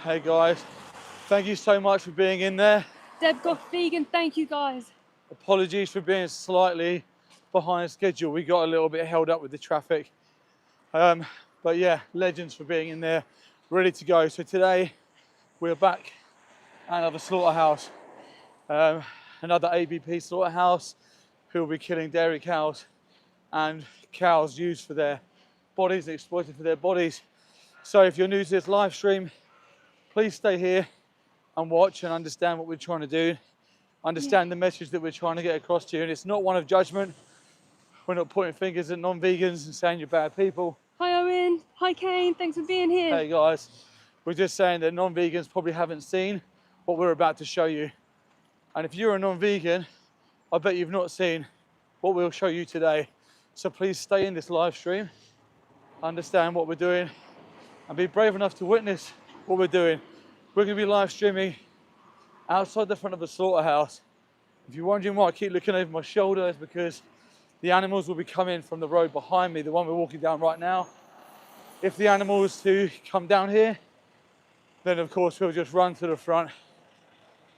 Hey guys, thank you so much for being in there. Deb got vegan, thank you guys. Apologies for being slightly behind schedule. We got a little bit held up with the traffic. But yeah, legends for being in there, ready to go. So today we're back at another slaughterhouse, another ABP slaughterhouse who will be killing dairy cows and cows used for their bodies, exploited for their bodies. So if you're new to this live stream, please stay here and watch and understand what we're trying to do. Understand the message that we're trying to get across to you. And it's not one of judgment. We're not pointing fingers at non-vegans and saying you're bad people. Hi Owen, hi Kane, thanks for being here. Hey guys, we're just saying that non-vegans probably haven't seen what we're about to show you. And if you're a non-vegan, I bet you've not seen what we'll show you today. So please stay in this live stream, understand what we're doing, and be brave enough to witness what we're doing. We're going to be live streaming outside the front of the slaughterhouse. If you're wondering why I keep looking over my shoulder, it's because the animals will be coming from the road behind me, the one we're walking down right now. If the animals to come down here, then of course we'll just run to the front.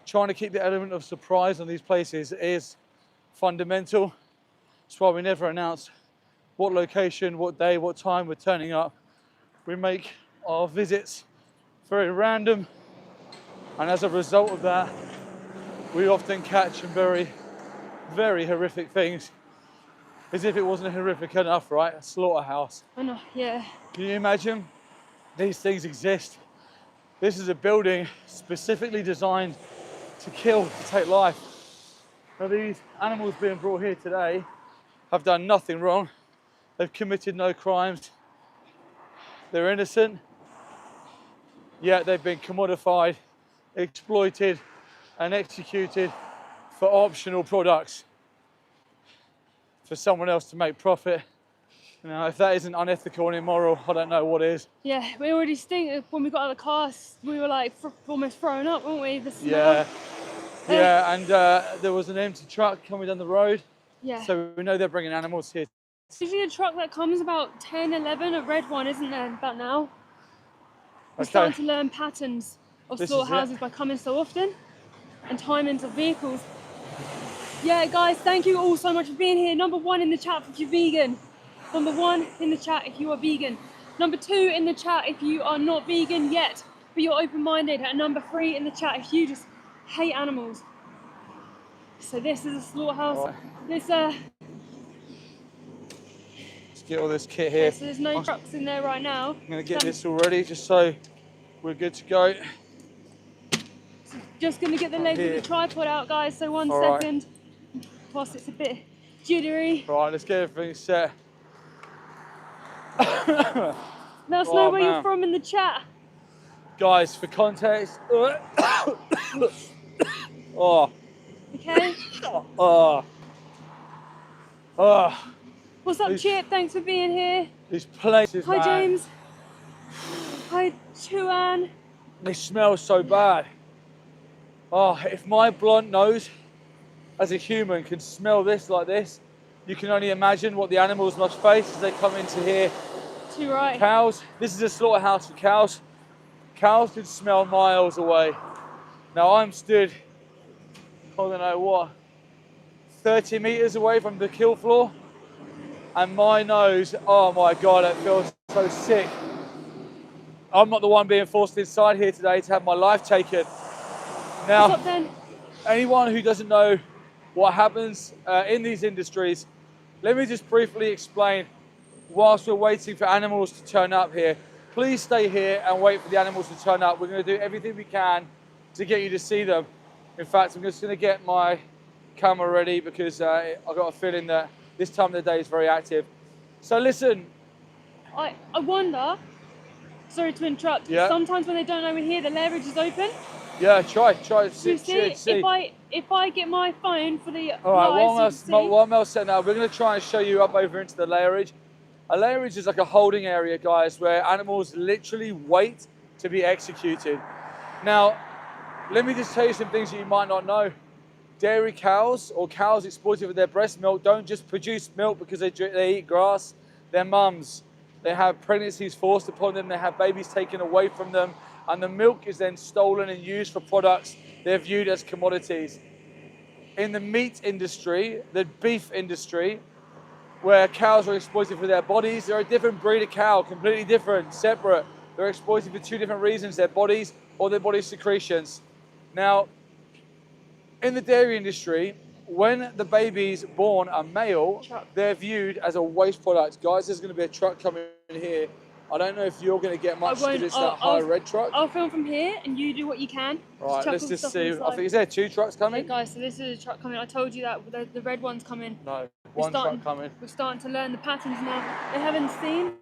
Trying to keep the element of surprise on these places is fundamental. That's why we never announce what location, what day, what time we're turning up. We make our visits very random, and as a result of that, we often catch some very, very horrific things. As if it wasn't horrific enough, right? A slaughterhouse. I know, yeah. Can you imagine? These things exist. This is a building specifically designed to kill, to take life. Now these animals being brought here today have done nothing wrong. They've committed no crimes. They're innocent, yet they've been commodified, exploited, and executed for optional products for someone else to make profit. Now, if that isn't unethical and immoral, I don't know what is. Yeah, we already stink. When we got out of the car, we were like almost thrown up, weren't we? The smell. Yeah, and there was an empty truck coming down the road. Yeah. So we know they're bringing animals here. Usually a truck that comes about 10, 11, a red one, isn't there, about now? We're Okay. starting to learn patterns of This is slaughterhouses by coming so often and timings of vehicles. Yeah, guys, thank you all so much for being here. Number 1 in the chat if you're vegan. Number 1 in the chat if you are vegan. Number 2 in the chat if you are not vegan yet, but you're open-minded. And number 3 in the chat if you just hate animals. So this is a slaughterhouse. Right. This Let's get all this kit here. so there's no trucks in there right now. I'm gonna get this all ready just so we're good to go. Just gonna get the legs of the tripod out, guys. So one All second. Whilst it's a bit jittery. Right, let's get everything set. Let us know where you're from in the chat. Guys, for context. Oh. Okay. Oh. Oh. What's up, Chip? Thanks for being here. These places, Hi, man, James. Hi, Chuan. they smell so bad. Oh, if my blunt nose as a human can smell this like this, you can only imagine what the animals must face as they come into here. Too right. Cows, this is a slaughterhouse for cows. Cows can smell miles away. Now I'm stood, I don't know what, 30 meters away from the kill floor, and my nose, oh my God, it feels so sick. I'm not the one being forced inside here today to have my life taken. Now, What's up, then? anyone who doesn't know what happens in these industries, let me just briefly explain whilst we're waiting for animals to turn up here. Please stay here and wait for the animals to turn up. We're going to do everything we can to get you to see them. In fact, I'm just going to get my camera ready because I've got a feeling that this time of the day is very active. So listen. I wonder, sorry to interrupt, Yeah. sometimes when they don't know we're here, the lairage is open. Yeah, try You see. see, if I get my phone for the All right, live, while Mel's setting up, we're going to try and show you up over into the lairage. A lairage is like a holding area, guys, where animals literally wait to be executed. Now, let me just tell you some things that you might not know. Dairy cows or cows exploited for their breast milk don't just produce milk because they eat grass. They're mums. They have pregnancies forced upon them. They have babies taken away from them. and the milk is then stolen and used for products they're viewed as commodities. In the meat industry, the beef industry, where cows are exploited for their bodies, they're a different breed of cow, completely different, separate. They're exploited for two different reasons, their bodies or their body secretions. Now, in the dairy industry, when the baby's born a male, they're viewed as a waste product. Guys, there's going to be a truck coming in here. I don't know if you're going to get much because it's that high red truck. I'll film from here and you do what you can. Right, let's just see. I think, is there 2 trucks coming? Yeah, guys, so this is a truck coming. I told you that the red one's coming. No, one truck coming. We're starting to learn the patterns now. They haven't seen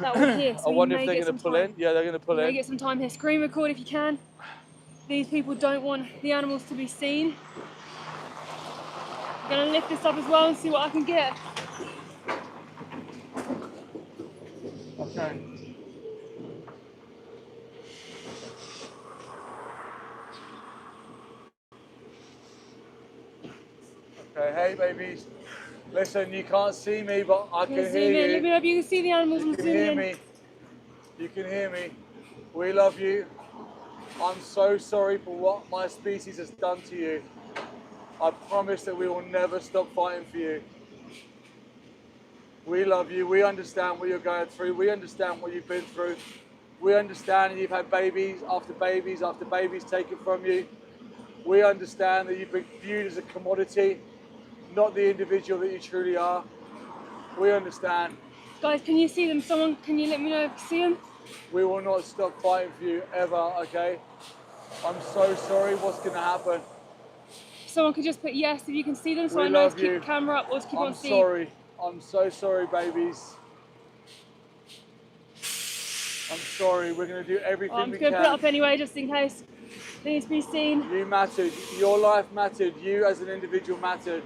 that we're here. So I wonder if they're going to pull in. Yeah, they're going to pull in. Get some time here. Screen record if you can. These people don't want the animals to be seen. I'm going to lift this up as well and see what I can get. Okay. Okay, hey babies. Listen, you can't see me, but I can hear you. Let me know if you can see the animals. You can hear me. You can hear me. We love you. I'm so sorry for what my species has done to you. I promise that we will never stop fighting for you. We love you. We understand what you're going through. We understand what you've been through. We understand that you've had babies after babies after babies taken from you. We understand that you've been viewed as a commodity, not the individual that you truly are. We understand. Guys, can you see them? Someone, can you let me know if you see them? We will not stop fighting for you ever, okay? I'm so sorry. What's going to happen? Someone could just put yes if you can see them, so I know to keep the camera up or to keep on seeing. I'm sorry. I'm so sorry, babies. I'm sorry. We're going to do everything we can. I'm just going to put it up anyway, just in case. It needs to be seen. You mattered. Your life mattered. You as an individual mattered.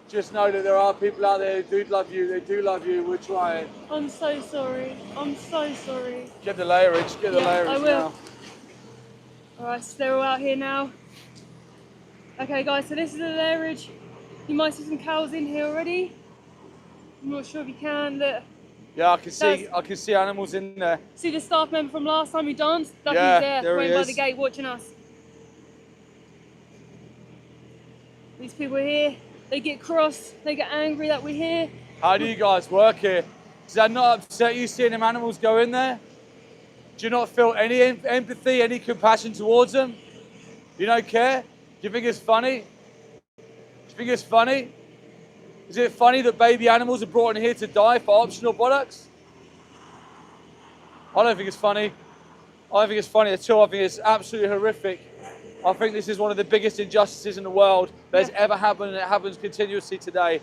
Just know that there are people out there who do love you. They do love you. We're trying. I'm so sorry. I'm so sorry. Get the layerage. Get the layerage I will. now. Alright, so they're all out here now. Okay guys, so this is the layerage. You might see some cows in here already. I'm not sure if you can. Look. Yeah, I can see animals in there. See the staff member from last time we danced? That Yeah, there he waiting by is. the gate watching us. These people are here. They get cross, they get angry that we're here. How do you guys work here? Does that not upset you seeing them animals go in there? Do you not feel any empathy, any compassion towards them? You don't care? Do you think it's funny? Do you think it's funny? Is it funny that baby animals are brought in here to die for optional products? I don't think it's funny. I don't think it's funny at all. I think it's absolutely horrific. I think this is one of the biggest injustices in the world that has ever happened, and it happens continuously today.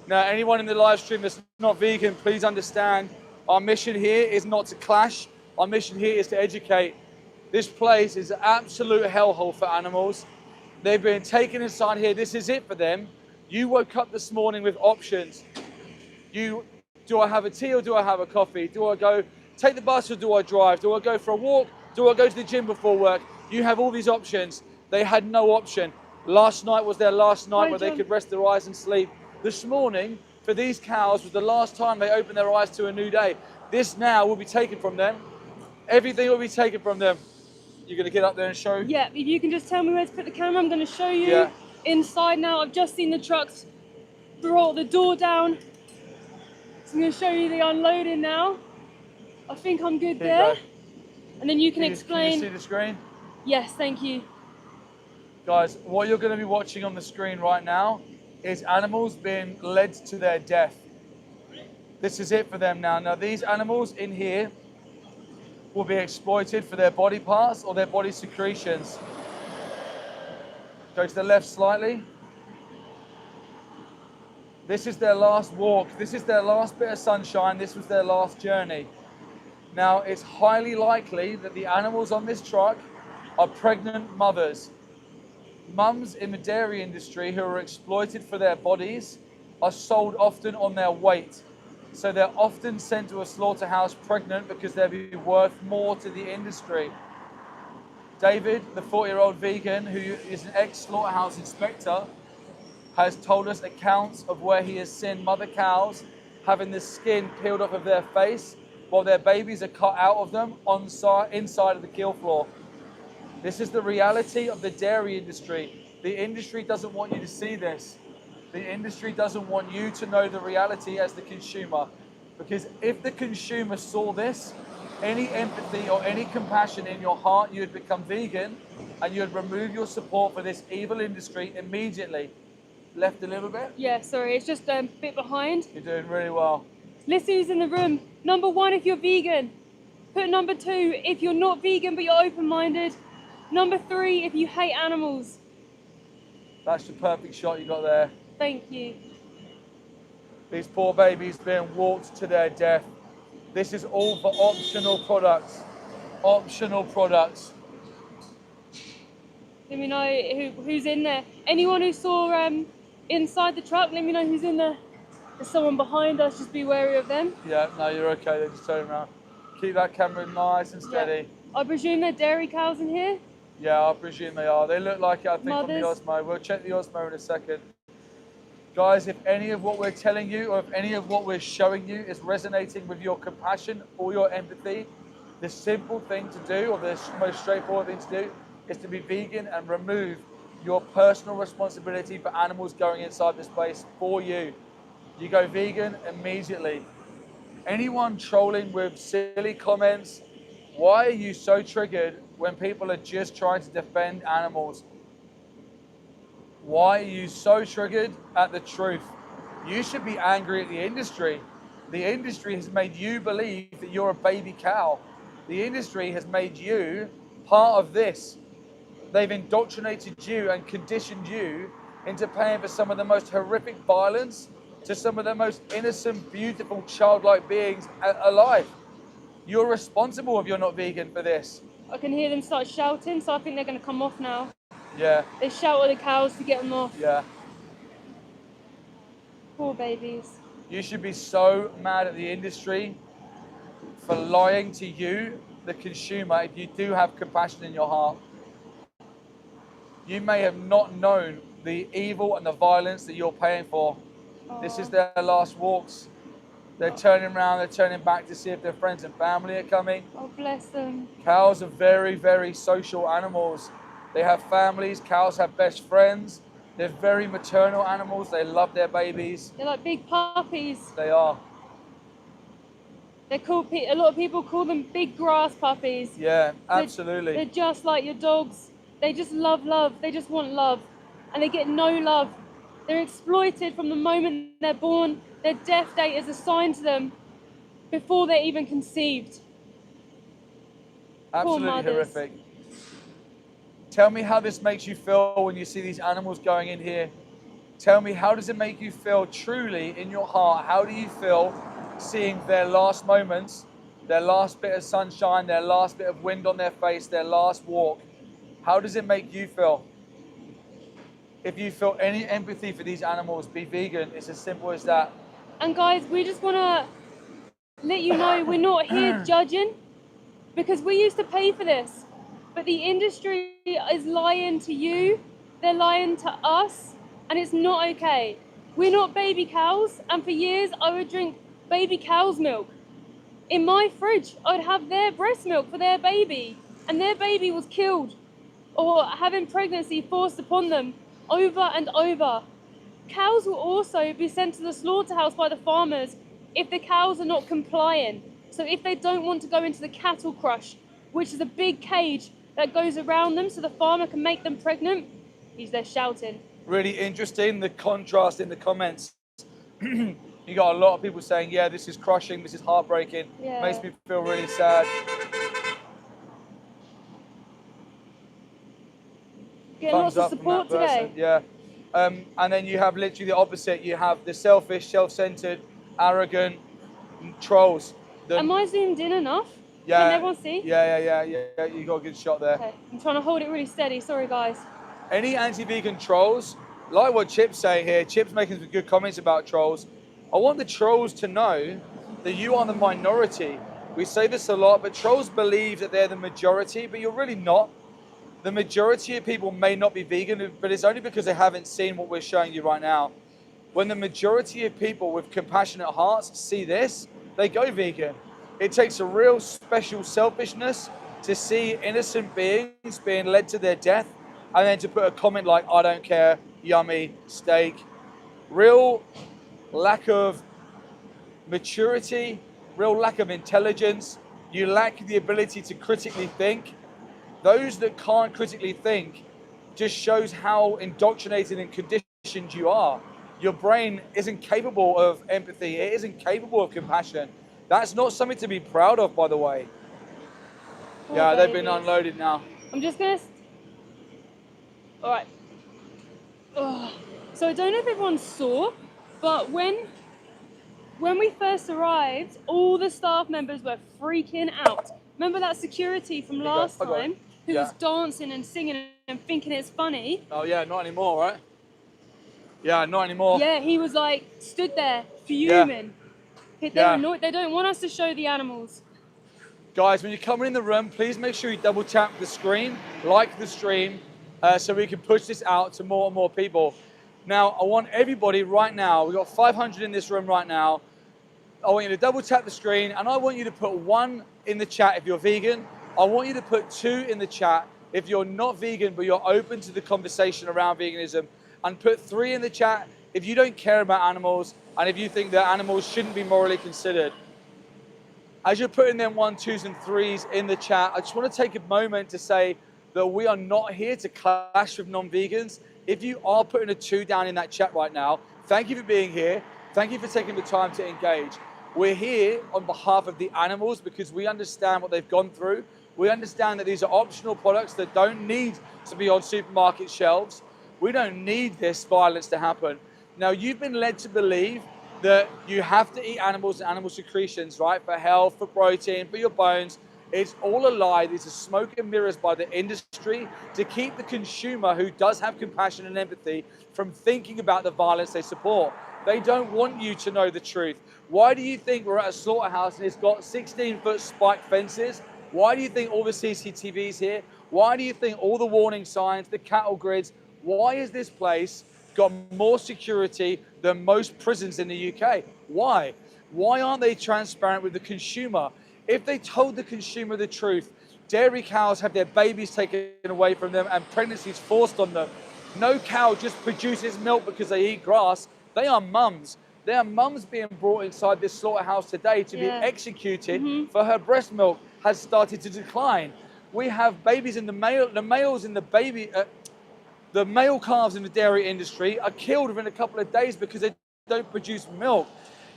Now, anyone in the live stream that's not vegan, please understand, our mission here is not to clash. Our mission here is to educate. This place is an absolute hellhole for animals. They've been taken inside here. This is it for them. You woke up this morning with options. Do I have a tea or do I have a coffee? Do I go take the bus or do I drive? Do I go for a walk? Do I go to the gym before work? You have all these options. They had no option. Last night was their last night where they could rest their eyes and sleep. This morning, for these cows, was the last time they opened their eyes to a new day. This now will be taken from them. Everything will be taken from them. You're going to get up there and show? Yeah, if you can just tell me where to put the camera, I'm going to show you inside now. I've just seen the trucks brought the door down. So I'm going to show you the unloading now. I think I'm good there. And then you can explain. Can you see the screen? Yes, thank you. Guys, what you're going to be watching on the screen right now is animals being led to their death. This is it for them now. Now, these animals in here will be exploited for their body parts or their body secretions. Go to the left slightly. This is their last walk. This is their last bit of sunshine. This was their last journey. Now, it's highly likely that the animals on this truck are pregnant mothers. Mums in the dairy industry who are exploited for their bodies are sold often on their weight. So they're often sent to a slaughterhouse pregnant because they'll be worth more to the industry. David, the 40-year-old vegan who is an ex-slaughterhouse inspector, has told us accounts of where he has seen mother cows having the skin peeled off of their face while their babies are cut out of them inside of the kill floor. This is the reality of the dairy industry. The industry doesn't want you to see this. The industry doesn't want you to know the reality as the consumer. Because if the consumer saw this, any empathy or any compassion in your heart, you'd become vegan and you'd remove your support for this evil industry immediately. Left a little bit? Yeah, sorry, it's just a bit behind. You're doing really well. Listen who's in the room. Number 1 if you're vegan. Put number 2 if you're not vegan but you're open-minded. Number 3 if you hate animals. That's the perfect shot you got there. Thank you. These poor babies being walked to their death. This is all for optional products. Optional products. Let me know who's in there. Anyone who saw inside the truck, let me know who's in there. There's someone behind us, just be wary of them. Yeah, no, you're okay. They're just turning around. Keep that camera nice and steady. Yeah. I presume they're dairy cows in here? Yeah, I presume they are. They look like it, I think, Mothers. from the Osmo. We'll check the Osmo in a second. Guys, if any of what we're telling you or if any of what we're showing you is resonating with your compassion or your empathy, the simple thing to do, or the most straightforward thing to do, is to be vegan and remove your personal responsibility for animals going inside this place for you. You go vegan immediately. Anyone trolling with silly comments, why are you so triggered when people are just trying to defend animals? Why are you so triggered at the truth? You should be angry at the industry. The industry has made you believe that you're a baby cow. The industry has made you part of this. They've indoctrinated you and conditioned you into paying for some of the most horrific violence to some of the most innocent, beautiful, childlike beings alive. You're responsible if you're not vegan for this. I can hear them start shouting, so I think they're going to come off now. Yeah. They shout at the cows to get them off. Yeah. Poor babies. You should be so mad at the industry for lying to you, the consumer, if you do have compassion in your heart. You may have not known the evil and the violence that you're paying for. Aww. This is their last walks. They're turning around, they're turning back to see if their friends and family are coming. Oh, bless them. Cows are very, very social animals. They have families, cows have best friends. They're very maternal animals. They love their babies. They're like big puppies. They are. They're called, a lot of people call them big grass puppies. Yeah, absolutely. They're just like your dogs. They just love love. They just want love. And they get no love. They're exploited from the moment they're born. Their death date is assigned to them before they're even conceived. Absolutely horrific. Tell me how this makes you feel when you see these animals going in here. Tell me, how does it make you feel truly in your heart? How do you feel seeing their last moments, their last bit of sunshine, their last bit of wind on their face, their last walk? How does it make you feel? If you feel any empathy for these animals, be vegan. It's as simple as that. And guys, we just want to let you know we're not here judging, because we used to pay for this. But the industry is lying to you, they're lying to us, and it's not okay. We're not baby cows, and for years I would drink baby cow's milk. In my fridge, I'd have their breast milk for their baby, and their baby was killed or having pregnancy forced upon them over and over. Cows will also be sent to the slaughterhouse by the farmers if the cows are not complying. So if they don't want to go into the cattle crush, which is a big cage that goes around them so the farmer can make them pregnant, he's there shouting. Really interesting, the contrast in the comments. You got a lot of people saying, yeah, this is crushing, this is heartbreaking, Yeah. Makes me feel really sad. Getting Thumbs lots of up from support that person. today. Yeah. And then you have literally the opposite. You have the selfish, self-centered, arrogant trolls. Am I zoomed in enough? Yeah. Can everyone see? Yeah. You got a good shot there. Okay, I'm trying to hold it really steady. Sorry, guys. Any anti-vegan trolls, like what Chip's saying here, Chip's making some good comments about trolls. I want the trolls to know that you are the minority. We say this a lot, but trolls believe that they're the majority, but you're really not. The majority of people may not be vegan, but it's only because they haven't seen what we're showing you right now. When the majority of people with compassionate hearts see this, they go vegan. It takes a real special selfishness to see innocent beings being led to their death and then to put a comment like, I don't care, yummy, steak. Real lack of maturity, real lack of intelligence. You lack the ability to critically think. Those that can't critically think just shows how indoctrinated and conditioned you are. Your brain isn't capable of empathy. It isn't capable of compassion. That's not something to be proud of, by the way. Poor Yeah, they've been babies. unloaded now. I'm just gonna. All right. Ugh. So I don't know if everyone saw, but when we first arrived, all the staff members were freaking out. Remember that security from last time who was dancing and singing and thinking it's funny? Oh yeah, not anymore, right? Yeah, not anymore. Yeah, he was like stood there fuming. They were annoyed. They don't want us to show the animals. Guys, when you're coming in the room, please make sure you double tap the screen, like the stream, so we can push this out to more and more people. Now, I want everybody right now, we've got 500 in this room right now. I want you to double tap the screen, and I want you to put 1 in the chat if you're vegan. I want you to put 2 in the chat if you're not vegan, but you're open to the conversation around veganism. And put 3 in the chat if you don't care about animals, and if you think that animals shouldn't be morally considered. As you're putting them 1, 2s, and 3s in the chat, I just want to take a moment to say that we are not here to clash with non-vegans. If you are putting a 2 down in that chat right now, thank you for being here. Thank you for taking the time to engage. We're here on behalf of the animals because we understand what they've gone through. We understand that these are optional products that don't need to be on supermarket shelves. We don't need this violence to happen. Now, you've been led to believe that you have to eat animals and animal secretions, right? For health, for protein, for your bones. It's all a lie. These are smoke and mirrors by the industry to keep the consumer who does have compassion and empathy from thinking about the violence they support. They don't want you to know the truth. Why do you think we're at a slaughterhouse and it's got 16-foot spiked fences? Why do you think all the CCTVs here? Why do you think all the warning signs, the cattle grids? Why is this place got more security than most prisons in the UK? Why? Why aren't they transparent with the consumer? If they told the consumer the truth, dairy cows have their babies taken away from them and pregnancies forced on them. No cow just produces milk because they eat grass. They are mums. They are mums being brought inside this slaughterhouse today to be executed for her breast milk has started to decline. We have babies in the males in the baby, the male calves in the dairy industry are killed within a couple of days because they don't produce milk.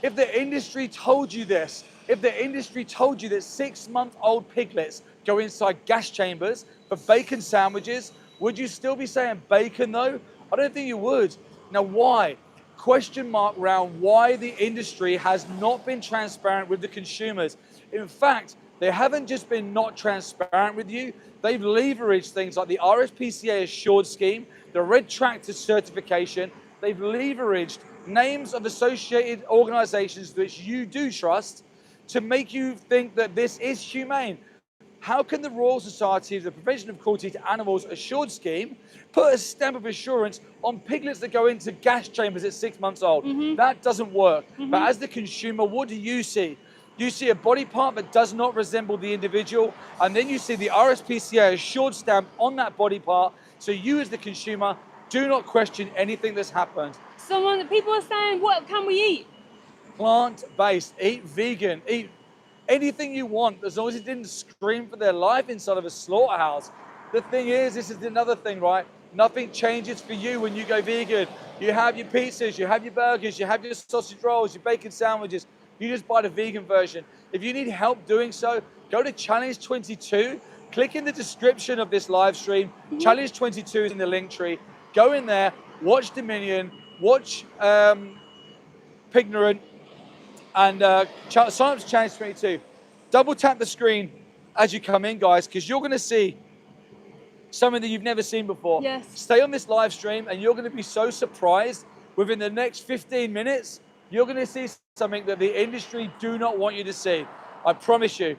If the industry told you this, if the industry told you that 6-month-old piglets go inside gas chambers for bacon sandwiches, would you still be saying bacon though? I don't think you would. Now why? Question mark around why the industry has not been transparent with the consumers. In fact, they haven't just been not transparent with you, they've leveraged things like the RSPCA Assured Scheme, the Red Tractor certification, they've leveraged names of associated organizations which you do trust to make you think that this is humane. How can the Royal Society of the Prevention of Cruelty to Animals Assured Scheme put a stamp of assurance on piglets that go into gas chambers at 6 months old? That doesn't work. But as the consumer, what do you see? You see a body part that does not resemble the individual, and then you see the RSPCA Assured stamp on that body part, so you as the consumer do not question anything that's happened. People are saying, what can we eat? Plant-based, eat vegan, eat anything you want, as long as it didn't scream for their life inside of a slaughterhouse. The thing is, this is another thing, right? Nothing changes for you when you go vegan. You have your pizzas, you have your burgers, you have your sausage rolls, your bacon sandwiches. You just buy the vegan version. If you need help doing so, go to Challenge 22. Click in the description of this live stream. Challenge 22 is in the link tree. Go in there, watch Dominion, watch Pignorant, and sign up to Challenge 22. Double tap the screen as you come in, guys, because you're going to see something that you've never seen before. Yes. Stay on this live stream, and you're going to be so surprised. Within the next 15 minutes, you're going to see something that the industry do not want you to see. I promise you.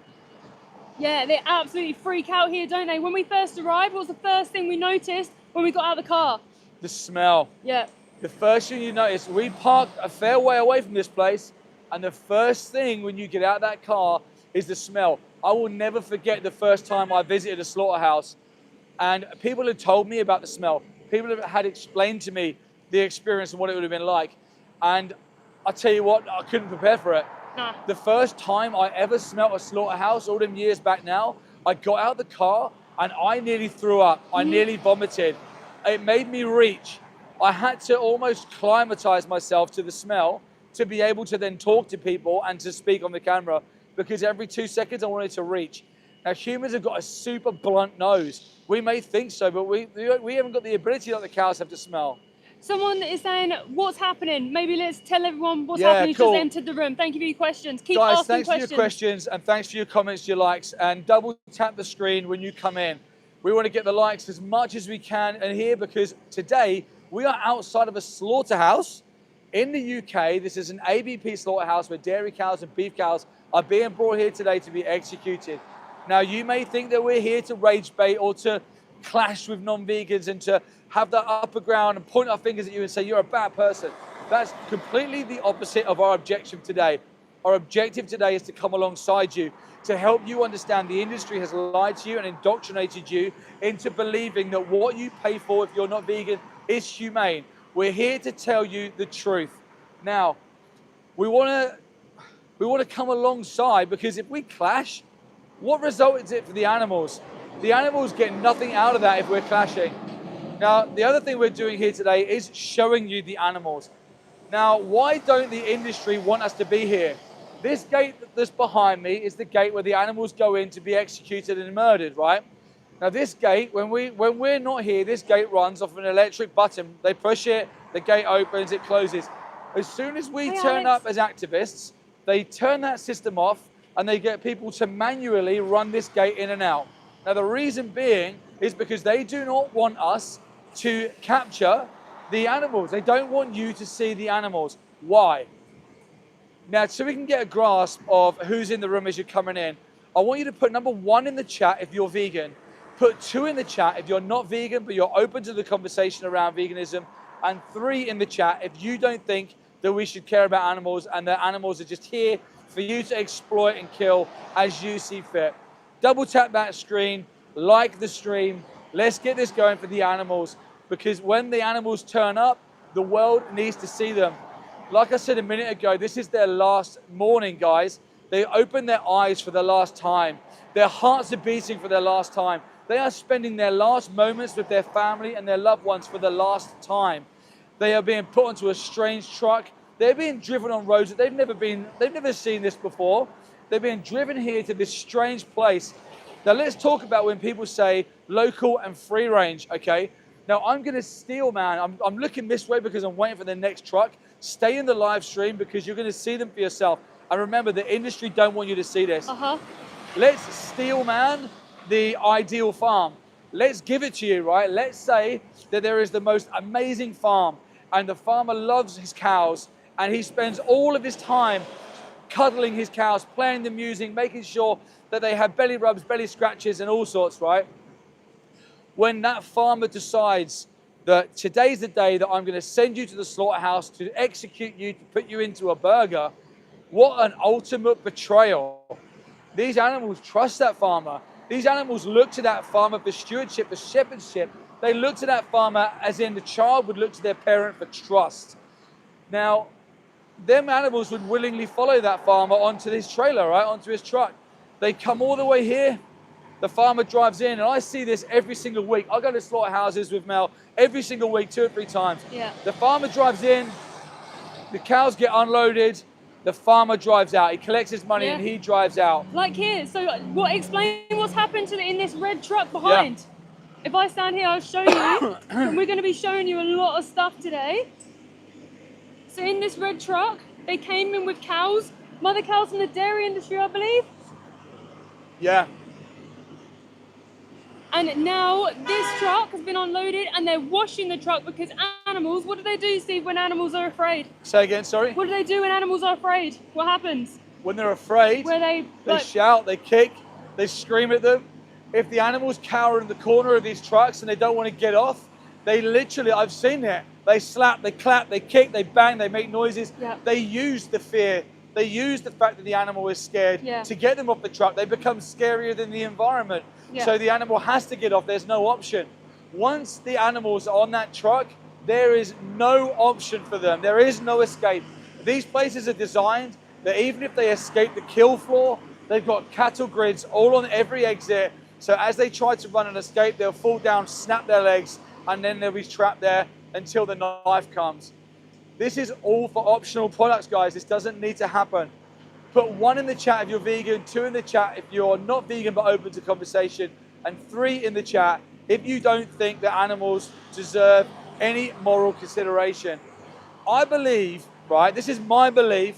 Yeah, they absolutely freak out here, don't they? When we first arrived, what was the first thing we noticed when we got out of the car? The smell. Yeah. The first thing you notice, we parked a fair way away from this place, and the first thing when you get out of that car, is the smell. I will never forget the first time I visited a slaughterhouse, and people had told me about the smell. People had explained to me the experience and what it would have been like. And I tell you what, I couldn't prepare for it. Nah. The first time I ever smelled a slaughterhouse, all them years back now, I got out of the car and I nearly threw up. I nearly vomited. It made me reach. I had to almost climatize myself to the smell to be able to then talk to people and to speak on the camera, because every 2 seconds I wanted to reach. Now, humans have got a super blunt nose. We may think so, but we haven't got the ability like the cows have to smell. Someone is saying, what's happening? Maybe let's tell everyone what's Yeah, happening. cool. Just entered the room. Thank you for your questions. Keep Guys, asking thanks questions. for your questions, and thanks for your comments, your likes, and double tap the screen when you come in. We want to get the likes as much as we can in here, because today we are outside of a slaughterhouse in the UK. This is an ABP slaughterhouse where dairy cows and beef cows are being brought here today to be executed. Now, you may think that we're here to rage bait or to clash with non-vegans and to have that upper ground and point our fingers at you and say you're a bad person. That's completely the opposite of our objective today. Our objective today is to come alongside you, to help you understand the industry has lied to you and indoctrinated you into believing that what you pay for if you're not vegan is humane. We're here to tell you the truth. Now, we want to come alongside, because if we clash, what result is it for the animals? The animals get nothing out of that if we're clashing. Now, the other thing we're doing here today is showing you the animals. Now, why don't the industry want us to be here? This gate that's behind me is the gate where the animals go in to be executed and murdered, right? Now, this gate, when we're not here, this gate runs off an electric button. They push it, the gate opens, it closes. As soon as we turn up as activists, they turn that system off and they get people to manually run this gate in and out. Now, the reason being is because they do not want us to capture the animals. They don't want you to see the animals. Why? Now, so we can get a grasp of who's in the room as you're coming in, I want you to put number 1 in the chat if you're vegan. Put 2 in the chat if you're not vegan, but you're open to the conversation around veganism. And 3 in the chat if you don't think that we should care about animals and that animals are just here for you to exploit and kill as you see fit. Double tap that screen, like the stream. Let's get this going for the animals, because when the animals turn up, the world needs to see them. Like I said a minute ago, this is their last morning, guys. They open their eyes for the last time. Their hearts are beating for their last time. They are spending their last moments with their family and their loved ones for the last time. They are being put onto a strange truck. They're being driven on roads that they've never seen this before. They're being driven here to this strange place. Now let's talk about when people say local and free range, okay? Now I'm gonna steal, man. I'm looking this way because I'm waiting for the next truck. Stay in the live stream because you're gonna see them for yourself. And remember, the industry don't want you to see this. Let's steal, man, the ideal farm. Let's give it to you, right? Let's say that there is the most amazing farm and the farmer loves his cows and he spends all of his time cuddling his cows, playing the music, making sure that they have belly rubs, belly scratches and all sorts, right? When that farmer decides that today's the day that I'm gonna send you to the slaughterhouse to execute you, to put you into a burger, what an ultimate betrayal. These animals trust that farmer. These animals look to that farmer for stewardship, for shepherdship. They look to that farmer as in the child would look to their parent for trust. Now, them animals would willingly follow that farmer onto his trailer, right, onto his truck. They come all the way here. The farmer drives in, and I see this every single week. I go to slaughterhouses with Mel every single week, 2 or 3 times. Yeah. The farmer drives in, the cows get unloaded, the farmer drives out. He collects his money and he drives out. Like here, so explain what's happened in this red truck behind. Yeah. If I stand here, I'll show you, and we're gonna be showing you a lot of stuff today. So in this red truck, they came in with cows, mother cows from the dairy industry, I believe. Yeah. And now this truck has been unloaded and they're washing the truck because animals, what do they do, Steve, when animals are afraid? Say again, sorry? What do they do when animals are afraid? What happens? When they're afraid, they shout, they kick, they scream at them. If the animals cower in the corner of these trucks and they don't want to get off, they literally, I've seen it, they slap, they clap, they kick, they bang, they make noises. Yep. They use the fear They use the fact that the animal is scared to get them off the truck. They become scarier than the environment. So the animal has to get off. There's no option. Once the animal's on that truck, there is no option for them. There is no escape. These places are designed that even if they escape the kill floor, they've got cattle grids all on every exit. So as they try to run and escape, they'll fall down, snap their legs, and then they'll be trapped there until the knife comes. This is all for optional products, guys. This doesn't need to happen. Put 1 in the chat if you're vegan, 2 in the chat if you're not vegan but open to conversation, and 3 in the chat if you don't think that animals deserve any moral consideration. I believe, right, this is my belief.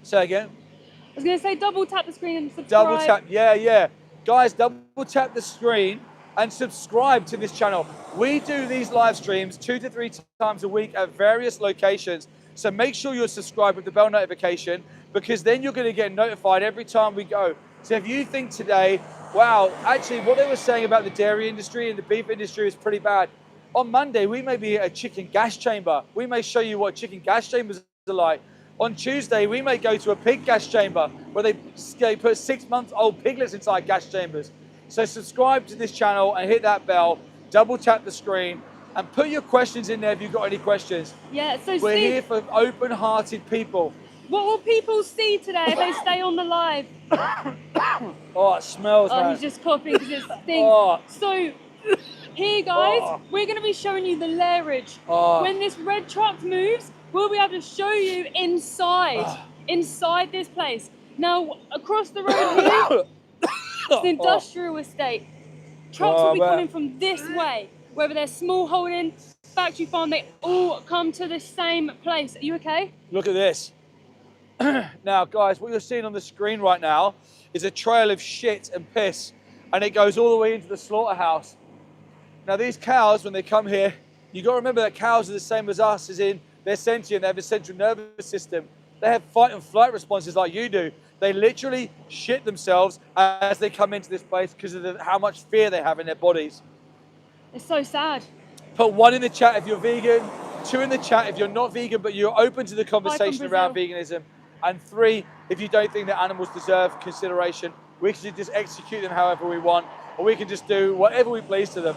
Say again. I was going to say double tap the screen and subscribe. Double tap, yeah. Guys, double tap the screen and subscribe to this channel. We do these live streams 2 to 3 times a week at various locations. So make sure you're subscribed with the bell notification, because then you're going to get notified every time we go. So if you think today, wow, actually what they were saying about the dairy industry and the beef industry is pretty bad. On Monday, we may be at a chicken gas chamber. We may show you what chicken gas chambers are like. On Tuesday, we may go to a pig gas chamber where they put 6-month-old piglets inside gas chambers. So subscribe to this channel and hit that bell, double tap the screen, and put your questions in there if you've got any questions. Yeah, so we're Steve, here for open-hearted people. What will people see today if they stay on the live? Oh, it smells, man. He's just coughing because it stinks. So, here guys, we're going to be showing you the layerage. When this red truck moves, we'll be able to show you inside this place. Now, across the road here, it's an industrial estate. Trucks will be coming from this way. Whether they're small holding, factory farm, they all come to the same place. Are you okay? Look at this. Now, guys, what you're seeing on the screen right now is a trail of shit and piss, and it goes all the way into the slaughterhouse. Now, these cows, when they come here, you got to remember that cows are the same as us, as in they're sentient, they have a central nervous system. They have fight and flight responses like you do. They literally shit themselves as they come into this place because of how much fear they have in their bodies. It's so sad. Put 1 in the chat if you're vegan, 2 in the chat if you're not vegan but you're open to the conversation around veganism, and 3 if you don't think that animals deserve consideration. We can just execute them however we want, or we can just do whatever we please to them.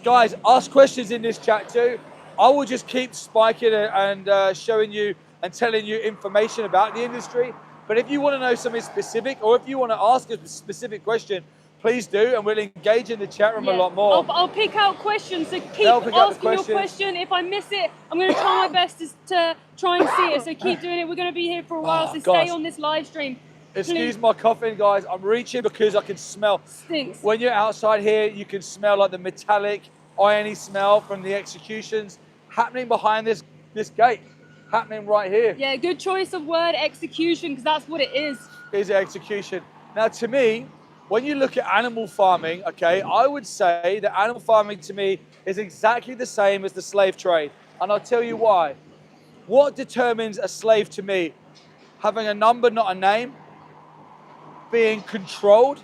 Guys, ask questions in this chat too. I will just keep spiking and showing you and telling you information about the industry. But if you want to know something specific, or if you want to ask a specific question, please do, and we'll engage in the chat room a lot more. I'll pick out questions, so keep asking your question. If I miss it, I'm going to try my best to try and see it, so keep doing it. We're going to be here for a while, so stay on this live stream. Excuse my coughing, guys. I'm reaching because I can smell. Stinks. When you're outside here, you can smell like the metallic, irony smell from the executions happening behind this gate, happening right here. Yeah, good choice of word, execution, because that's what it is. Is execution. Now, to me, when you look at animal farming, okay, I would say that animal farming to me is exactly the same as the slave trade. And I'll tell you why. What determines a slave to me? Having a number, not a name. Being controlled,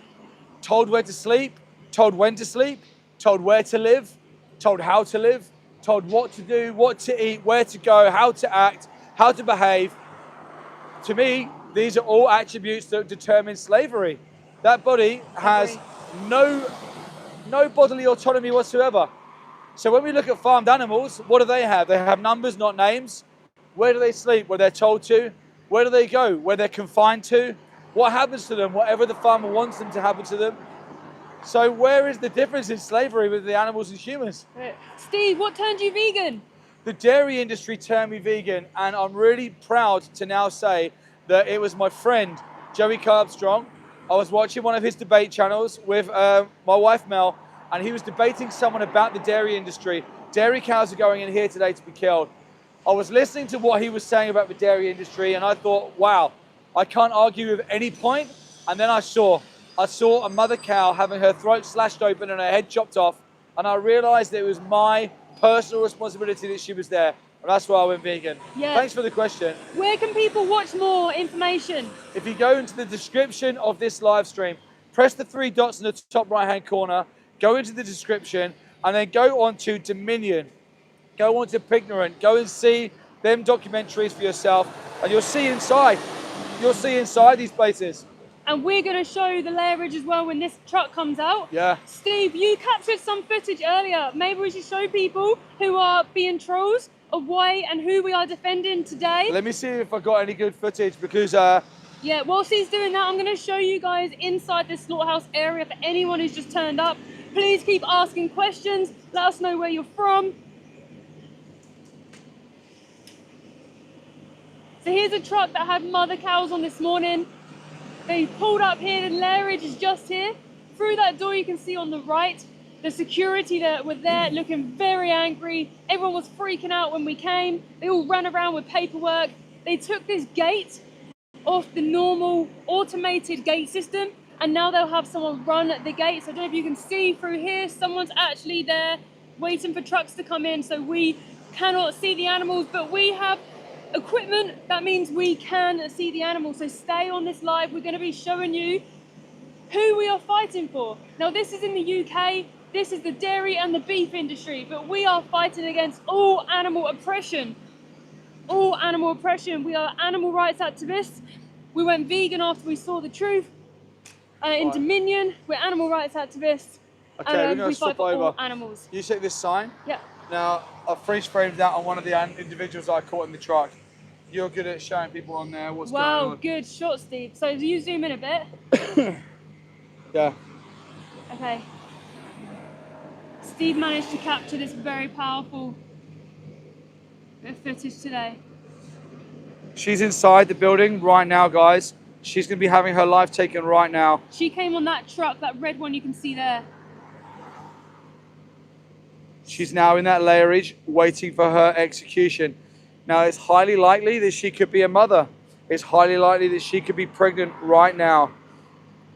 told where to sleep, told when to sleep, told where to live, told how to live, told what to do, what to eat, where to go, how to act, how to behave. To me, these are all attributes that determine slavery. That body has no bodily autonomy whatsoever. So when we look at farmed animals, what do they have? They have numbers, not names. Where do they sleep? Where they're told to. Where do they go? Where they're confined to. What happens to them? Whatever the farmer wants them to happen to them. So where is the difference in slavery with the animals and humans? Steve, what turned you vegan? The dairy industry turned me vegan, and I'm really proud to now say that it was my friend, Joey Carbstrong. I was watching one of his debate channels with my wife, Mel, and he was debating someone about the dairy industry. Dairy cows are going in here today to be killed. I was listening to what he was saying about the dairy industry, and I thought, wow, I can't argue with any point. And then I saw a mother cow having her throat slashed open and her head chopped off, and I realized that it was my personal responsibility that she was there. And that's why I went vegan. Yeah. Thanks for the question. Where can people watch more information? If you go into the description of this live stream, press the 3 dots in the top right-hand corner, go into the description, and then go on to Dominion. Go on to Pignorant. Go and see them documentaries for yourself, and you'll see inside. You'll see inside these places. And we're going to show the layerage as well when this truck comes out. Yeah. Steve, you captured some footage earlier. Maybe we should show people who are being trolls of why and who we are defending today. Let me see if I got any good footage, because yeah, whilst he's doing that, I'm going to show you guys inside this slaughterhouse area for anyone who's just turned up. Please keep asking questions. Let us know where you're from. So here's a truck that had mother cows on this morning. They pulled up here, the layerage is just here. Through that door you can see on the right, the security that were there looking very angry. Everyone was freaking out when we came. They all ran around with paperwork. They took this gate off the normal automated gate system, and now they'll have someone run the gates. I don't know if you can see through here, someone's actually there waiting for trucks to come in, so we cannot see the animals, but we have equipment that means we can see the animals. So stay on this live. We're going to be showing you who we are fighting for. Now this is in the UK, this is the dairy and the beef industry, but we are fighting against all animal oppression. All animal oppression. We are animal rights activists. We went vegan after we saw the truth. In Dominion, we're animal rights activists. okay, we're going we to fight stop for over. all animals. You take this sign. Yeah. Now, I've freeze framed that on one of the individuals I caught in the truck. You're good at showing people on there what's going on. Wow, good shot, Steve. So you zoom in a bit. Yeah. Okay. Steve managed to capture this very powerful bit of footage today. She's inside the building right now, guys. She's going to be having her life taken right now. She came on that truck, that red one you can see there. She's now in that layerage, waiting for her execution. Now, it's highly likely that she could be a mother. It's highly likely that she could be pregnant right now.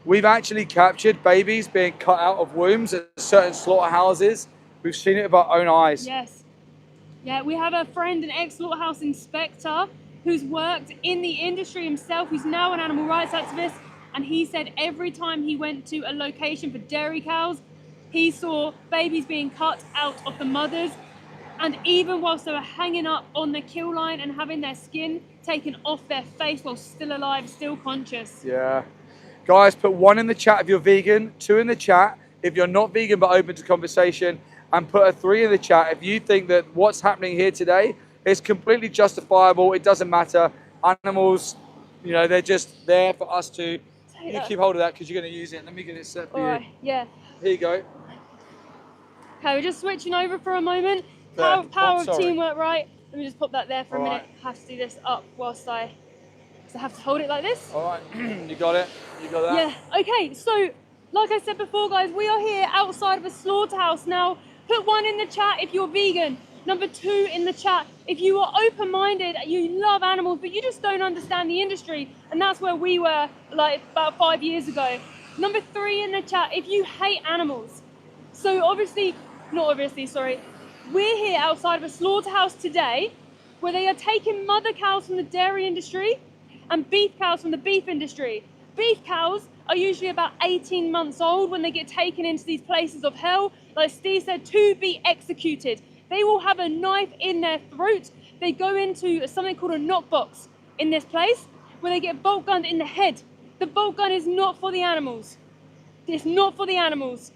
We've actually captured babies being cut out of wombs at certain slaughterhouses. We've seen it with our own eyes. Yes. Yeah, we have a friend, an ex-slaughterhouse inspector, who's worked in the industry himself, who's now an animal rights activist, and he said every time he went to a location for dairy cows, he saw babies being cut out of the mothers, and even whilst they were hanging up on the kill line and having their skin taken off their face while still alive, still conscious. Yeah. Guys, put 1 in the chat if you're vegan, 2 in the chat if you're not vegan but open to conversation, and put a 3 in the chat if you think that what's happening here today is completely justifiable. It doesn't matter. Animals, you know, they're just there for us to... You keep hold of that because you're going to use it. Let me get it set for you. All right, yeah. Here you go. Okay, we're just switching over for a moment. Power of teamwork, right? Let me just pop that there for a minute. I have to do this up whilst I have to hold it like this. All right, you got it. You got that. Yeah, okay, so like I said before, guys, we are here outside of a slaughterhouse. Now, put 1 in the chat if you're vegan. Number 2 in the chat if you are open-minded, you love animals, but you just don't understand the industry. And that's where we were like about 5 years ago. Number 3 in the chat if you hate animals. So we're here outside of a slaughterhouse today where they are taking mother cows from the dairy industry and beef cows from the beef industry. Beef cows are usually about 18 months old when they get taken into these places of hell, like Steve said, to be executed. They will have a knife in their throat. They go into something called a knockbox in this place where they get bolt gunned in the head. The bolt gun is not for the animals. It's not for the animals.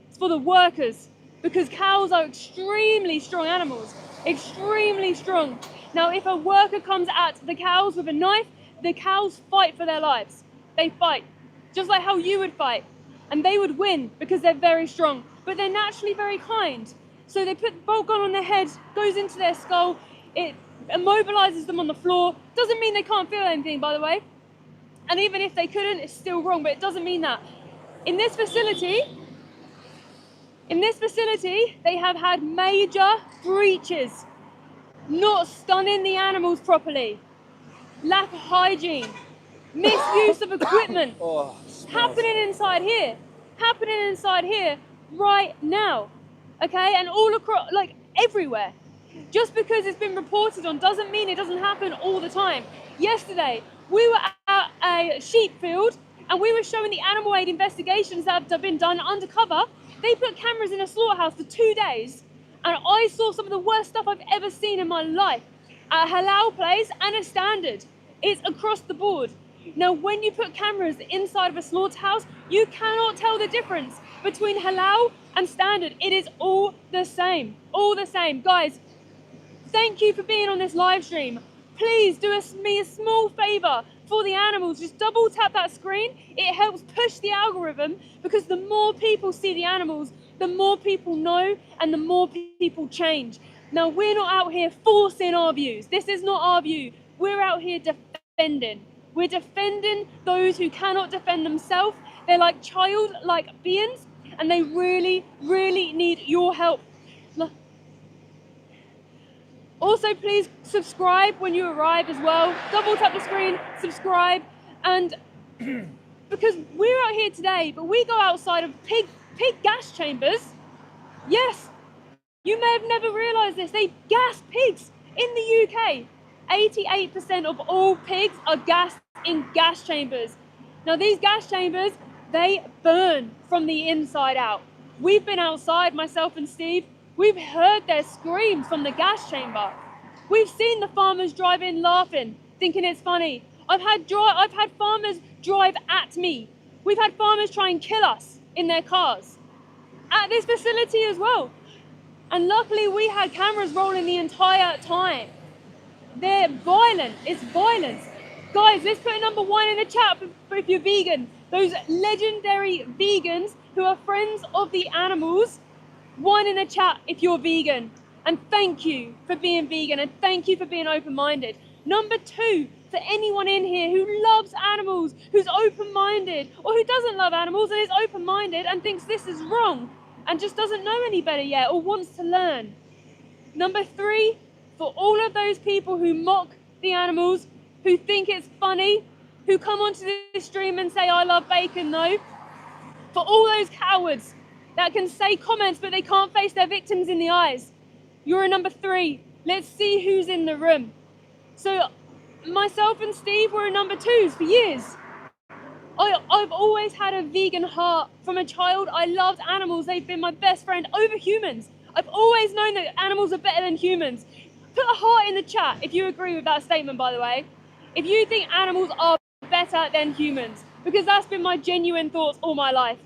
It's for the workers, because cows are extremely strong animals, extremely strong. Now, if a worker comes at the cows with a knife, the cows fight for their lives. They fight, just like how you would fight. And they would win because they're very strong, but they're naturally very kind. So they put the bolt gun on their head, goes into their skull, it immobilizes them on the floor. Doesn't mean they can't feel anything, by the way. And even if they couldn't, it's still wrong, but it doesn't mean that. In this facility, they have had major breaches, not stunning the animals properly, lack of hygiene, misuse of equipment, happening inside here right now, okay? And all across, like everywhere. Just because it's been reported on doesn't mean it doesn't happen all the time. Yesterday, we were at a sheep field and we were showing the animal aid investigations that have been done undercover. They put cameras in a slaughterhouse for 2 days and I saw some of the worst stuff I've ever seen in my life. a halal place and a standard. It's across the board. Now, when you put cameras inside of a slaughterhouse, you cannot tell the difference between halal and standard. It is all the same. All the same. Guys, thank you for being on this live stream. Please do me a small favor for the animals. Just double tap that screen. It helps push the algorithm, because the more people see the animals, the more people know and the more people change. Now, we're not out here forcing our views. This is not our view. We're out here defending. We're defending those who cannot defend themselves. They're like childlike beings, and they really, really need your help. Also, please subscribe when you arrive as well. Double tap the screen, subscribe, and because we're out here today, but we go outside of pig gas chambers. Yes, you may have never realised this. They gas pigs in the UK. 88% of all pigs are gassed in gas chambers. Now, these gas chambers, they burn from the inside out. We've been outside, myself and Steve. We've heard their screams from the gas chamber. We've seen the farmers drive in laughing, thinking it's funny. I've had farmers drive at me. We've had farmers try and kill us in their cars at this facility as well. And luckily we had cameras rolling the entire time. They're violent. It's violence. Guys, let's put a number 1 in the chat for if you're vegan. Those legendary vegans who are friends of the animals. 1 in the chat if you're vegan. And thank you for being vegan, and thank you for being open-minded. Number 2, for anyone in here who loves animals, who's open-minded, or who doesn't love animals and is open-minded and thinks this is wrong and just doesn't know any better yet or wants to learn. Number 3, for all of those people who mock the animals, who think it's funny, who come onto this stream and say, I love bacon though. For all those cowards that can say comments but they can't face their victims in the eyes. You're a number 3. Let's see who's in the room. So myself and Steve were a number 2s for years. I've always had a vegan heart. From a child, I loved animals. They've been my best friend over humans. I've always known that animals are better than humans. Put a heart in the chat if you agree with that statement, by the way. If you think animals are better than humans, because that's been my genuine thoughts all my life.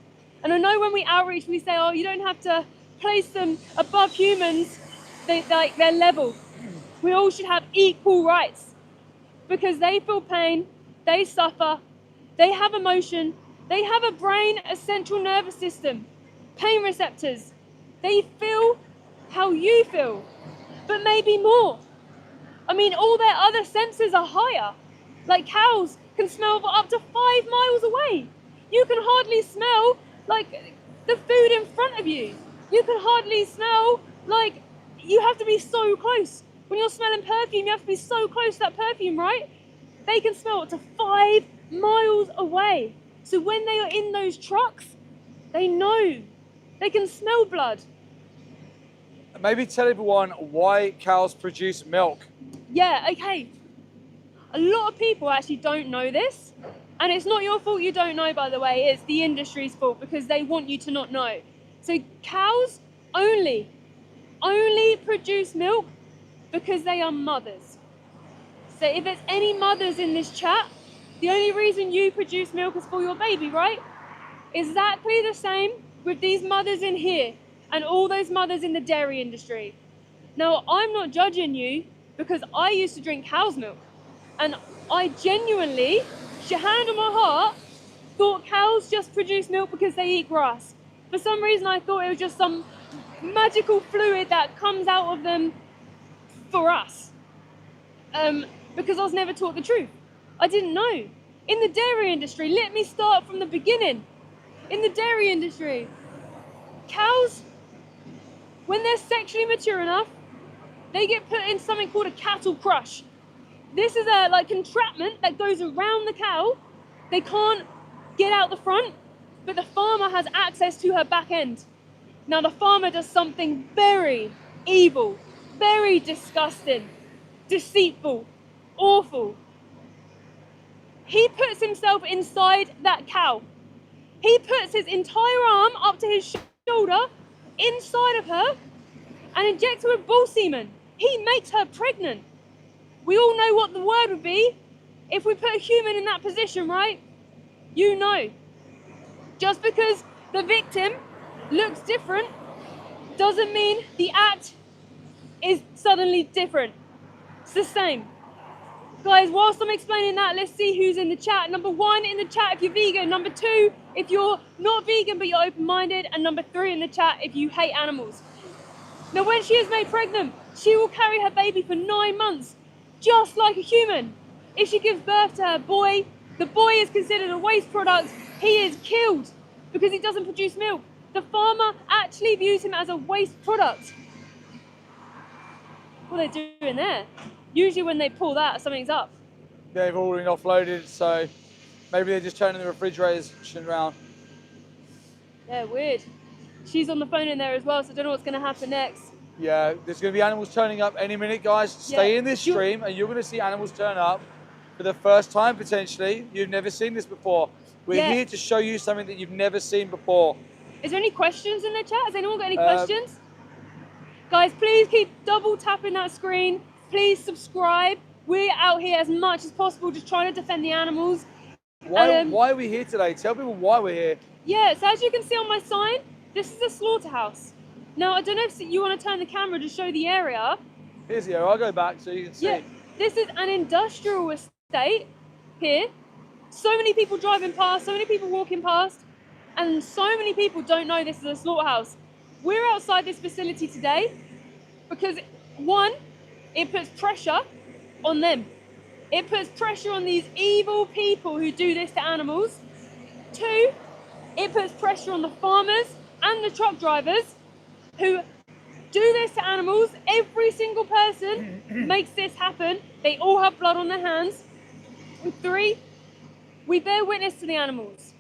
And I know when we outreach, we say, oh, you don't have to place them above humans, they're level. We all should have equal rights, because they feel pain, they suffer, they have emotion, they have a brain, a central nervous system, pain receptors. They feel how you feel, but maybe more. I mean, all their other senses are higher. Like cows can smell for up to 5 miles away. You can hardly smell like the food in front of you. You can hardly smell like, you have to be so close. When you're smelling perfume, you have to be so close to that perfume, right? They can smell up to 5 miles away. So when they are in those trucks, they know. They can smell blood. Maybe tell everyone why cows produce milk. Yeah, okay. A lot of people actually don't know this. And it's not your fault you don't know, by the way. It's the industry's fault, because they want you to not know. So cows only produce milk because they are mothers. So if there's any mothers in this chat, the only reason you produce milk is for your baby, right? Exactly the same with these mothers in here and all those mothers in the dairy industry. Now, I'm not judging you, because I used to drink cow's milk, and I genuinely, hand on my heart, thought cows just produce milk because they eat grass. For some reason, I thought it was just some magical fluid that comes out of them for us, because I was never taught the truth. I didn't know. In the dairy industry, let me start from the beginning. In the dairy industry, cows, when they're sexually mature enough, they get put in something called a cattle crush. This is a entrapment that goes around the cow. They can't get out the front, but the farmer has access to her back end. Now the farmer does something very evil, very disgusting, deceitful, awful. He puts himself inside that cow. He puts his entire arm up to his shoulder, inside of her, and injects her with bull semen. He makes her pregnant. We all know what the word would be if we put a human in that position, right? You know. Just because the victim looks different doesn't mean the act is suddenly different. It's the same. Guys, whilst I'm explaining that, let's see who's in the chat. Number 1 in the chat if you're vegan. Number 2 if you're not vegan but you're open-minded. And number 3 in the chat if you hate animals. Now, when she is made pregnant, she will carry her baby for 9 months, just like a human. If she gives birth to her boy, the boy is considered a waste product. He is killed because he doesn't produce milk. The farmer actually views him as a waste product. What are they doing there? Usually when they pull that, something's up. They've already offloaded, so maybe they're just turning the refrigeration around. Yeah, weird. She's on the phone in there as well, so I don't know what's going to happen next. Yeah, there's going to be animals turning up any minute, guys. Stay in this stream and you're going to see animals turn up for the first time, potentially. You've never seen this before. We're here to show you something that you've never seen before. Is there any questions in the chat? Has anyone got any questions? Guys, please keep double tapping that screen. Please subscribe. We're out here as much as possible just trying to defend the animals. Why are we here today? Tell people why we're here. Yeah, so as you can see on my sign, this is a slaughterhouse. Now, I don't know if you want to turn the camera to show the area. Here's the area. I'll go back so you can see. Yeah, this is an industrial estate here. So many people driving past, so many people walking past, and so many people don't know this is a slaughterhouse. We're outside this facility today because, 1, it puts pressure on them. It puts pressure on these evil people who do this to animals. 2, it puts pressure on the farmers and the truck drivers who do this to animals. Every single person makes this happen. They all have blood on their hands. And 3, we bear witness to the animals.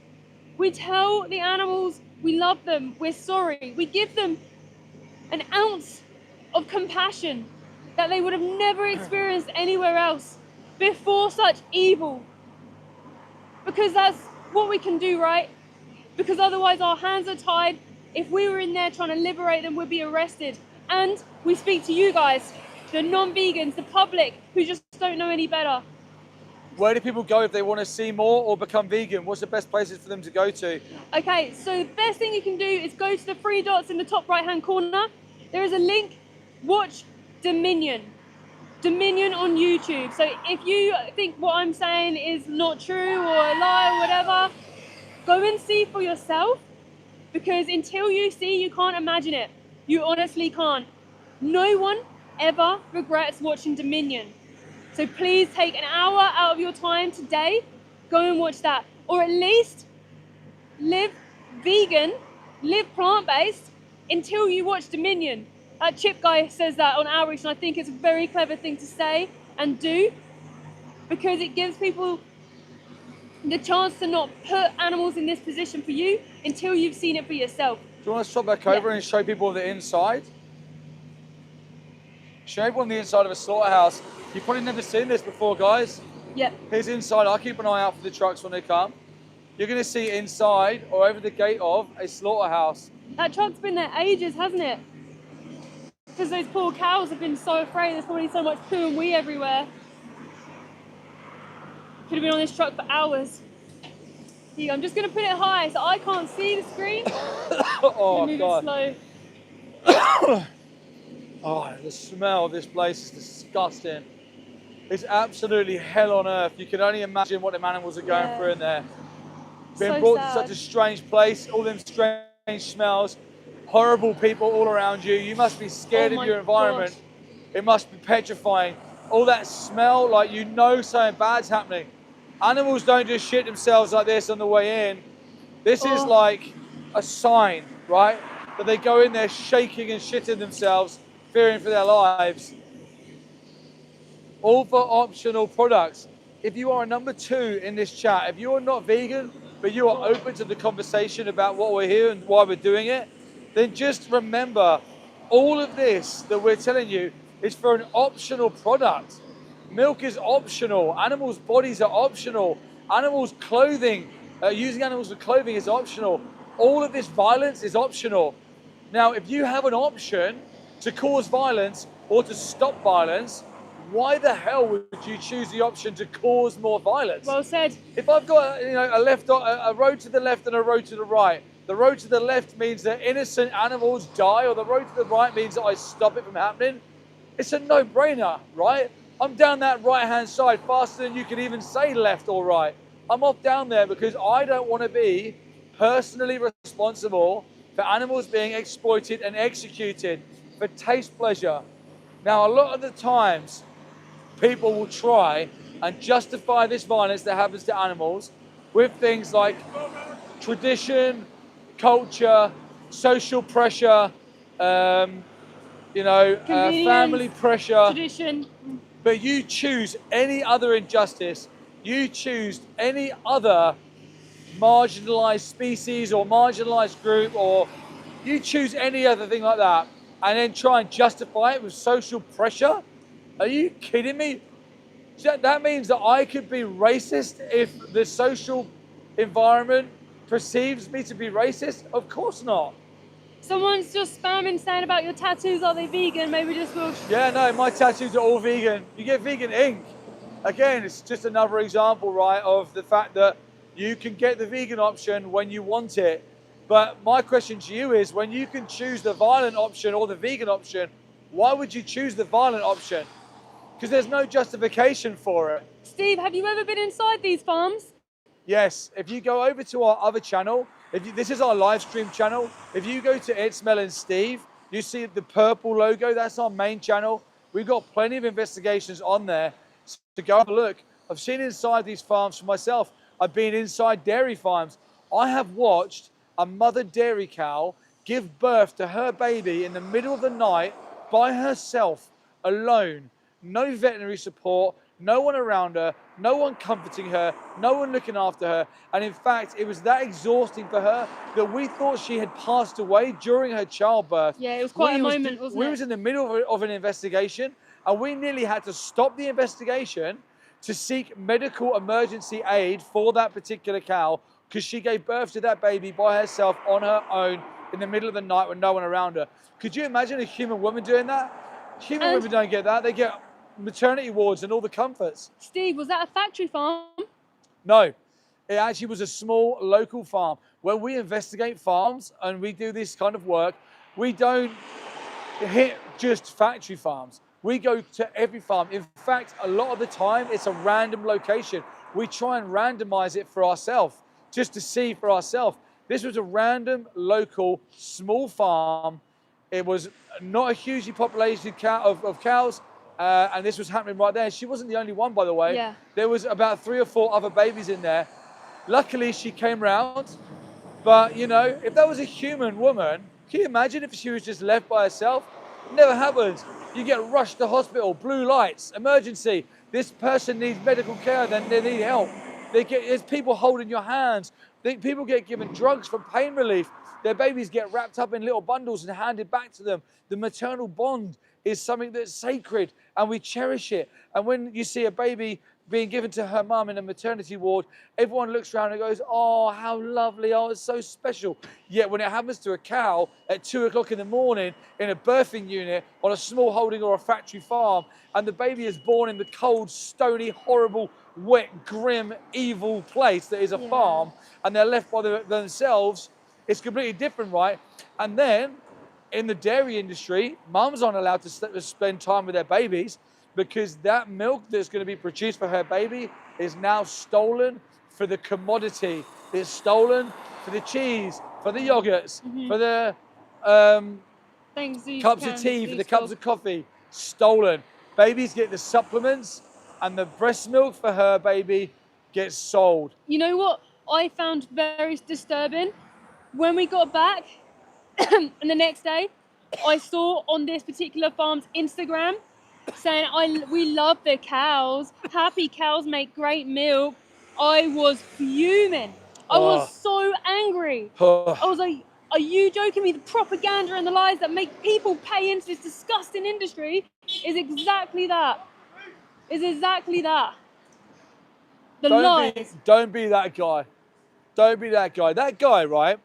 We tell the animals we love them, we're sorry. We give them an ounce of compassion that they would have never experienced anywhere else before such evil. Because that's what we can do, right? Because otherwise our hands are tied. If we were in there trying to liberate them, we'd be arrested. And we speak to you guys, the non-vegans, the public, who just don't know any better. Where do people go if they want to see more or become vegan? What's the best places for them to go to? Okay, so the best thing you can do is go to the 3 dots in the top right-hand corner. There is a link, watch Dominion. Dominion on YouTube. So if you think what I'm saying is not true or a lie or whatever, go and see for yourself, because until you see, you can't imagine it. You honestly can't. No one ever regrets watching Dominion. So please take an hour out of your time today, go and watch that. Or at least live vegan, live plant-based until you watch Dominion. That Chip guy says that on Outreach, and I think it's a very clever thing to say and do, because it gives people the chance to not put animals in this position for you until you've seen it for yourself. Do you want to swap back over and show people the inside? Show everyone the inside of a slaughterhouse. You've probably never seen this before, guys. Yeah. Here's inside. I'll keep an eye out for the trucks when they come. You're going to see inside or over the gate of a slaughterhouse. That truck's been there ages, hasn't it? Because those poor cows have been so afraid. There's probably so much poo and wee everywhere. Could have been on this truck for hours. Here, I'm just going to put it high so I can't see the screen. Oh, move God. it slow. Oh, the smell of this place is disgusting. It's absolutely hell on earth. You can only imagine what them animals are going through in there. Being So brought sad. to such a strange place, all them strange smells, horrible people all around you. You must be scared Oh of your my environment. gosh. It must be petrifying. All that smell, like you know something bad's happening. Animals don't just shit themselves like this on the way in. This is like a sign, right? That they go in there shaking and shitting themselves, fearing for their lives. All for optional products. If you are a number 2 in this chat, if you are not vegan, but you are open to the conversation about what we're here and why we're doing it, then just remember, all of this that we're telling you is for an optional product. Milk is optional. Animals' bodies are optional. Animals' clothing, using animals for clothing is optional. All of this violence is optional. Now, if you have an option to cause violence or to stop violence, why the hell would you choose the option to cause more violence? Well said. If I've got a road to the left and a road to the right, the road to the left means that innocent animals die, or the road to the right means that I stop it from happening. It's a no-brainer, right? I'm down that right-hand side faster than you could even say left or right. I'm off down there because I don't want to be personally responsible for animals being exploited and executed for taste pleasure. Now, a lot of the times, people will try and justify this violence that happens to animals with things like tradition, culture, social pressure, family pressure. Tradition. But you choose any other injustice, you choose any other marginalized species or marginalized group, or you choose any other thing like that, and then try and justify it with social pressure? Are you kidding me? That means that I could be racist if the social environment perceives me to be racist? Of course not. Someone's just spamming saying about your tattoos, are they vegan? Maybe just will. Yeah, no, my tattoos are all vegan. You get vegan ink. Again, it's just another example, right, of the fact that you can get the vegan option when you want it. But my question to you is, when you can choose the violent option or the vegan option, why would you choose the violent option? Because there's no justification for it. Steve, have you ever been inside these farms? Yes, if you go over to our other channel, this is our live stream channel. If you go to It's Mel and Steve, you see the purple logo, that's our main channel. We've got plenty of investigations on there. So go have a look. I've seen inside these farms for myself. I've been inside dairy farms. I have watched a mother dairy cow give birth to her baby in the middle of the night by herself, alone. No veterinary support, no one around her, no one comforting her, no one looking after her. And in fact, it was that exhausting for her that we thought she had passed away during her childbirth. Yeah, it was quite a moment, wasn't it? We was in the middle of an investigation, and we nearly had to stop the investigation to seek medical emergency aid for that particular cow, because she gave birth to that baby by herself on her own in the middle of the night with no one around her. Could you imagine a human woman doing that? Human women don't get that. They get maternity wards and all the comforts. Steve, was that a factory farm? No, it actually was a small local farm. When we investigate farms and we do this kind of work, we don't hit just factory farms. We go to every farm. In fact, a lot of the time, it's a random location. We try and randomize it for ourselves, just to see for ourselves. This was a random, local, small farm. It was not a hugely populated of cows. And this was happening right there. She wasn't the only one, by the way. Yeah. There was about 3 or 4 other babies in there. Luckily, she came round. But, you know, if that was a human woman, can you imagine if she was just left by herself? Never happens. You get rushed to hospital, blue lights, emergency. This person needs medical care, then they need help. There's people holding your hands. People get given drugs for pain relief. Their babies get wrapped up in little bundles and handed back to them. The maternal bond is something that's sacred, and we cherish it. And when you see a baby being given to her mum in a maternity ward, everyone looks around and goes, oh, how lovely, oh, it's so special. Yet when it happens to a cow at 2 o'clock in the morning in a birthing unit on a small holding or a factory farm, and the baby is born in the cold, stony, horrible, wet, grim, evil place that is a farm, and they're left by themselves, it's completely different, right? And then in the dairy industry, mums aren't allowed to spend time with their babies, because that milk that's going to be produced for her baby is now stolen for the commodity. It's stolen for the cheese, for the yogurts, for the cups of tea, for the cups of coffee. Stolen. Babies get the supplements, and the breast milk for her baby gets sold. You know what I found very disturbing? When we got back, and the next day, I saw on this particular farm's Instagram saying, we love the cows. Happy cows make great milk. I was fuming. I was so angry. I was like, are you joking me? The propaganda and the lies that make people pay into this disgusting industry is exactly that. The lies. Don't be that guy. Don't be that guy. That guy, right?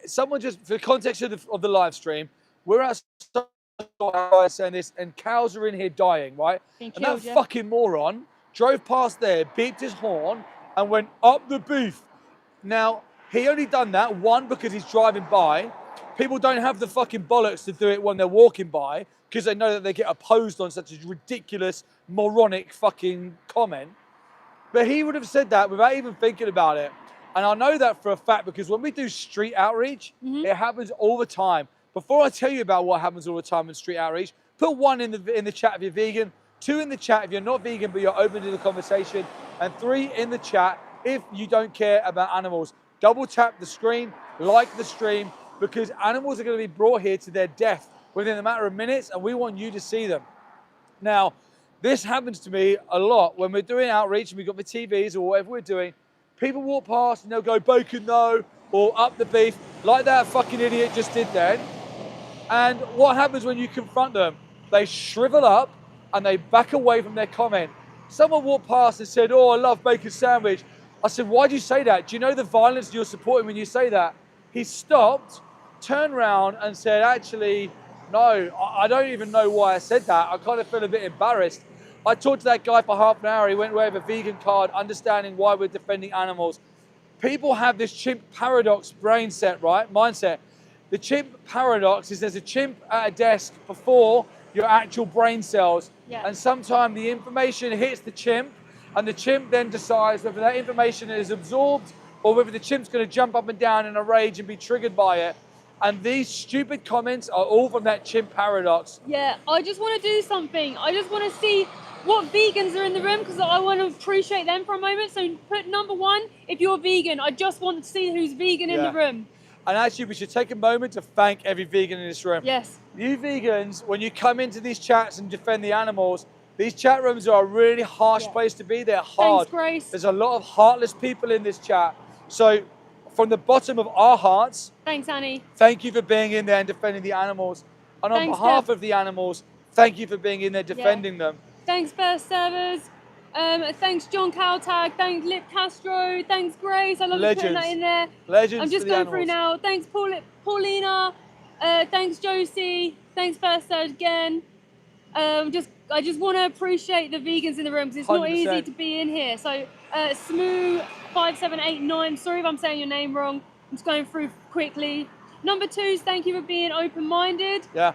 Someone just, for the context of the live stream, we're outside guys saying this, and cows are in here dying, right? Being And that killed, yeah. fucking moron drove past there, beeped his horn, and went up the beef. Now, he only done that, one, because he's driving by. People don't have the fucking bollocks to do it when they're walking by, because they know that they get opposed on such a ridiculous, moronic fucking comment. But he would have said that without even thinking about it. And I know that for a fact because when we do street outreach, it happens all the time. Before I tell you about what happens all the time in street outreach, put 1 in the chat if you're vegan, 2 in the chat if you're not vegan but you're open to the conversation, and 3 in the chat if you don't care about animals. Double tap the screen, like the stream, because animals are going to be brought here to their death within a matter of minutes, and we want you to see them. Now, this happens to me a lot when we're doing outreach and we've got the TVs or whatever we're doing. People walk past and they'll go, bacon no, or up the beef, like that fucking idiot just did then. And what happens when you confront them? They shrivel up and they back away from their comment. Someone walked past and said, oh, I love bacon sandwich. I said, why do you say that? Do you know the violence you're supporting when you say that? He stopped, turned around and said, actually, no, I don't even know why I said that. I kind of feel a bit embarrassed. I talked to that guy for half an hour. He went away with a vegan card, understanding why we're defending animals. People have this chimp paradox mindset. The chimp paradox is there's a chimp at a desk before your actual brain cells. Yeah. And sometimes the information hits the chimp and the chimp then decides whether that information is absorbed or whether the chimp's going to jump up and down in a rage and be triggered by it. And these stupid comments are all from that chimp paradox. Yeah, I just want to do something. I just want to see what vegans are in the room because I want to appreciate them for a moment. So put number 1 if you're vegan. I just want to see who's vegan in the room. And actually, we should take a moment to thank every vegan in this room. Yes. You vegans, when you come into these chats and defend the animals, these chat rooms are a really harsh place to be. They're hard. Thanks, Grace. There's a lot of heartless people in this chat. So from the bottom of our hearts, thanks, Annie. Thank you for being in there and defending the animals. And on behalf of the animals, thank you for being in there defending them. Thanks, First Servers. Thanks, John Caltag. Thanks, Lip Castro. Thanks, Grace. I love you putting that in there. Legends. I'm just going through now. Thanks, Paulina. Thanks, Josie. Thanks, First Serge again. I just want to appreciate the vegans in the room because it's 100%. Not easy to be in here. So, Smoo5789. Sorry if I'm saying your name wrong. I'm just going through quickly. Number 2, thank you for being open-minded. Yeah.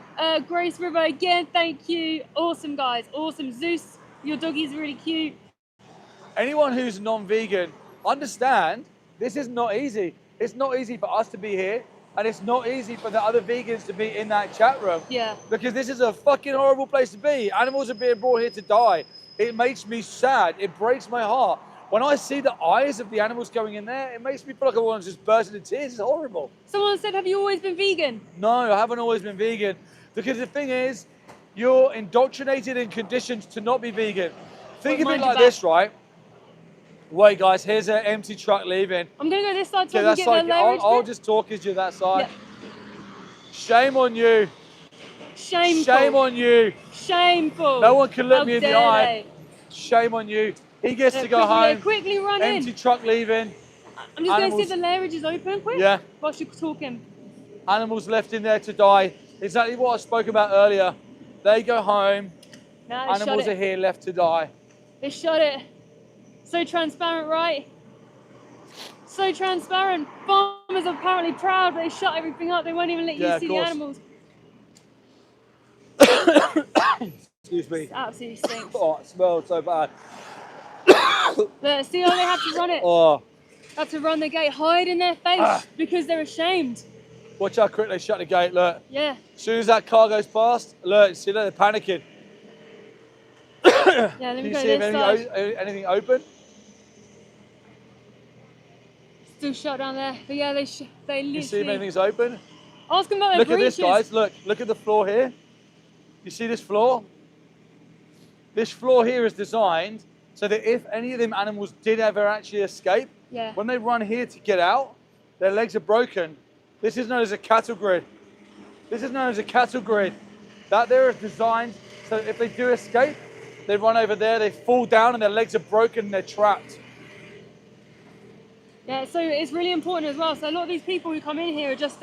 Grace River again, thank you. Awesome, guys. Awesome. Zeus, your doggie's really cute. Anyone who's non-vegan, understand this is not easy. It's not easy for us to be here, and it's not easy for the other vegans to be in that chat room. Yeah. Because this is a fucking horrible place to be. Animals are being brought here to die. It makes me sad. It breaks my heart. When I see the eyes of the animals going in there, it makes me feel like I want to just burst into tears. It's horrible. Someone said, have you always been vegan? No, I haven't always been vegan. Because the thing is, you're indoctrinated and conditioned to not be vegan. Think of it like this, right? Wait, guys, here's an empty truck leaving. I'm going to go this side so I can get the leverage. I'll just talk as you that side. Yeah. Shame on you. Shameful. Shame on you. Shameful. No one can look me in the eye. Shame on you. He gets to go home. Quickly run in. Empty truck leaving. I'm just going to see if the lairage is open quick. Yeah. Whilst you're talking. Animals left in there to die. Exactly what I spoke about earlier. They go home. No, animals are here left to die. They shot it. So transparent, right? So transparent. Farmers are apparently proud. They shut everything up. They won't even let you see the animals. Excuse me. It absolutely stinks. Oh, it smells so bad. Look, see how they have to run it? Oh. They have to run the gate, hide in their face because they're ashamed. Watch how quick they shut the gate, look. Yeah. As soon as that car goes past, look, see, look, they're panicking. Yeah, let me go this side. Anything open? Still shut down there. But yeah, they literally... You see if anything's open? Ask them about their breaches. Look at this, guys. Look at the floor here. You see this floor? This floor here is designed so that if any of them animals did ever actually escape, when they run here to get out, their legs are broken. This is known as a cattle grid. This is known as a cattle grid. That there is designed so that if they do escape, they run over there, they fall down and their legs are broken and they're trapped. Yeah, so it's really important as well. So a lot of these people who come in here are just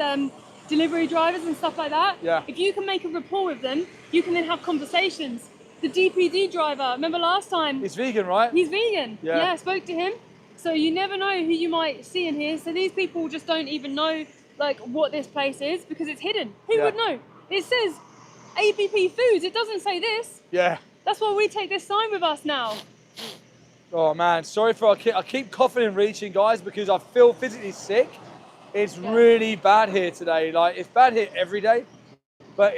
delivery drivers and stuff like that. Yeah. If you can make a rapport with them, you can then have conversations. The DPD driver, remember last time? He's vegan, right? He's vegan. Yeah. Yeah, I spoke to him. So you never know who you might see in here. So these people just don't even know like what this place is because it's hidden. Who would know? It says ABP Foods. It doesn't say this. Yeah. That's why we take this sign with us now. Oh man, sorry for I keep coughing and reaching, guys, because I feel physically sick. It's really bad here today. Like it's bad here every day, but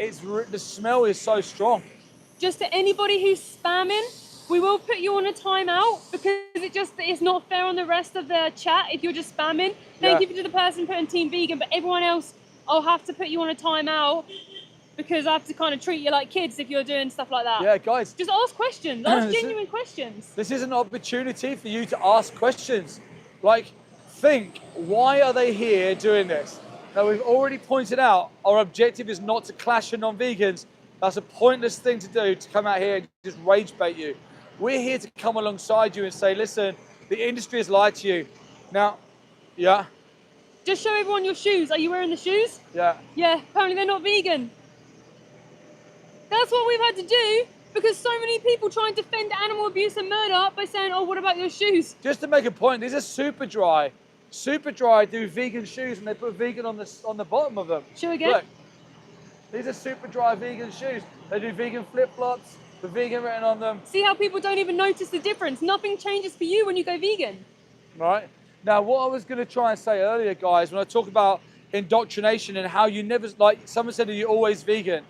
the smell is so strong. Just to anybody who's spamming, we will put you on a timeout because it's not fair on the rest of the chat if you're just spamming. Thank you to the person putting Team Vegan, but everyone else, I'll have to put you on a timeout because I have to kind of treat you like kids if you're doing stuff like that. Yeah, guys. Just ask questions, ask genuine questions. This is an opportunity for you to ask questions. Like, think, why are they here doing this? Now, we've already pointed out our objective is not to clash with non-vegans. That's a pointless thing to do, to come out here and just rage bait you. We're here to come alongside you and say, listen, the industry has lied to you. Now, Just show everyone your shoes. Are you wearing the shoes? Yeah. Yeah, apparently they're not vegan. That's what we've had to do because so many people try and defend animal abuse and murder by saying, oh, what about your shoes? Just to make a point, these are super dry. Super dry do vegan shoes and they put vegan on the bottom of them. Show again. Look, these are super dry vegan shoes. They do vegan flip-flops, the vegan written on them. See how people don't even notice the difference. Nothing changes for you when you go vegan. Right. Now, what I was going to try and say earlier, guys, when I talk about indoctrination and how you never, like someone said, are you always vegan?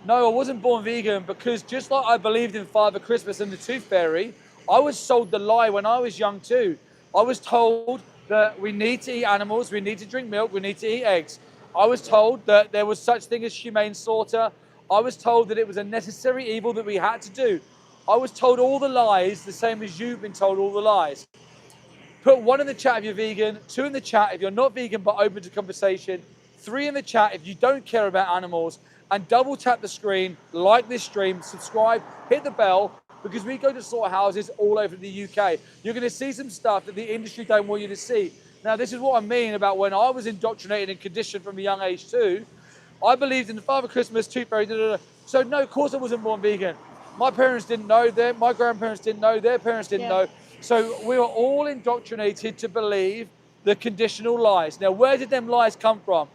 No, I wasn't born vegan because just like I believed in Father Christmas and the Tooth Fairy, I was sold the lie when I was young too. I was told that we need to eat animals, we need to drink milk, we need to eat eggs. I was told that there was such thing as humane slaughter. I was told that it was a necessary evil that we had to do. I was told all the lies, the same as you've been told all the lies. Put 1 in the chat if you're vegan, 2 in the chat if you're not vegan but open to conversation, 3 in the chat if you don't care about animals, and double tap the screen, like this stream, subscribe, hit the bell, because we go to slaughterhouses all over the UK. You're going to see some stuff that the industry don't want you to see. Now, this is what I mean about when I was indoctrinated and conditioned from a young age too. I believed in the Father Christmas, Tooth Fairy, So no, of course I wasn't born vegan. My parents didn't know, my grandparents didn't know, their parents didn't know. So we were all indoctrinated to believe the conditional lies. Now, where did them lies come from?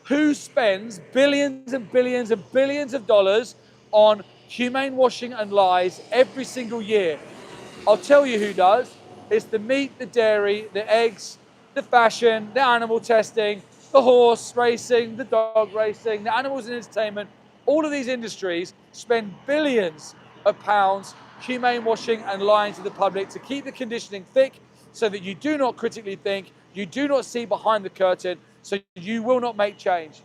Who spends billions and billions and billions of dollars on humane washing and lies every single year? I'll tell you who does. It's the meat, the dairy, the eggs, the fashion, the animal testing, the horse racing, the dog racing, the animals in entertainment. All of these industries spend billions of pounds humane washing and lying to the public to keep the conditioning thick so that you do not critically think, you do not see behind the curtain, so you will not make change.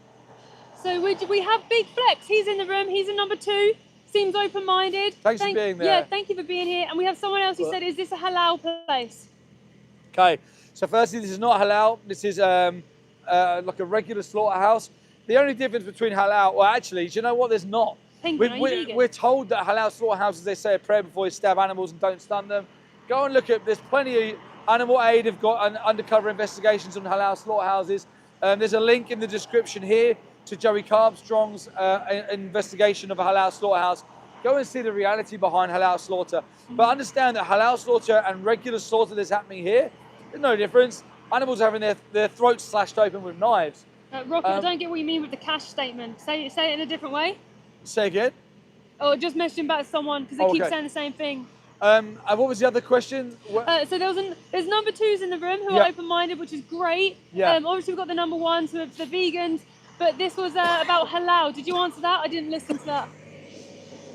So we have Big Flex. He's in the room. He's a number 2. Seems open-minded. Thanks for being there. Yeah, thank you for being here. And we have someone else who said, is this a halal place? Okay, so firstly, this is not halal. This is like a regular slaughterhouse. The only difference between halal, well, actually, do you know what? There's not. We're told that halal slaughterhouses, they say a prayer before they stab animals and don't stun them. Go and look at, there's plenty of Animal Aid have got an undercover investigations on halal slaughterhouses. There's a link in the description here to Joey Carbstrong's investigation of a halal slaughterhouse. Go and see the reality behind halal slaughter. But understand that halal slaughter and regular slaughter that's happening here, there's no difference. Animals are having their throats slashed open with knives. Rocket, I don't get what you mean with the cash statement. Say it in a different way. Say again? Oh, just mention back to someone because they keep saying the same thing. And what was the other question? So there's number 2s in the room who are open-minded, which is great. Yeah. Obviously we've got the number 1s who are the vegans, but this was about halal. Did you answer that? I didn't listen to that.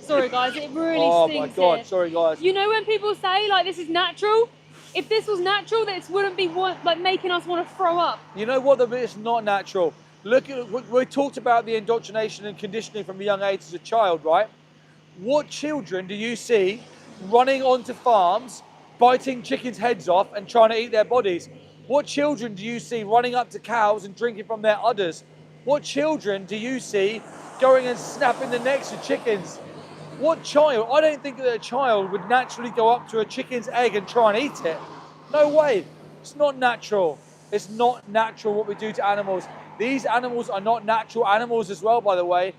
Sorry guys, it really stinks. Oh my God, here. sorry guys. You know when people say like this is natural? If this was natural, this wouldn't be like making us want to throw up. You know what? It's not natural. Look at, we talked about the indoctrination and conditioning from a young age as a child, right? What children do you see running onto farms, biting chickens' heads off and trying to eat their bodies? What children do you see running up to cows and drinking from their udders? What children do you see going and snapping the necks of chickens? What child? I don't think that a child would naturally go up to a chicken's egg and try and eat it. No way. It's not natural. It's not natural what we do to animals. These animals are not natural animals as well, by the way.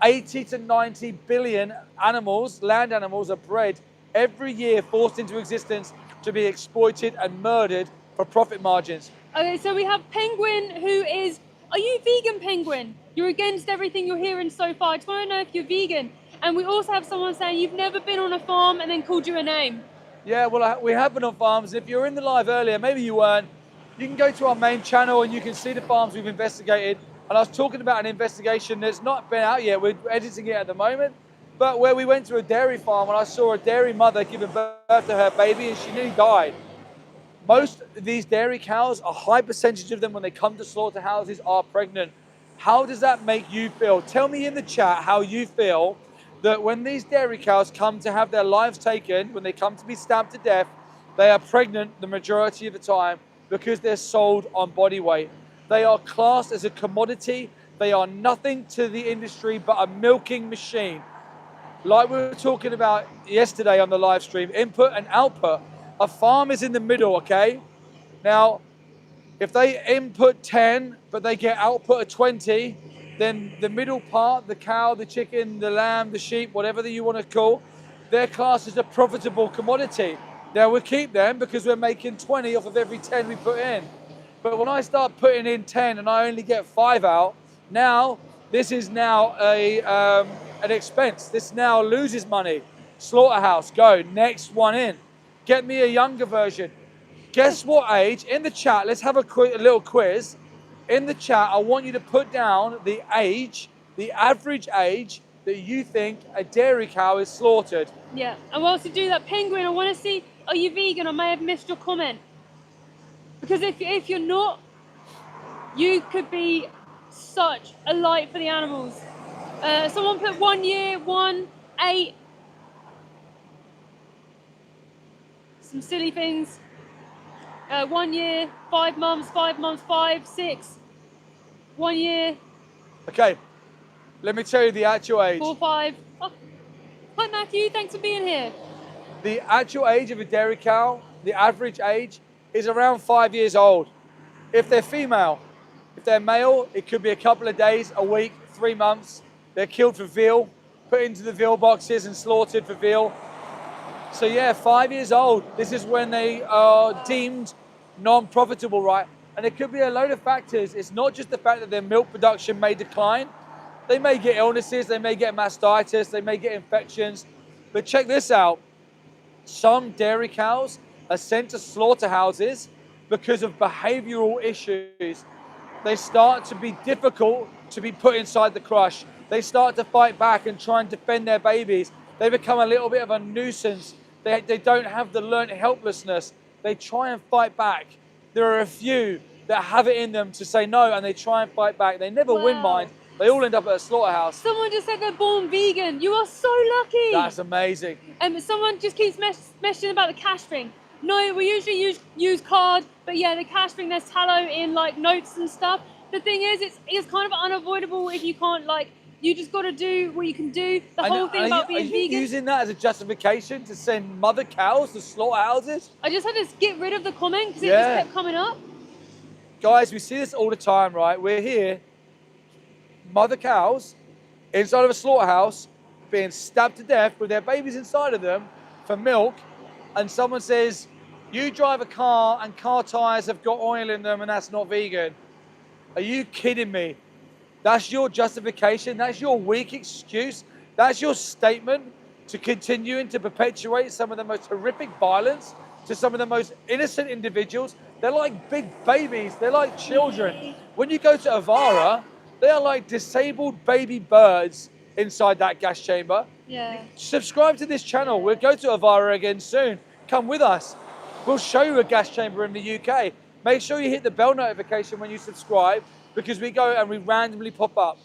80 to 90 billion animals, land animals, are bred every year, forced into existence to be exploited and murdered for profit margins. Okay, so we have Penguin, who is, are you vegan, Penguin? You're against everything you're hearing so far. I just want to know if you're vegan. And we also have someone saying you've never been on a farm and then called you a name. Yeah, well, we have been on farms. If you were in the live earlier, maybe you weren't, you can go to our main channel and you can see the farms we've investigated. And I was talking about an investigation that's not been out yet. We're editing it at the moment. But where we went to a dairy farm and I saw a dairy mother giving birth to her baby and she nearly died. Most of these dairy cows, a high percentage of them when they come to slaughterhouses are pregnant. How does that make you feel? Tell me in the chat how you feel that when these dairy cows come to have their lives taken, when they come to be stabbed to death, they are pregnant the majority of the time because they're sold on body weight. They are classed as a commodity. They are nothing to the industry but a milking machine. Like we were talking about yesterday on the live stream, input and output. A farm is in the middle, okay? Now, if they input 10, but they get output of 20, then the middle part, the cow, the chicken, the lamb, the sheep, whatever that you want to call, they're classed as a profitable commodity. Now, we keep them because we're making 20 off of every 10 we put in. But when I start putting in 10 and I only get 5 out, now, this is now an expense. This now loses money. Slaughterhouse, go, next one in. Get me a younger version. Guess what age? In the chat, let's have a little quiz. In the chat, I want you to put down the age, the average age that you think a dairy cow is slaughtered. Yeah, and whilst you do that, Penguin, I want to see, are you vegan? I may have missed your comment. Because if you're not, you could be such a light for the animals. Someone put 1 year, 1, 8. Some silly things. 1 year, 5 months, 5 months, 5, 6. 1 year. Okay, let me tell you the actual age. 4, 5. Oh. Hi Matthew, thanks for being here. The actual age of a dairy cow, the average age, is around 5 years old. If they're female. If they're male, it could be a couple of days, a week, 3 months. They're killed for veal, put into the veal boxes and slaughtered for veal. So yeah, 5 years old. This is when they are deemed non-profitable, right? And it could be a load of factors. It's not just the fact that their milk production may decline. They may get illnesses, they may get mastitis, they may get infections. But check this out. Some dairy cows are sent to slaughterhouses because of behavioral issues. They start to be difficult to be put inside the crush. They start to fight back and try and defend their babies. They become a little bit of a nuisance. They don't have the learned helplessness. They try and fight back. There are a few that have it in them to say no and they try and fight back. They never win mine. They all end up at a slaughterhouse. Someone just said they're born vegan. You are so lucky. That's amazing. Someone just keeps messaging about the cash thing. No, we usually use card, but yeah, the cash thing, there's tallow in like notes and stuff. The thing is, it's kind of unavoidable if you can't, like, you just got to do what you can do. The whole thing about being vegan. Are you using that as a justification to send mother cows to slaughterhouses? I just had to get rid of the comment because it just kept coming up. Guys, we see this all the time, right? We're here, mother cows inside of a slaughterhouse being stabbed to death with their babies inside of them for milk, and someone says, you drive a car and car tires have got oil in them and that's not vegan. Are you kidding me? That's your justification? That's your weak excuse? That's your statement to continuing to perpetuate some of the most horrific violence to some of the most innocent individuals? They're like big babies. They're like children. When you go to Avara, they are like disabled baby birds inside that gas chamber. Yeah. Subscribe to this channel. We'll go to Avara again soon. Come with us. We'll show you a gas chamber in the UK. Make sure you hit the bell notification when you subscribe because we go and we randomly pop up.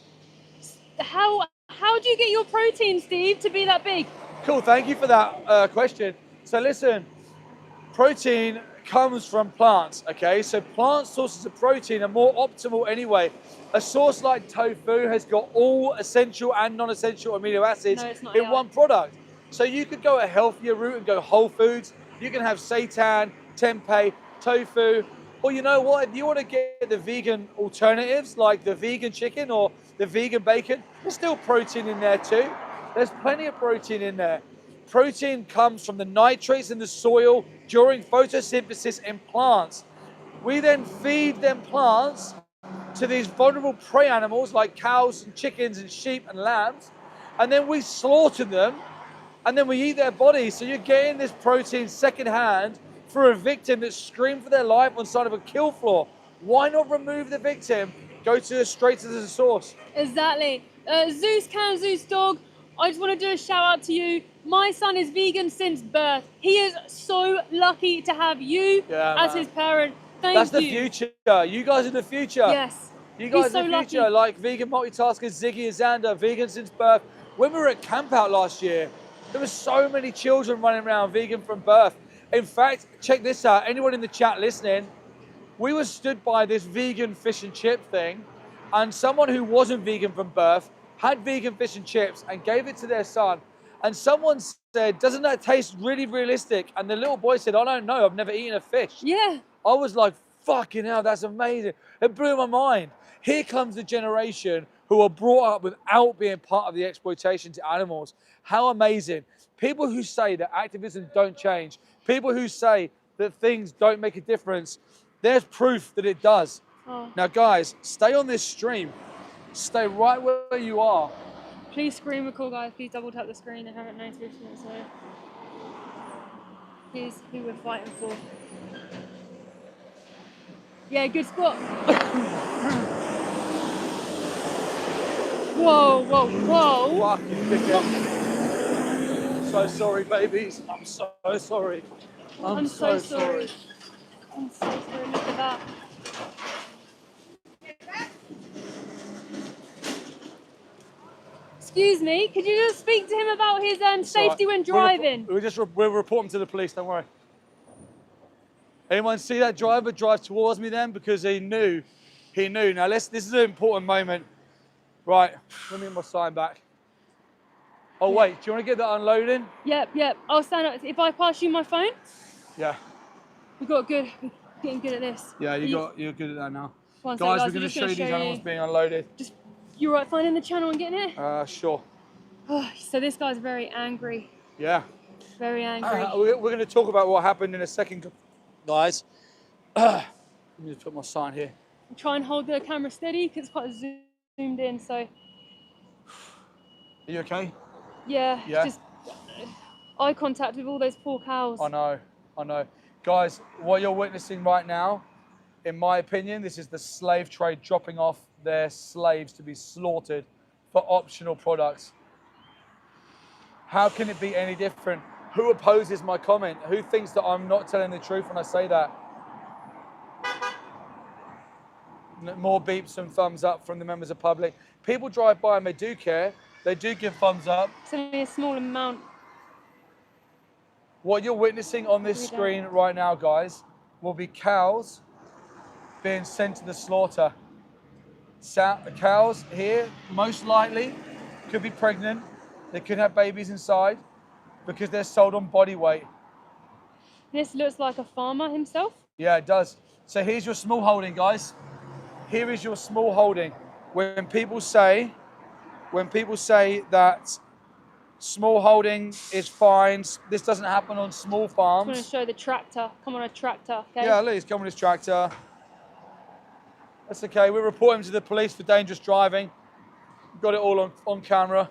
How do you get your protein, Steve, to be that big? Cool, thank you for that question. So listen, protein comes from plants, okay? So plant sources of protein are more optimal anyway. A source like tofu has got all essential and non-essential amino acids in one product. So you could go a healthier route and go whole foods. You can have seitan, tempeh, tofu, Or you know what, if you want to get the vegan alternatives, like the vegan chicken or the vegan bacon, there's still protein in there too. There's plenty of protein in there. Protein comes from the nitrates in the soil during photosynthesis in plants. We then feed them plants to these vulnerable prey animals like cows and chickens and sheep and lambs, and then we slaughter them, and then we eat their bodies. So you're getting this protein secondhand for a victim that screamed for their life on side of a kill floor. Why not remove the victim? Go straight to the source. Exactly. Zeus can, Zeus dog. I just want to do a shout out to you. My son is vegan since birth. He is so lucky to have you as his parent. Thank you. That's the future. You guys are the future. Yes. You guys are the future. Lucky. Like vegan multitaskers, Ziggy and Xander, vegan since birth. When we were at camp out last year, there were so many children running around vegan from birth. In fact, check this out. Anyone in the chat listening, we were stood by this vegan fish and chip thing, and someone who wasn't vegan from birth had vegan fish and chips and gave it to their son. And someone said, doesn't that taste really realistic? And the little boy said, I don't know, I've never eaten a fish. Yeah. I was like, fucking hell, that's amazing. It blew my mind. Here comes the generation who are brought up without being part of the exploitation to animals. How amazing. People who say that activism don't change, people who say that things don't make a difference, there's proof that it does. Oh. Now guys, stay on this stream. Stay right where you are. Please screen record, guys. Please double tap the screen. I haven't noticed it, so here's who we're fighting for. Yeah, good spot. Whoa, whoa, whoa. Fucking dickhead. So sorry, babies. I'm so sorry. I'm so sorry. I'm so sorry. Look at that. Excuse me, could you just speak to him about his safety when driving? We'll report him to the police, don't worry. Anyone see that driver drive towards me then? Because he knew. Now this is an important moment. Right, let me get my sign back. Oh wait, do you want to get that unloading? Yep. I'll stand up. If I pass you my phone? Yeah. We're getting good at this. Yeah, you're good at that now. Guys, we're going to show you these animals being unloaded. You right finding the channel and getting it? Sure. So this guy's very angry. Yeah. Very angry. We're going to talk about what happened in a second, guys. Let me just put my sign here. Try and hold the camera steady because it's quite zoomed in. So. Are you okay? Yeah. Just eye contact with all those poor cows. I know. Guys, what you're witnessing right now, in my opinion, this is the slave trade dropping off their slaves to be slaughtered for optional products. How can it be any different? Who opposes my comment? Who thinks that I'm not telling the truth when I say that? More beeps and thumbs up from the members of public. People drive by and they do care. They do give thumbs up. It's only a small amount. What you're witnessing on this screen right now, guys, will be cows being sent to the slaughter. Cows here, most likely, could be pregnant. They could have babies inside because they're sold on body weight. This looks like a farmer himself. Yeah, it does. So here's your small holding, guys. Here is your small holding. When people say that small holding is fine, this doesn't happen on small farms. I'm going to show the tractor. Come on, a tractor. Okay? Yeah, look, he's coming on his tractor. That's okay. We'll report him to the police for dangerous driving. Got it all on camera.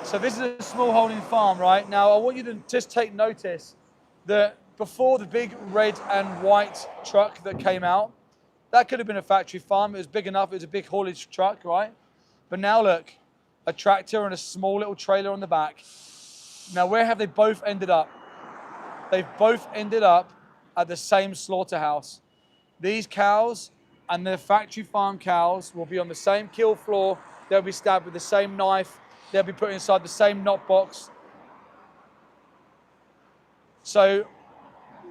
So this is a small holding farm, right? Now, I want you to just take notice that before the big red and white truck that came out, that could have been a factory farm. It was big enough. It was a big haulage truck, right? But now look, a tractor and a small little trailer on the back. Now, where have they both ended up? They've both ended up at the same slaughterhouse. These cows and the factory farm cows will be on the same kill floor. They'll be stabbed with the same knife. They'll be put inside the same knot box. So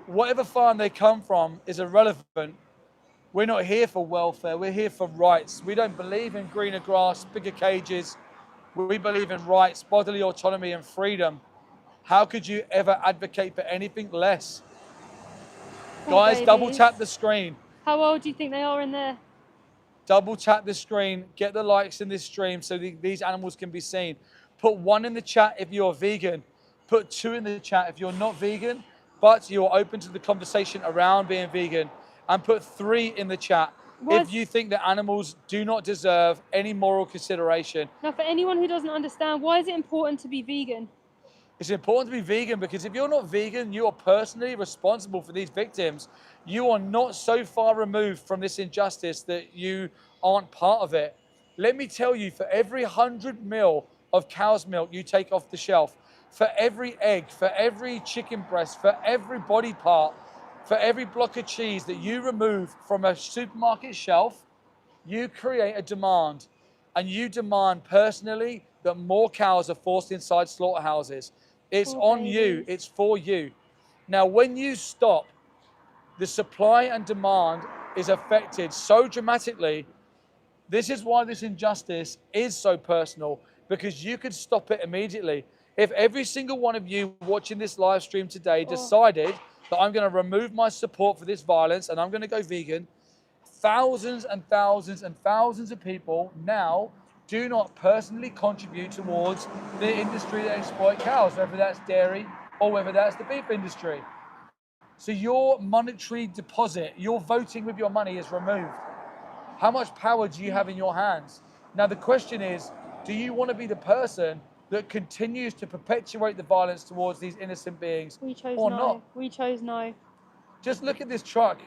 whatever farm they come from is irrelevant. We're not here for welfare. We're here for rights. We don't believe in greener grass, bigger cages. We believe in rights, bodily autonomy and freedom. How could you ever advocate for anything less? Poor Guys, double babies. tap the screen. How old do you think they are in there? Double tap the screen. Get the likes in this stream so these animals can be seen. Put 1 in the chat if you're vegan. Put 2 in the chat if you're not vegan, but you're open to the conversation around being vegan. And put 3 in the chat if you think that animals do not deserve any moral consideration. Now, for anyone who doesn't understand, why is it important to be vegan? It's important to be vegan because if you're not vegan, you are personally responsible for these victims. You are not so far removed from this injustice that you aren't part of it. Let me tell you, for every 100 ml of cow's milk you take off the shelf, for every egg, for every chicken breast, for every body part, for every block of cheese that you remove from a supermarket shelf, you create a demand. And you demand personally that more cows are forced inside slaughterhouses. It's on you, it's for you. Now, when you stop, the supply and demand is affected so dramatically. This is why this injustice is so personal, because you could stop it immediately. If every single one of you watching this live stream today decided that I'm going to remove my support for this violence and I'm going to go vegan, thousands and thousands and thousands of people now do not personally contribute towards the industry that exploit cows, whether that's dairy or whether that's the beef industry. So your monetary deposit, your voting with your money is removed. How much power do you have in your hands? Now the question is, do you want to be the person that continues to perpetuate the violence towards these innocent beings or not? We chose no. Just look at this truck.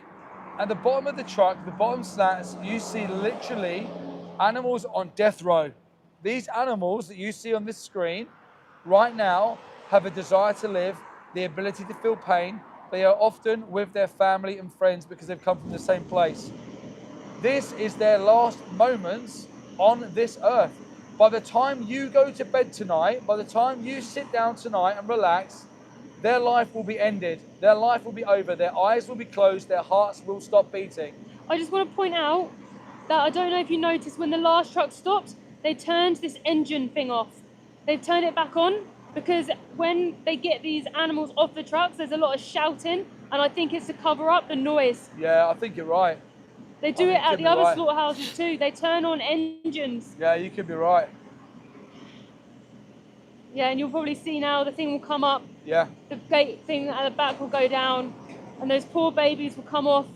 At the bottom of the truck, the bottom slats, you see literally animals on death row. These animals that you see on this screen right now have a desire to live, the ability to feel pain. They are often with their family and friends because they've come from the same place. This is their last moments on this earth. By the time you go to bed tonight, by the time you sit down tonight and relax, their life will be ended. Their life will be over. Their eyes will be closed. Their hearts will stop beating. I just want to point out that I don't know if you noticed when the last truck stopped, they turned this engine thing off. They've turned it back on because when they get these animals off the trucks, there's a lot of shouting, and I think it's to cover up the noise. Yeah, I think you're right. They do it at the other slaughterhouses too. They turn on engines. Yeah, you could be right. Yeah, and you'll probably see now the thing will come up. Yeah. The gate thing at the back will go down, and those poor babies will come off,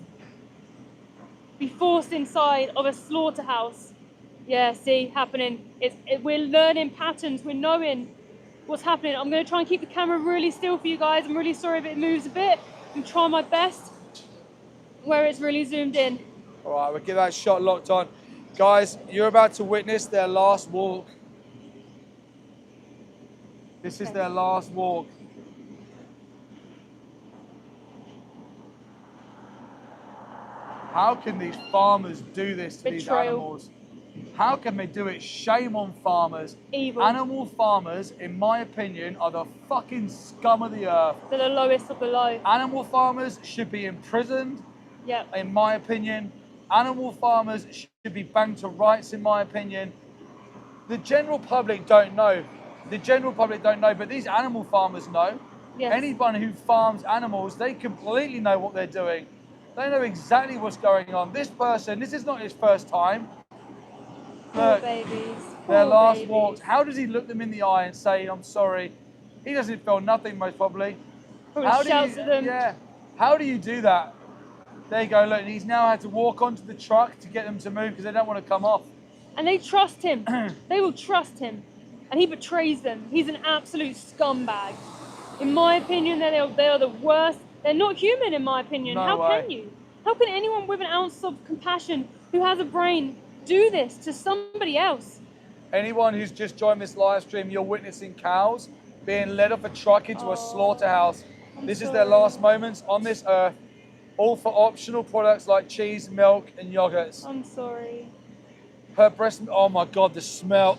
be forced inside of a slaughterhouse. Yeah, see, happening. We're learning patterns. We're knowing what's happening. I'm going to try and keep the camera really still for you guys. I'm really sorry if it moves a bit. I'm trying my best where it's really zoomed in. All right, we'll get that shot locked on. Guys, you're about to witness their last walk. This is their last walk. How can these farmers do this to these animals? How can they do it? Shame on farmers. Evil. Animal farmers, in my opinion, are the fucking scum of the earth. They're the lowest of the low. Animal farmers should be imprisoned, in my opinion. Animal farmers should be banged to rights, in my opinion. The general public don't know. But these animal farmers know. Yes. Anyone who farms animals, they completely know what they're doing. They know exactly what's going on. This person, this is not his first time. Poor babies. Their last walks. How does he look them in the eye and say, I'm sorry? He doesn't feel nothing, most probably. Probably shouts at them. Yeah. How do you do that? There you go, look, he's now had to walk onto the truck to get them to move because they don't want to come off. And they trust him. They will trust him. And he betrays them. He's an absolute scumbag. In my opinion, they are the worst. They're not human, in my opinion. How can you? How can anyone with an ounce of compassion who has a brain do this to somebody else? Anyone who's just joined this live stream, you're witnessing cows being led off a truck into a slaughterhouse. This is their last moments on this earth, all for optional products like cheese, milk, and yogurts. I'm sorry. Her breast, oh my God, the smell.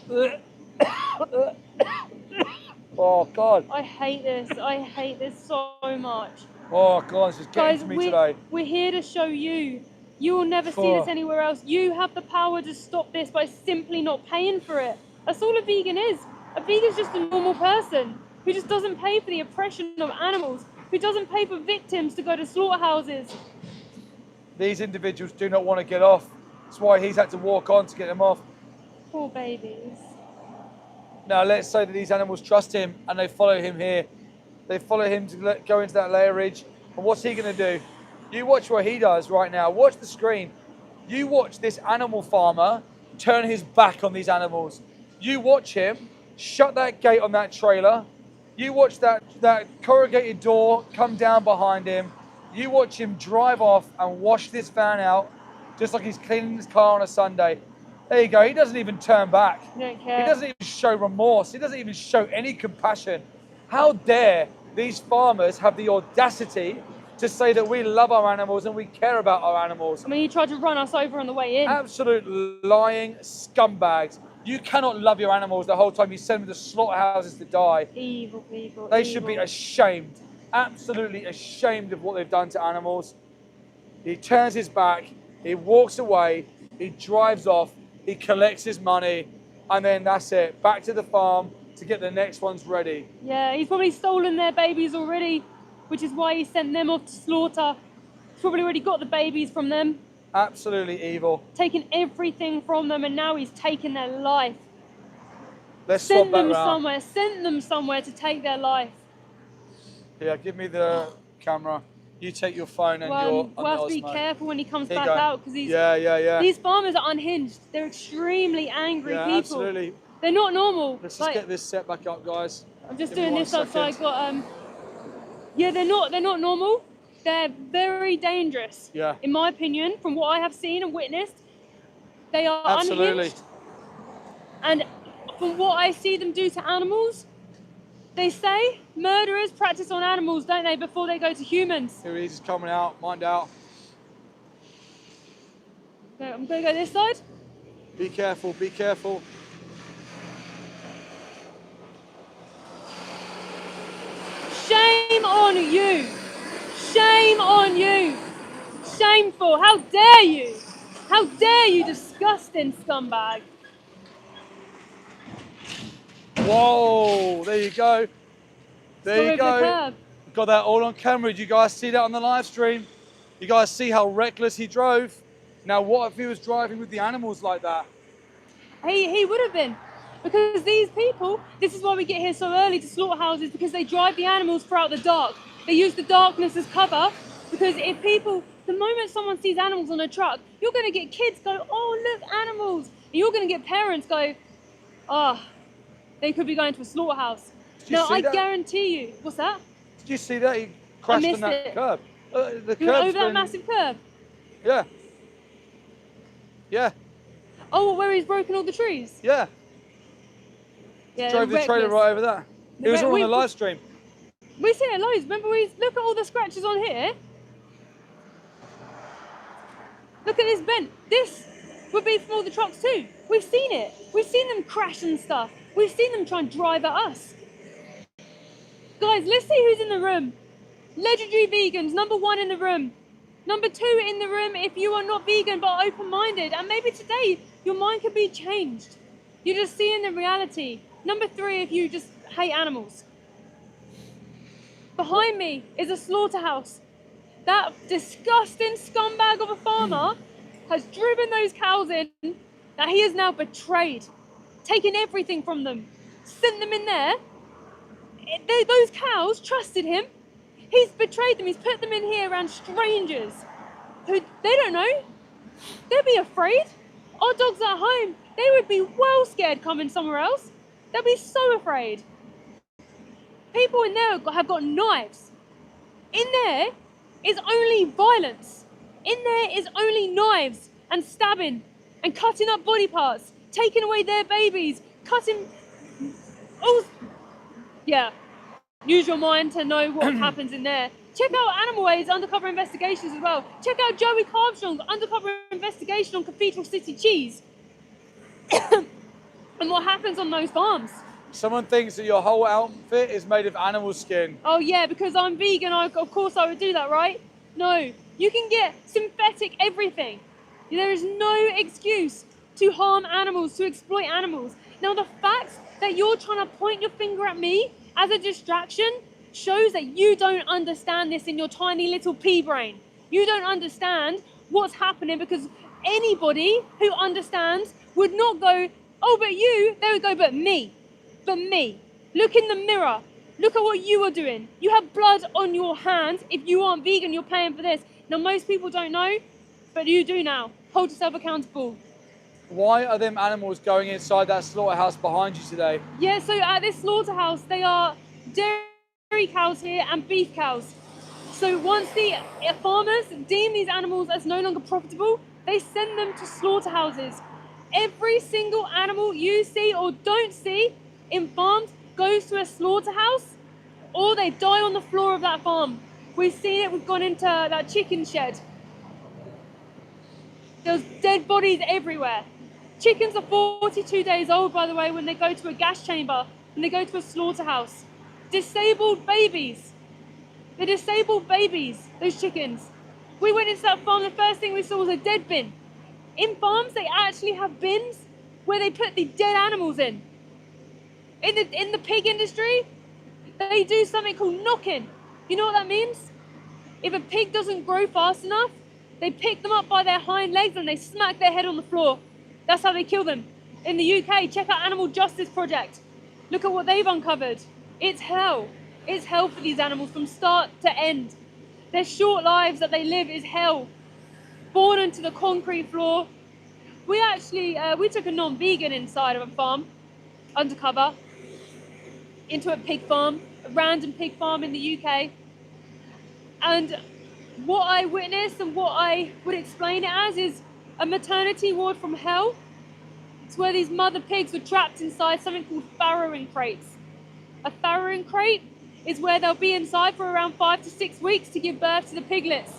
Oh God. I hate this. I hate this so much. Oh God, this is getting to me today. We're here to show you. You will never see this anywhere else. You have the power to stop this by simply not paying for it. That's all a vegan is. A vegan is just a normal person who just doesn't pay for the oppression of animals who doesn't pay for victims to go to slaughterhouses. These individuals do not want to get off. That's why he's had to walk on to get them off. Poor babies. Now, let's say that these animals trust him and they follow him here. They follow him to go into that layer ridge. And what's he going to do? You watch what he does right now. Watch the screen. You watch this animal farmer turn his back on these animals. You watch him shut that gate on that trailer. You watch that corrugated door come down behind him. You watch him drive off and wash this van out just like he's cleaning his car on a Sunday. There you go. He doesn't even turn back. He don't care. He doesn't even show remorse. He doesn't even show any compassion. How dare these farmers have the audacity to say that we love our animals and we care about our animals? I mean, he tried to run us over on the way in. Absolute lying scumbags. You cannot love your animals the whole time you send them to slaughterhouses to die. Evil people. They should be ashamed. Absolutely ashamed of what they've done to animals. He turns his back. He walks away. He drives off. He collects his money. And then that's it. Back to the farm to get the next ones ready. Yeah, he's probably stolen their babies already, which is why he sent them off to slaughter. He's probably already got the babies from them. Absolutely evil. Taken everything from them, and now he's taken their life. Let's swap that somewhere. Sent them somewhere to take their life. Yeah, give me the camera. You take your phone and your. We'll have to be careful when he comes back out because these. Yeah. These farmers are unhinged. They're extremely angry people. Absolutely. They're not normal. Let's just get this set back up, guys. I'm just doing this outside. Yeah, they're not normal. They're very dangerous. Yeah. In my opinion, from what I have seen and witnessed, they are unhinged. And from what I see them do to animals, they say murderers practice on animals, don't they, before they go to humans? Here he is coming out, mind out. So I'm going to go this side. Be careful, be careful. Shame on you! Shame on you! Shameful! How dare you! How dare you, disgusting scumbag! Whoa! There you go. There you go. The Got that all on camera. Did you guys see that on the live stream? You guys see how reckless he drove? Now, what if he was driving with the animals like that? He would have been. Because these people, this is why we get here so early to slaughterhouses, because they drive the animals throughout the dark. They use the darkness as cover, because if people, the moment someone sees animals on a truck, you're going to get kids go, oh, look, animals. And you're going to get parents go, oh, they could be going to a slaughterhouse. No, I guarantee you. What's that? Did you see that? He crashed on that curb. The curb over that massive curb? Yeah. Yeah. Oh, where he's broken all the trees? Yeah. Yeah, drove the trailer right over that. It was all on the live stream. We've seen it loads. Remember, look at all the scratches on here. Look at this bent. This would be from all the trucks too. We've seen it. We've seen them crash and stuff. We've seen them try and drive at us. Guys, let's see who's in the room. Legendary vegans, number 1 in the room. Number 2 in the room if you are not vegan but open-minded. And maybe today your mind could be changed. You're just seeing the reality. Number 3 if you just hate animals. Behind me is a slaughterhouse. That disgusting scumbag of a farmer has driven those cows in that he has now betrayed. Taken everything from them. Sent them in there. Those cows trusted him. He's betrayed them. He's put them in here around strangers who they don't know. They'd be afraid. Our dogs at home, they would be well scared coming somewhere else. They'd be so afraid. People in there have got knives. In there is only violence. In there is only knives and stabbing and cutting up body parts, taking away their babies, cutting. Oh, yeah. Use your mind to know what happens in there. Check out Animal Ways undercover investigations as well. Check out Joey Carbstrong's undercover investigation on Cathedral City cheese and what happens on those farms. Someone thinks that your whole outfit is made of animal skin. Oh yeah, because I'm vegan, of course I would do that, right? No, you can get synthetic everything. There is no excuse to harm animals, to exploit animals. Now the fact that you're trying to point your finger at me as a distraction shows that you don't understand this in your tiny little pea brain. You don't understand what's happening, because anybody who understands would not go, oh, but you. They would go, but me. But me. Look in the mirror. Look at what you are doing. You have blood on your hands. If you aren't vegan, you're paying for this. Now, most people don't know, but you do now. Hold yourself accountable. Why are them animals going inside that slaughterhouse behind you today? Yeah, so at this slaughterhouse, they are dairy cows here and beef cows. So once the farmers deem these animals as no longer profitable, they send them to slaughterhouses. Every single animal you see or don't see in farms goes to a slaughterhouse, or they die on the floor of that farm. We've seen it, we've gone into that chicken shed. There's dead bodies everywhere. Chickens are 42 days old, by the way, when they go to a gas chamber, when they go to a slaughterhouse. Disabled babies. They're disabled babies, those chickens. We went into that farm, the first thing we saw was a dead bin. In farms, they actually have bins where they put the dead animals in. In the pig industry, they do something called knocking. You know what that means? If a pig doesn't grow fast enough, they pick them up by their hind legs and they smack their head on the floor. That's how they kill them. In the UK, check out Animal Justice Project. Look at what they've uncovered. It's hell. It's hell for these animals from start to end. Their short lives that they live is hell. Born into the concrete floor. We actually, we took a non-vegan inside of a farm, undercover, into a pig farm, a random pig farm in the UK. And what I witnessed and what I would explain it as is a maternity ward from hell. It's where these mother pigs were trapped inside something called farrowing crates. A farrowing crate is where they'll be inside for around 5 to 6 weeks to give birth to the piglets.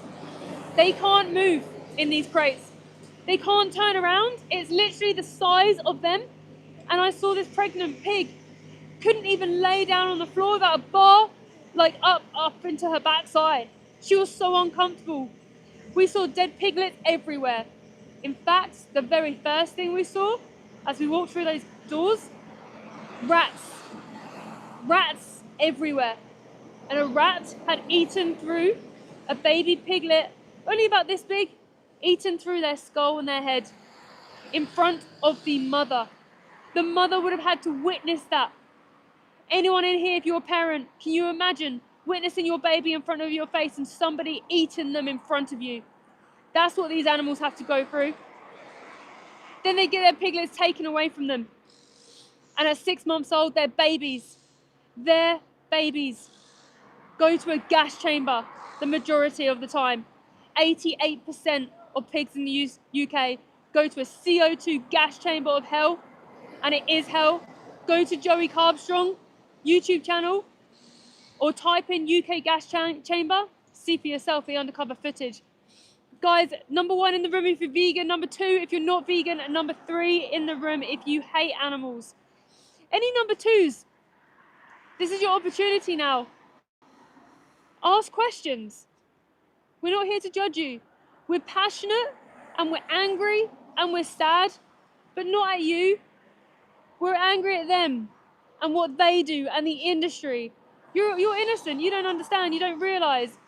They can't move in these crates. They can't turn around. It's literally the size of them. And I saw this pregnant pig couldn't even lay down on the floor without a bar, like up into her backside. She was so uncomfortable. We saw dead piglets everywhere. In fact, the very first thing we saw as we walked through those doors, rats. Rats everywhere. And a rat had eaten through a baby piglet, only about this big, eaten through their skull and their head in front of the mother. The mother would have had to witness that. Anyone in here, if you're a parent, can you imagine witnessing your baby in front of your face and somebody eating them in front of you? That's what these animals have to go through. Then they get their piglets taken away from them. And at 6 months old, their babies go to a gas chamber the majority of the time. 88% of pigs in the UK go to a CO2 gas chamber of hell, and it is hell. Go to Joey Carbstrong YouTube channel or type in UK gas chamber, see for yourself the undercover footage. Guys, number 1 in the room if you're vegan, number 2 if you're not vegan, and number 3 in the room if you hate animals. Any number 2s? This is your opportunity now. Ask questions. We're not here to judge you. We're passionate and we're angry and we're sad, but not at you. We're angry at them and what they do and the industry. You're innocent. You don't understand. You don't realise.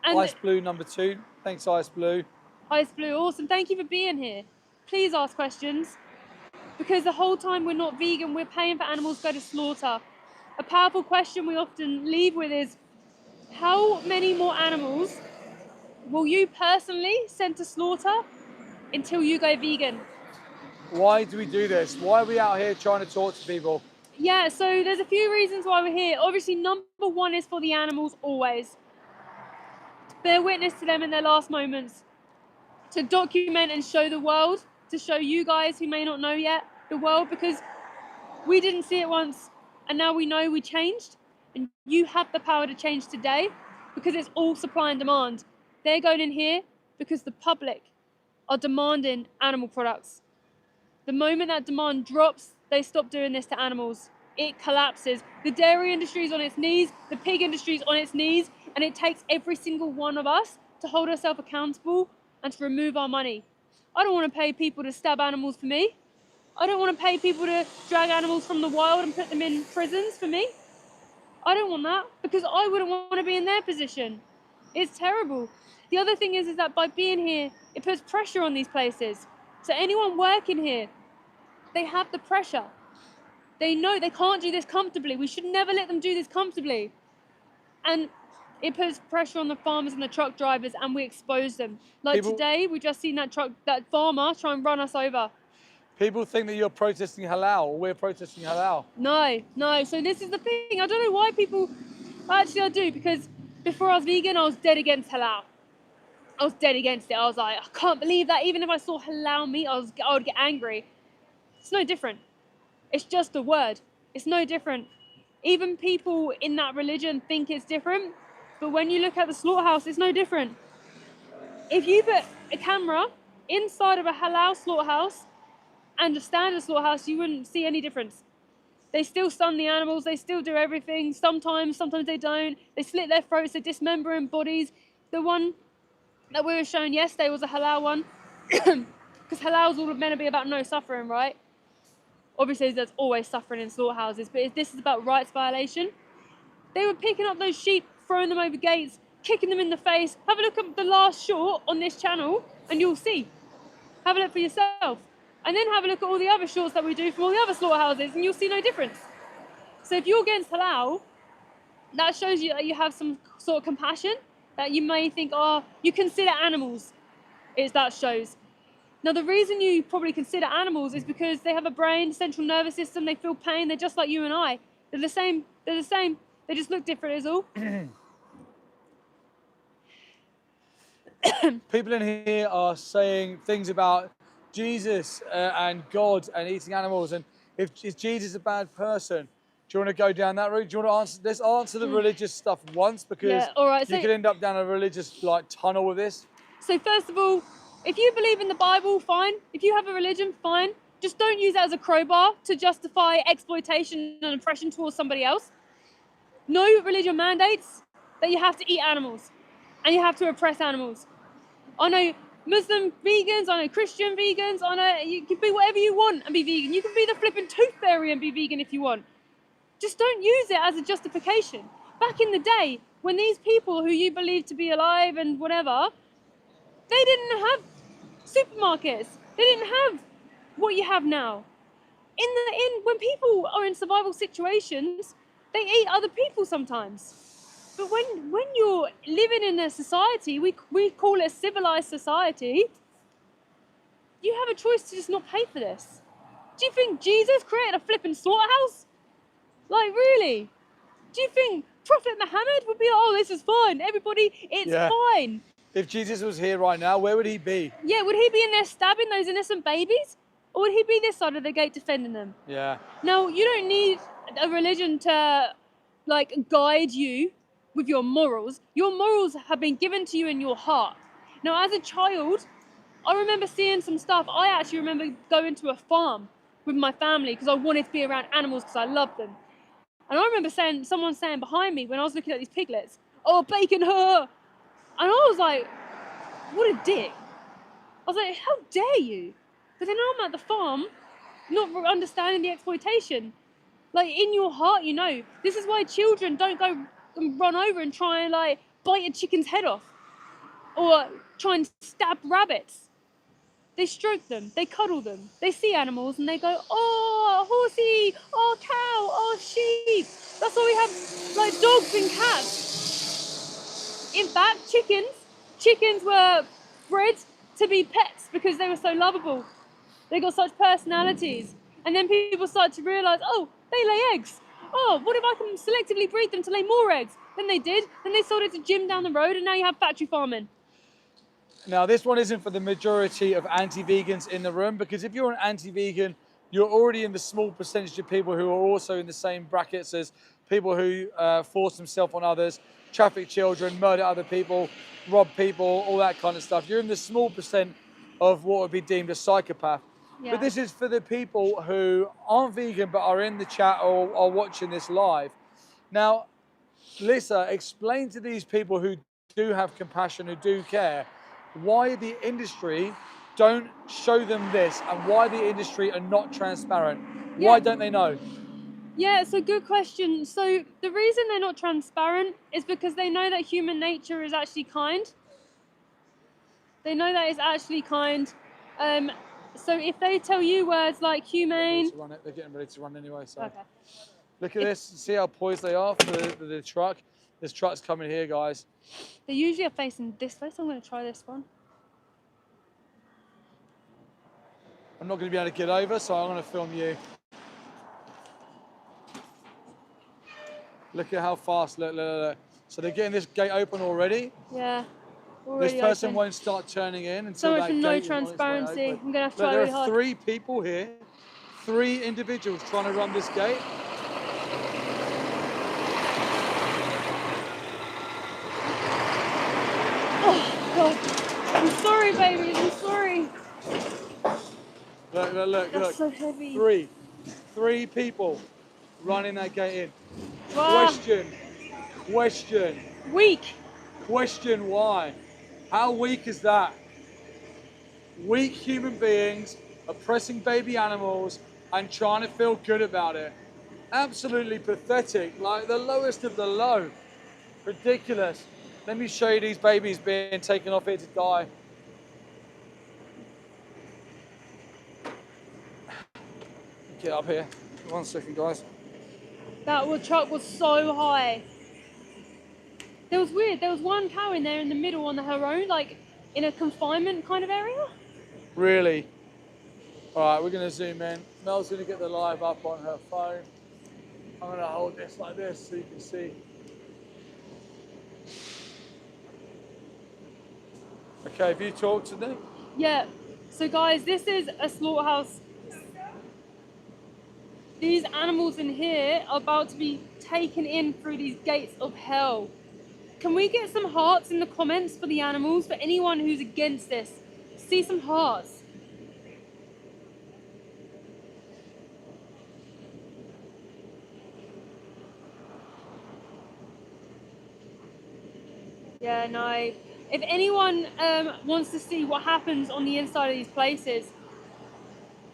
And Ice Blue number 2. Thanks, Ice Blue. Ice Blue, awesome. Thank you for being here. Please ask questions, because the whole time we're not vegan, we're paying for animals to go to slaughter. A powerful question we often leave with is, how many more animals will you personally send to slaughter until you go vegan? Why do we do this? Why are we out here trying to talk to people? Yeah, so there's a few reasons why we're here. Obviously, number 1 is for the animals always. To bear witness to them in their last moments. To document and show the world, to show you guys who may not know yet, the world, because we didn't see it once and now we know we changed, and you have the power to change today, because it's all supply and demand. They're going in here because the public are demanding animal products. The moment that demand drops, they stop doing this to animals. It collapses. The dairy industry is on its knees, the pig industry is on its knees, and it takes every single one of us to hold ourselves accountable and to remove our money. I don't want to pay people to stab animals for me. I don't want to pay people to drag animals from the wild and put them in prisons for me. I don't want that because I wouldn't want to be in their position. It's terrible. The other thing is that by being here, it puts pressure on these places. So anyone working here, they have the pressure. They know they can't do this comfortably. We should never let them do this comfortably. And it puts pressure on the farmers and the truck drivers, and we expose them. Like People- today, we just seen that farmer try and run us over. People think that you're protesting halal, or we're protesting halal. No. So this is the thing. I don't know why people. Actually, I do, because before I was vegan, I was dead against halal. I was dead against it. I was like, I can't believe that. Even if I saw halal meat, I would get angry. It's no different. It's just a word. It's no different. Even people in that religion think it's different, but when you look at the slaughterhouse, it's no different. If you put a camera inside of a halal slaughterhouse and a standard slaughterhouse, you wouldn't see any difference. They still stun the animals, they still do everything. Sometimes they don't. They slit their throats, they dismember bodies. The one that we were shown yesterday was a halal one, because halal is all meant to be about no suffering, right? Obviously, there's always suffering in slaughterhouses, but this is about rights violation. They were picking up those sheep, throwing them over gates, kicking them in the face. Have a look at the last short on this channel, and you'll see. Have a look for yourself. And then have a look at all the other shorts that we do from all the other slaughterhouses, and you'll see no difference. So if you're against halal, that shows you that you have some sort of compassion, that you may think, oh, you consider animals, that shows. Now, the reason you probably consider animals is because they have a brain, central nervous system, they feel pain, they're just like you and I. They're the same, they just look different is all. People in here are saying things about Jesus and God and eating animals, and if is Jesus a bad person? Do you want to go down that route? Do you want to answer? Let's answer the religious stuff once, because Yeah, all right, you so- could end up down a religious tunnel with this. So first of all, if you believe in the Bible, fine. If you have a religion, fine. Just don't use that as a crowbar to justify exploitation and oppression towards somebody else. No religion mandates that you have to eat animals and you have to oppress animals. I know Muslim vegans, I know Christian vegans, I know you can be whatever you want and be vegan. You can be the flipping tooth fairy and be vegan if you want. Just don't use it as a justification. Back in the day, when these people who you believe to be alive and whatever, they didn't have supermarkets. They didn't have what you have now. When people are in survival situations, they eat other people sometimes. But when you're living in a society, we call it a civilized society, you have a choice to just not pay for this. Do you think Jesus created a flipping slaughterhouse? Like, really? Do you think Prophet Muhammad would be like, oh, this is fine, everybody, it's fine? If Jesus was here right now, where would he be? Yeah, would he be in there stabbing those innocent babies? Or would he be this side of the gate defending them? Yeah. Now, you don't need a religion to, guide you with your morals. Your morals have been given to you in your heart. Now, as a child, I remember seeing some stuff. I actually remember going to a farm with my family because I wanted to be around animals because I loved them. And I remember someone saying behind me when I was looking at these piglets, oh, bacon her. And I was like, what a dick. I was like, how dare you? But then I'm at the farm, not understanding the exploitation. Like, in your heart, you know. This is why children don't go and run over and try and, bite a chicken's head off. Or try and stab rabbits. They stroke them, they cuddle them. They see animals and they go, oh, horsey, oh, cow, oh, sheep. That's why we have, dogs and cats. In fact, chickens were bred to be pets because they were so lovable. They got such personalities. And then people start to realise, oh, they lay eggs. Oh, what if I can selectively breed them to lay more eggs? Then they did. Then they sold it to Jim down the road, and now you have factory farming. Now, this one isn't for the majority of anti-vegans in the room, because if you're an anti-vegan, you're already in the small percentage of people who are also in the same brackets as people who force themselves on others, traffic children, murder other people, rob people, all that kind of stuff. You're in the small percent of what would be deemed a psychopath. Yeah. But this is for the people who aren't vegan but are in the chat or are watching this live. Now, Lisa, explain to these people who do have compassion, who do care, why the industry don't show them this and why the industry are not transparent. Why don't they know? Yeah, it's a good question. So the reason they're not transparent is because they know that human nature is actually kind. They know that it's actually kind. So if they tell you words like humane, They're getting ready to run anyway. So okay. look at this. See how poised they are for the truck. This truck's coming here, guys. They usually are facing this way, so I'm going to try this one. I'm not going to be able to get over, so I'm going to film you. Look at how fast. Look. So they're getting this gate open already. Yeah. This person open. won't start turning in until So much that for gate no is on its way transparency. open. I'm going to have to Look, try there really are hard. 3 people here, 3 individuals trying to run this gate. Oh, God. I'm sorry, babies. I'm sorry. Look. That's so heavy. 3 people running that gate in. Wow. Question. Weak. Question why? How weak is that? Weak human beings oppressing baby animals and trying to feel good about it. Absolutely pathetic, like the lowest of the low. Ridiculous. Let me show you these babies being taken off here to die. Get up here. 1 second, guys. That truck was so high. There was weird. There was one cow in there in the middle on her own, like in a confinement kind of area. Really? All right, we're going to zoom in. Mel's going to get the live up on her phone. I'm going to hold this like this so you can see. Okay, have you talked to them? Yeah. So guys, this is a slaughterhouse. These animals in here are about to be taken in through these gates of hell. Can we get some hearts in the comments for the animals? For anyone who's against this, see some hearts. Yeah, no. If anyone wants to see what happens on the inside of these places,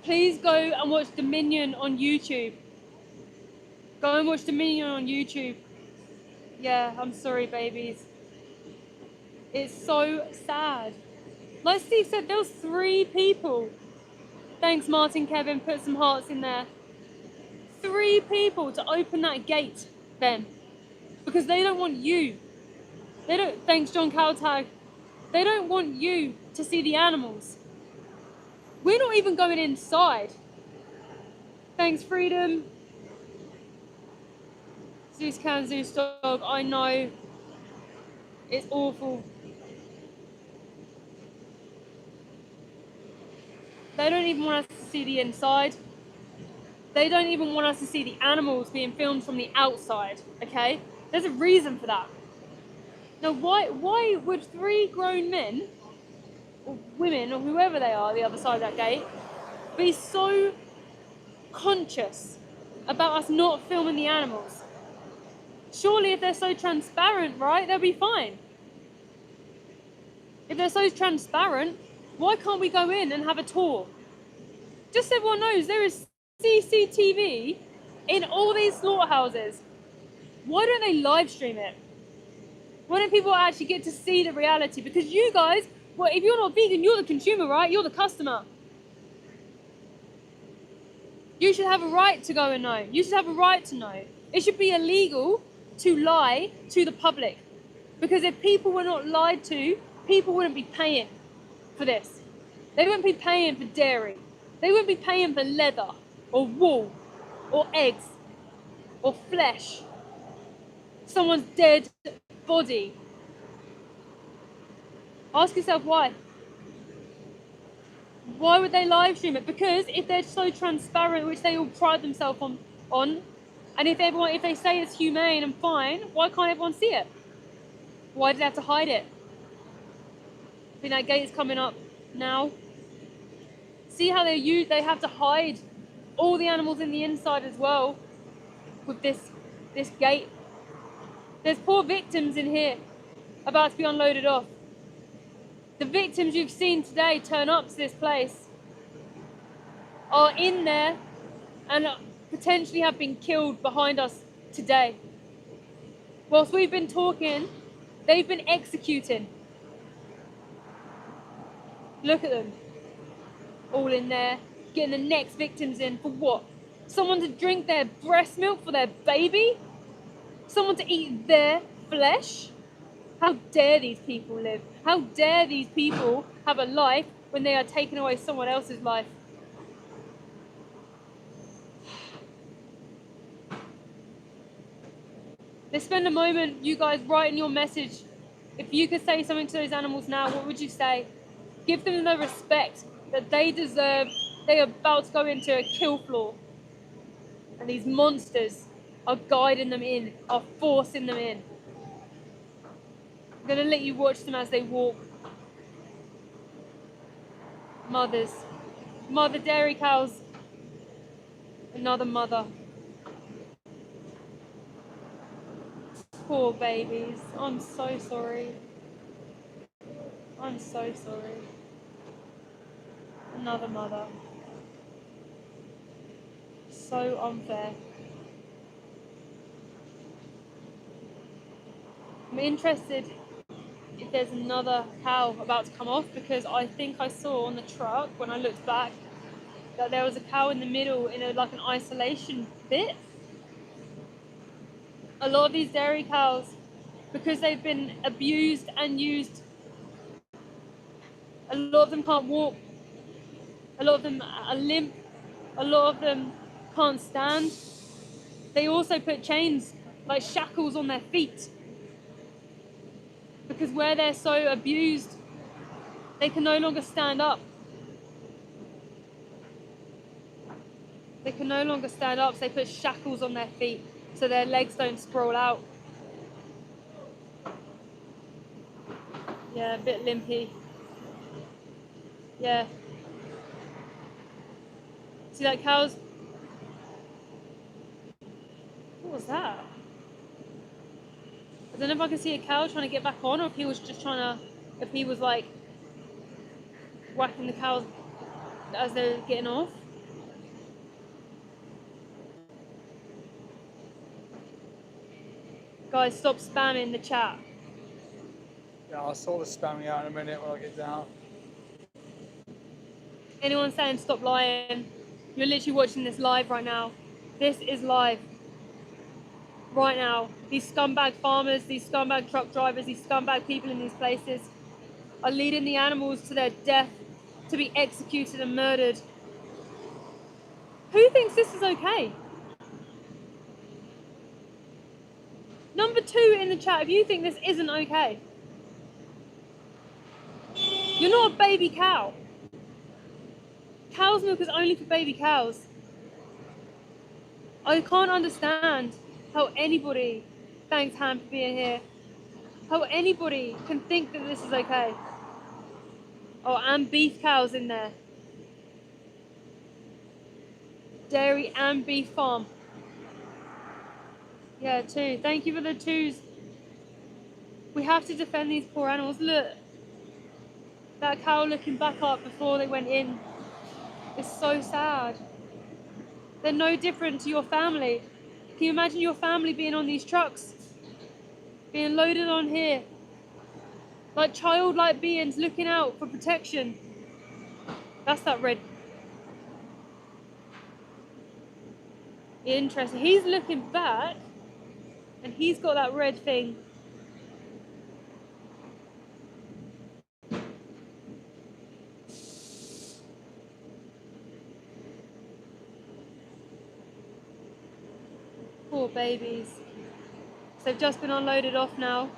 please go and watch Dominion on YouTube. Go and watch Dominion on YouTube. Yeah, I'm sorry, babies. It's so sad. Like Steve said, there was 3 people. Thanks, Martin, Kevin, put some hearts in there. 3 people to open that gate, Ben. Because they don't want you. They don't, thanks, John Caltag. They don't want you to see the animals. We're not even going inside. Thanks, Freedom. Zeus can, Zeus dog. I know. It's awful. They don't even want us to see the inside. They don't even want us to see the animals being filmed from the outside, okay? There's a reason for that. Now, why would 3 grown men, or women, or whoever they are, the other side of that gate, be so conscious about us not filming the animals? Surely if they're so transparent, right, they'll be fine. If they're so transparent, why can't we go in and have a tour? Just so everyone knows, there is CCTV in all these slaughterhouses. Why don't they live stream it? Why don't people actually get to see the reality? Because you guys, well, if you're not vegan, you're the consumer, right? You're the customer. You should have a right to go and know. You should have a right to know. It should be illegal to lie to the public. Because if people were not lied to, people wouldn't be paying for this. They wouldn't be paying for dairy. They wouldn't be paying for leather or wool or eggs or flesh. Someone's dead body. Ask yourself why. Why would they live stream it? Because if they're so transparent, which they all pride themselves on, and if they say it's humane and fine, why can't everyone see it? Why do they have to hide it? I think that gate is coming up now. See how they have to hide all the animals in the inside as well with this gate. There's poor victims in here about to be unloaded off. The victims you've seen today turn up to this place are in there, and potentially have been killed behind us today. Whilst we've been talking, they've been executing. Look at them, all in there, getting the next victims in for what? Someone to drink their breast milk for their baby? Someone to eat their flesh? How dare these people live? How dare these people have a life when they are taking away someone else's life? Let's spend a moment, you guys, writing your message. If you could say something to those animals now, what would you say? Give them the respect that they deserve. They are about to go into a kill floor. And these monsters are guiding them in, are forcing them in. I'm going to let you watch them as they walk. Mothers. Mother dairy cows. Another mother. Poor babies. I'm so sorry. I'm so sorry. Another mother. So unfair. I'm interested if there's another cow about to come off, because I think I saw on the truck when I looked back that there was a cow in the middle in like an isolation bit. A lot of these dairy cows, because they've been abused and used, a lot of them can't walk, a lot of them are limp, a lot of them can't stand. They also put chains, like shackles, on their feet, because where they're so abused, they can no longer stand up. They can no longer stand up, so they put shackles on their feet so their legs don't sprawl out. Yeah, a bit limpy. Yeah. See that cows? What was that? I don't know if I can see a cow trying to get back on, or if he was just trying to, if he was like whacking the cows as they're getting off. Guys, stop spamming the chat. Yeah, I'll sort the spamming out in a minute when I get down. Anyone saying stop lying? You're literally watching this live right now. This is live. Right now. These scumbag farmers, these scumbag truck drivers, these scumbag people in these places are leading the animals to their death, to be executed and murdered. Who thinks this is okay? Number 2 in the chat, if you think this isn't okay. You're not a baby cow. Cow's milk is only for baby cows. I can't understand how anybody, thanks Han for being here, how anybody can think that this is okay. Oh, and beef cows in there. Dairy and beef farm. Yeah, 2. Thank you for the 2s. We have to defend these poor animals. Look, that cow looking back up before they went in. It's so sad. They're no different to your family. Can you imagine your family being on these trucks? Being loaded on here. Like childlike beings looking out for protection. That's that red. Interesting. He's looking back and he's got that red thing. Poor babies. So they've just been unloaded off now.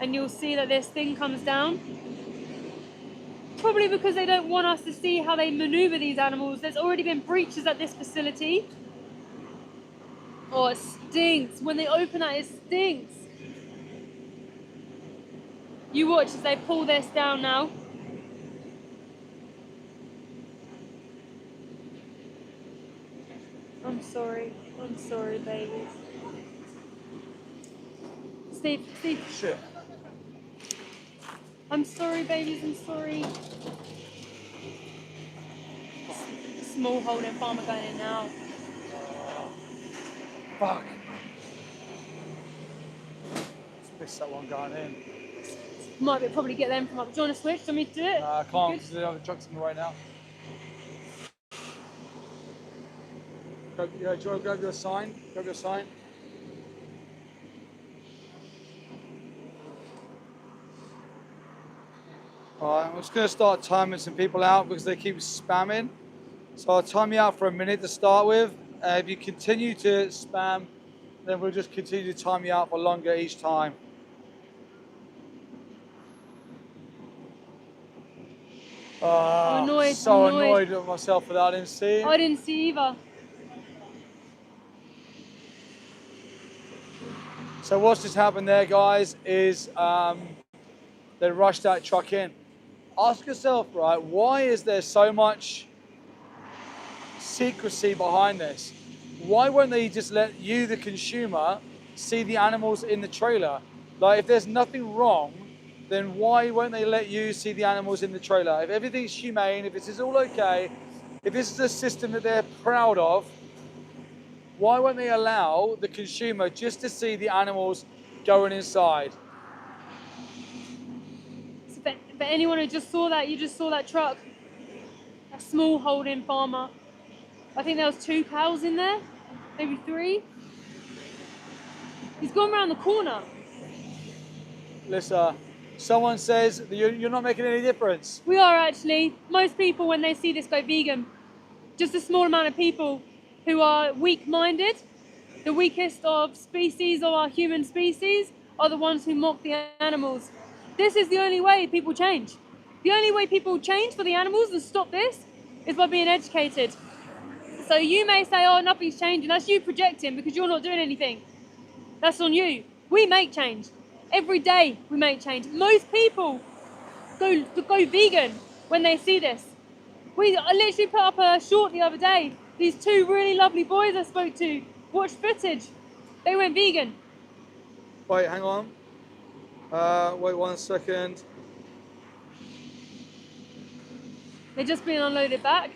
And you'll see that this thing comes down. Probably because they don't want us to see how they maneuver these animals. There's already been breaches at this facility. Oh, it stinks. When they open that, it stinks. You watch as they pull this down now. I'm sorry, babies. Steve. Shit. I'm sorry, babies, I'm sorry. Small holding farmer going in now. Fuck. Let's miss that one going in. Might probably get them from up. Do you want to switch? Do you want me to do it? Nah, I can't because the other truck's in the way now. Do you want to grab your sign? Grab your sign. Alright, I'm just going to start timing some people out because they keep spamming. So I'll time you out for a minute to start with. If you continue to spam, then we'll just continue to time you out for longer each time. I'm annoyed. So I'm annoyed. annoyed with myself for that. I didn't see it. I didn't see either. So what's just happened there, guys, is they rushed that truck in. Ask yourself, right, why is there so much secrecy behind this? Why won't they just let you, the consumer, see the animals in the trailer? Like, if there's nothing wrong, then why won't they let you see the animals in the trailer? If everything's humane, if this is all okay, if this is a system that they're proud of, why won't they allow the consumer just to see the animals going inside? So for anyone who just saw that, you just saw that truck. A small holding farmer. I think there was 2 cows in there, maybe 3. He's gone around the corner. Listen, someone says that you're not making any difference. We are actually. Most people, when they see this, go vegan. Just a small amount of people who are weak-minded, the weakest of species of our human species, are the ones who mock the animals. This is the only way people change. The only way people change for the animals and stop this is by being educated. So you may say, oh, nothing's changing. That's you projecting because you're not doing anything. That's on you. We make change. Every day we make change. Most people go vegan when they see this. I literally put up a short the other day. These 2 really lovely boys I spoke to watched footage. They went vegan. Wait, hang on. Wait 1 second. They're just being unloaded back.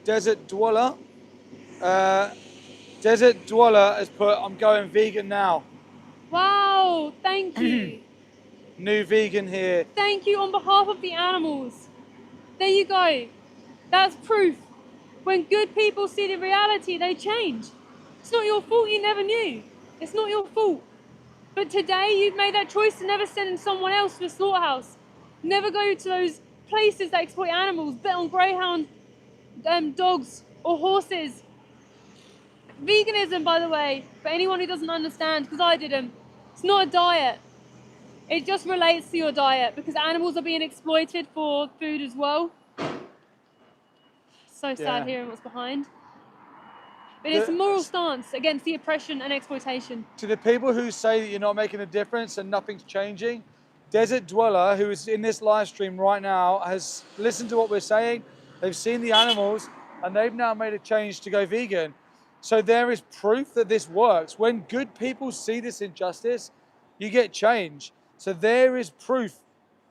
Desert Dweller. Desert Dweller has put, I'm going vegan now. Wow, thank you. New vegan here. Thank you on behalf of the animals. There you go. That's proof. When good people see the reality, they change. It's not your fault you never knew. It's not your fault. But today you've made that choice to never send someone else to a slaughterhouse. Never go to those places that exploit animals, bet on greyhound dogs or horses. Veganism, by the way, for anyone who doesn't understand, because I didn't, it's not a diet. It just relates to your diet because animals are being exploited for food as well. So sad hearing what's behind. But it's a moral stance against the oppression and exploitation. To the people who say that you're not making a difference and nothing's changing, Desert Dweller, who is in this live stream right now, has listened to what we're saying. They've seen the animals and they've now made a change to go vegan. So there is proof that this works. When good people see this injustice, you get change. So there is proof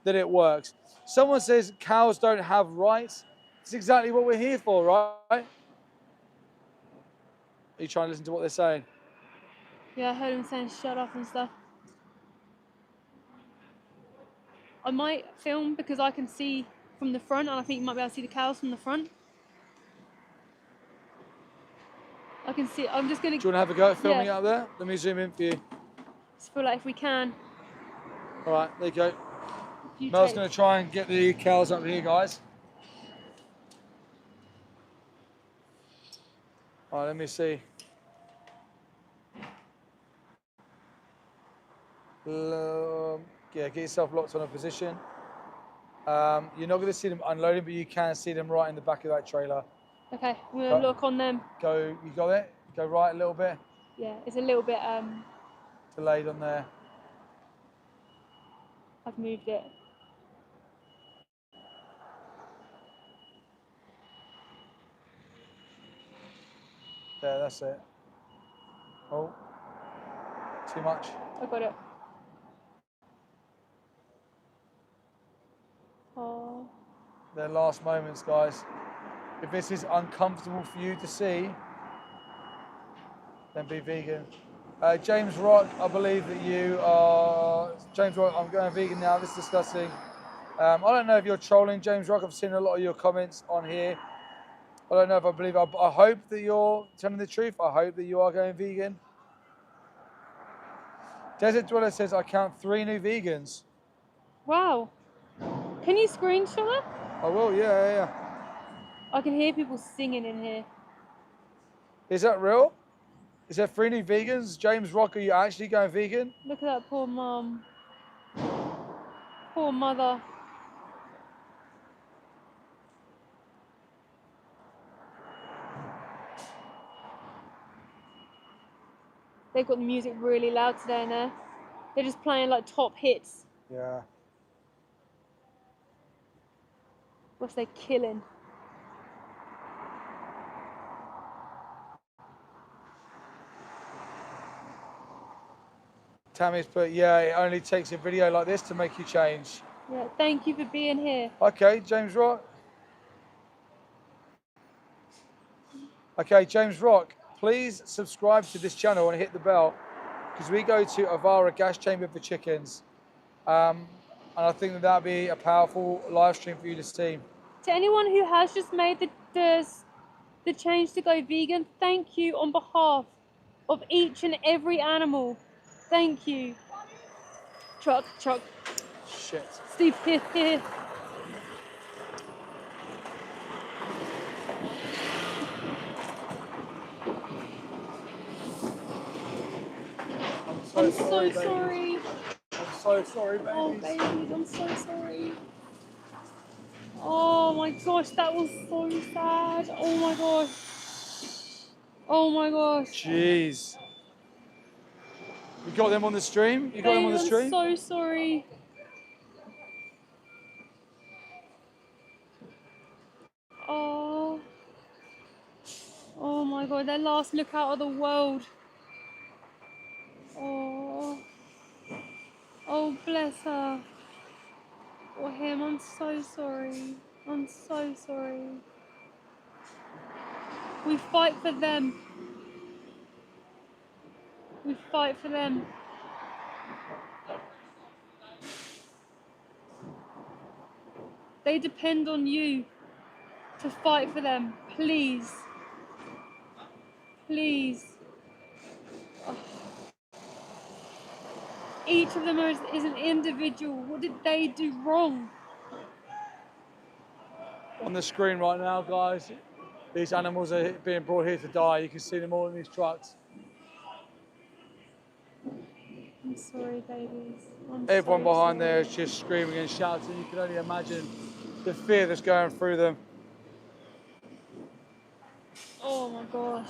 that it works. Someone says cows don't have rights. It's exactly what we're here for, right? Are you trying to listen to what they're saying? Yeah, I heard him saying shut up and stuff. I might film because I can see from the front and I think you might be able to see the cows from the front. I can see, I'm just going to... Do you want to have a go at filming out there? Let me zoom in for you. Just feel like if we can. All right, there you go. Mel's going to try and get the cows up here, guys. All right, let me see. Yeah, get yourself locked on a position. You're not going to see them unloading, but you can see them right in the back of that trailer. Okay, I'm going to look on them. You got it? Go right a little bit. Yeah, it's a little bit delayed on there. I've moved it. There, that's it. Oh, too much. I got it. Oh. Their last moments, guys. If this is uncomfortable for you to see, then be vegan. James Rock, I believe that you are, James Rock, I'm going vegan now, this is disgusting. I don't know if you're trolling, James Rock, I've seen a lot of your comments on here. I don't know if I believe, I hope that you're telling the truth, I hope that you are going vegan. Desert Dweller says, I count 3 new vegans. Wow. Can you screenshot it? I will, yeah. I can hear people singing in here. Is that real? Is there 3 new vegans? James Rock, are you actually going vegan? Look at that poor mum. Poor mother. They've got the music really loud today in there. They're just playing like top hits. Yeah. What's they killing? Tammy's put, yeah, it only takes a video like this to make you change. Yeah, thank you for being here. Okay, James Rock. Okay, James Rock, please subscribe to this channel and hit the bell because we go to Avara gas chamber for chickens. And I think that that'd be a powerful live stream for you to see. To anyone who has just made the change to go vegan, thank you on behalf of each and every animal. Thank you. Truck. Shit. Steve here. I'm so sorry. I'm so sorry, babies. Oh, babies, I'm so sorry. Oh my gosh, that was so sad. Oh my gosh. Oh my gosh. Jeez. You got them on the stream? You got them on the stream? I'm so sorry. Oh. Oh my god, their last look out of the world. Oh. Oh, bless her. Or him, I'm so sorry. I'm so sorry. We fight for them. We fight for them. They depend on you to fight for them. Please. Please. Oh. Each of them is an individual. What did they do wrong? On the screen right now, guys, these animals are being brought here to die. You can see them all in these trucks. I'm sorry, babies. Everyone behind there is just screaming and shouting. You can only imagine the fear that's going through them. Oh my gosh.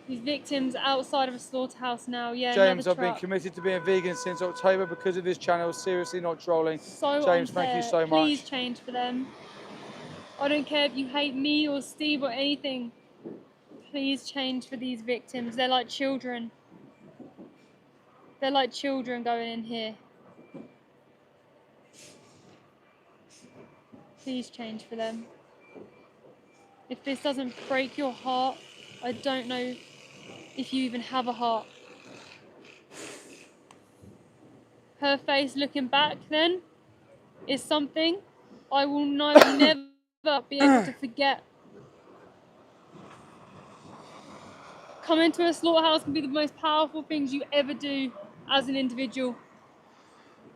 These victims outside of a slaughterhouse now. Yeah, James, I've been truck. committed to being vegan since October because of this channel. Seriously, not trolling. So James, unfair. thank you so much. Please change for them. I don't care if you hate me or Steve or anything. Please change for these victims. They're like children. They're like children going in here. Please change for them. If this doesn't break your heart, I don't know if you even have a heart. Her face looking back then is something I will never be able to forget. Coming to a slaughterhouse can be the most powerful things you ever do as an individual.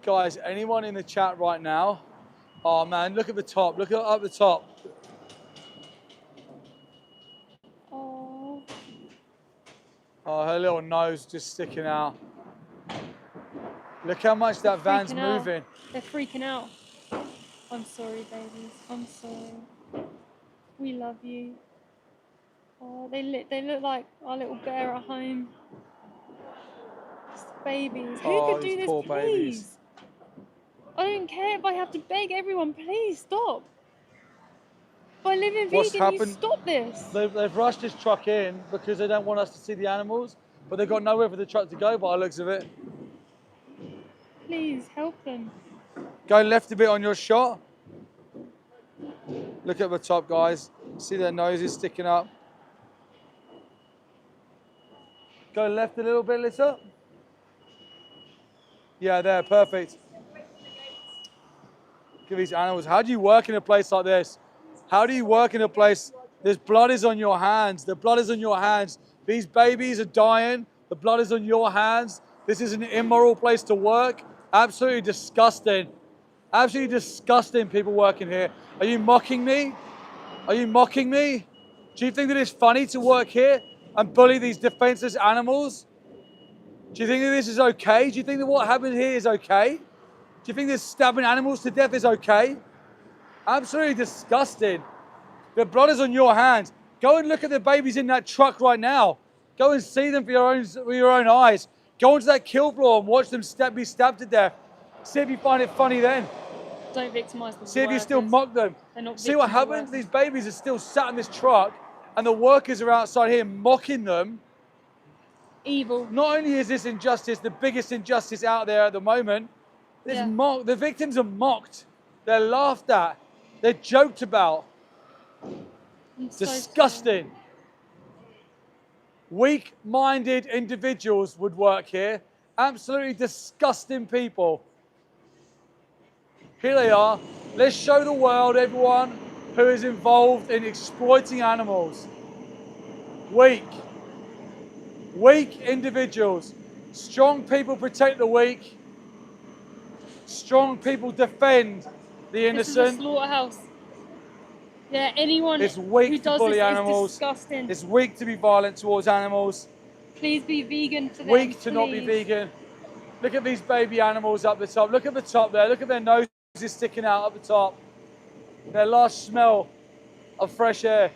Guys, anyone in the chat right now? Oh man, look at the top. Look up the top. Oh. Oh, her little nose just sticking out. Look how much that van's moving. They're freaking out. I'm sorry, babies. I'm sorry. We love you. Oh, they look like our little bear at home. Just babies. Who could do this, poor please? babies. I don't care if I have to beg everyone. Please stop. By living What's vegan, happened? you stop this. They've rushed this truck in because they don't want us to see the animals, but they've got nowhere for the truck to go by the looks of it. Please help them. Go left a bit on your shot. Look at the top, guys. See their noses sticking up. Go left a little bit, Lisa. Yeah, there, perfect. Look at these animals. How do you work in a place like this? How do you work in a place? There's blood is on your hands. The blood is on your hands. These babies are dying. The blood is on your hands. This is an immoral place to work. Absolutely disgusting. Absolutely disgusting people working here. Are you mocking me? Are you mocking me? Do you think that it's funny to work here and bully these defenseless animals? Do you think that this is okay? Do you think that what happened here is okay? Do you think that stabbing animals to death is okay? Absolutely disgusting. The blood is on your hands. Go and look at the babies in that truck right now. Go and see them with your own eyes. Go onto that kill floor and watch them be stabbed to death. See if you find it funny then. Don't victimise the See if you workers. still mock them. See what happens? These babies are still sat in this truck and the workers are outside here mocking them. Evil. Not only is this injustice the biggest injustice out there at the moment, the victims are mocked. They're laughed at. They're joked about. Disgusting. Weak-minded individuals would work here. Absolutely disgusting people. Here they are. Let's show the world everyone who is involved in exploiting animals. Weak. Weak individuals. Strong people protect the weak. Strong people defend the innocent. This is a slaughterhouse. Yeah, anyone it's weak who to does bully this animals. is disgusting. It's weak to be violent towards animals. Please be vegan for them. Weak to not be vegan. Look at these baby animals up the top. Look at the top there. Look at their noses sticking out up the top. Their last smell of fresh air.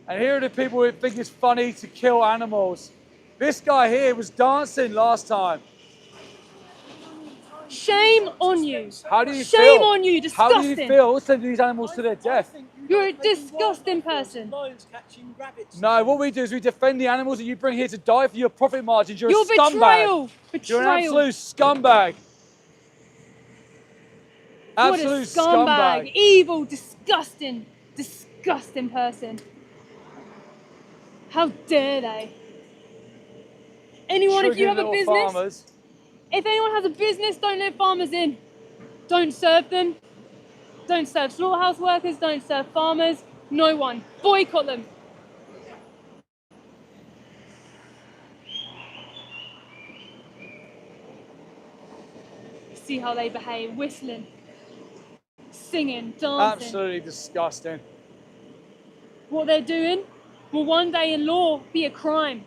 And here are the people who think it's funny to kill animals. This guy here was dancing last time. Shame on you. How do you feel? Shame on you, disgusting. How do you feel sending these animals to their death? You're a disgusting person. No, what we do is we defend the animals that you bring here to die for your profit margins. You're a scumbag. Betrayal. You're an absolute scumbag. Absolute what a scumbag. Evil, disgusting, disgusting person. How dare they? Anyone, if you have a business, if anyone has a business, don't let farmers in. Don't serve them. Don't serve slaughterhouse workers. Don't serve farmers. No one. Boycott them. See how they behave, whistling, singing, dancing. Absolutely disgusting. What they're doing will one day in law be a crime.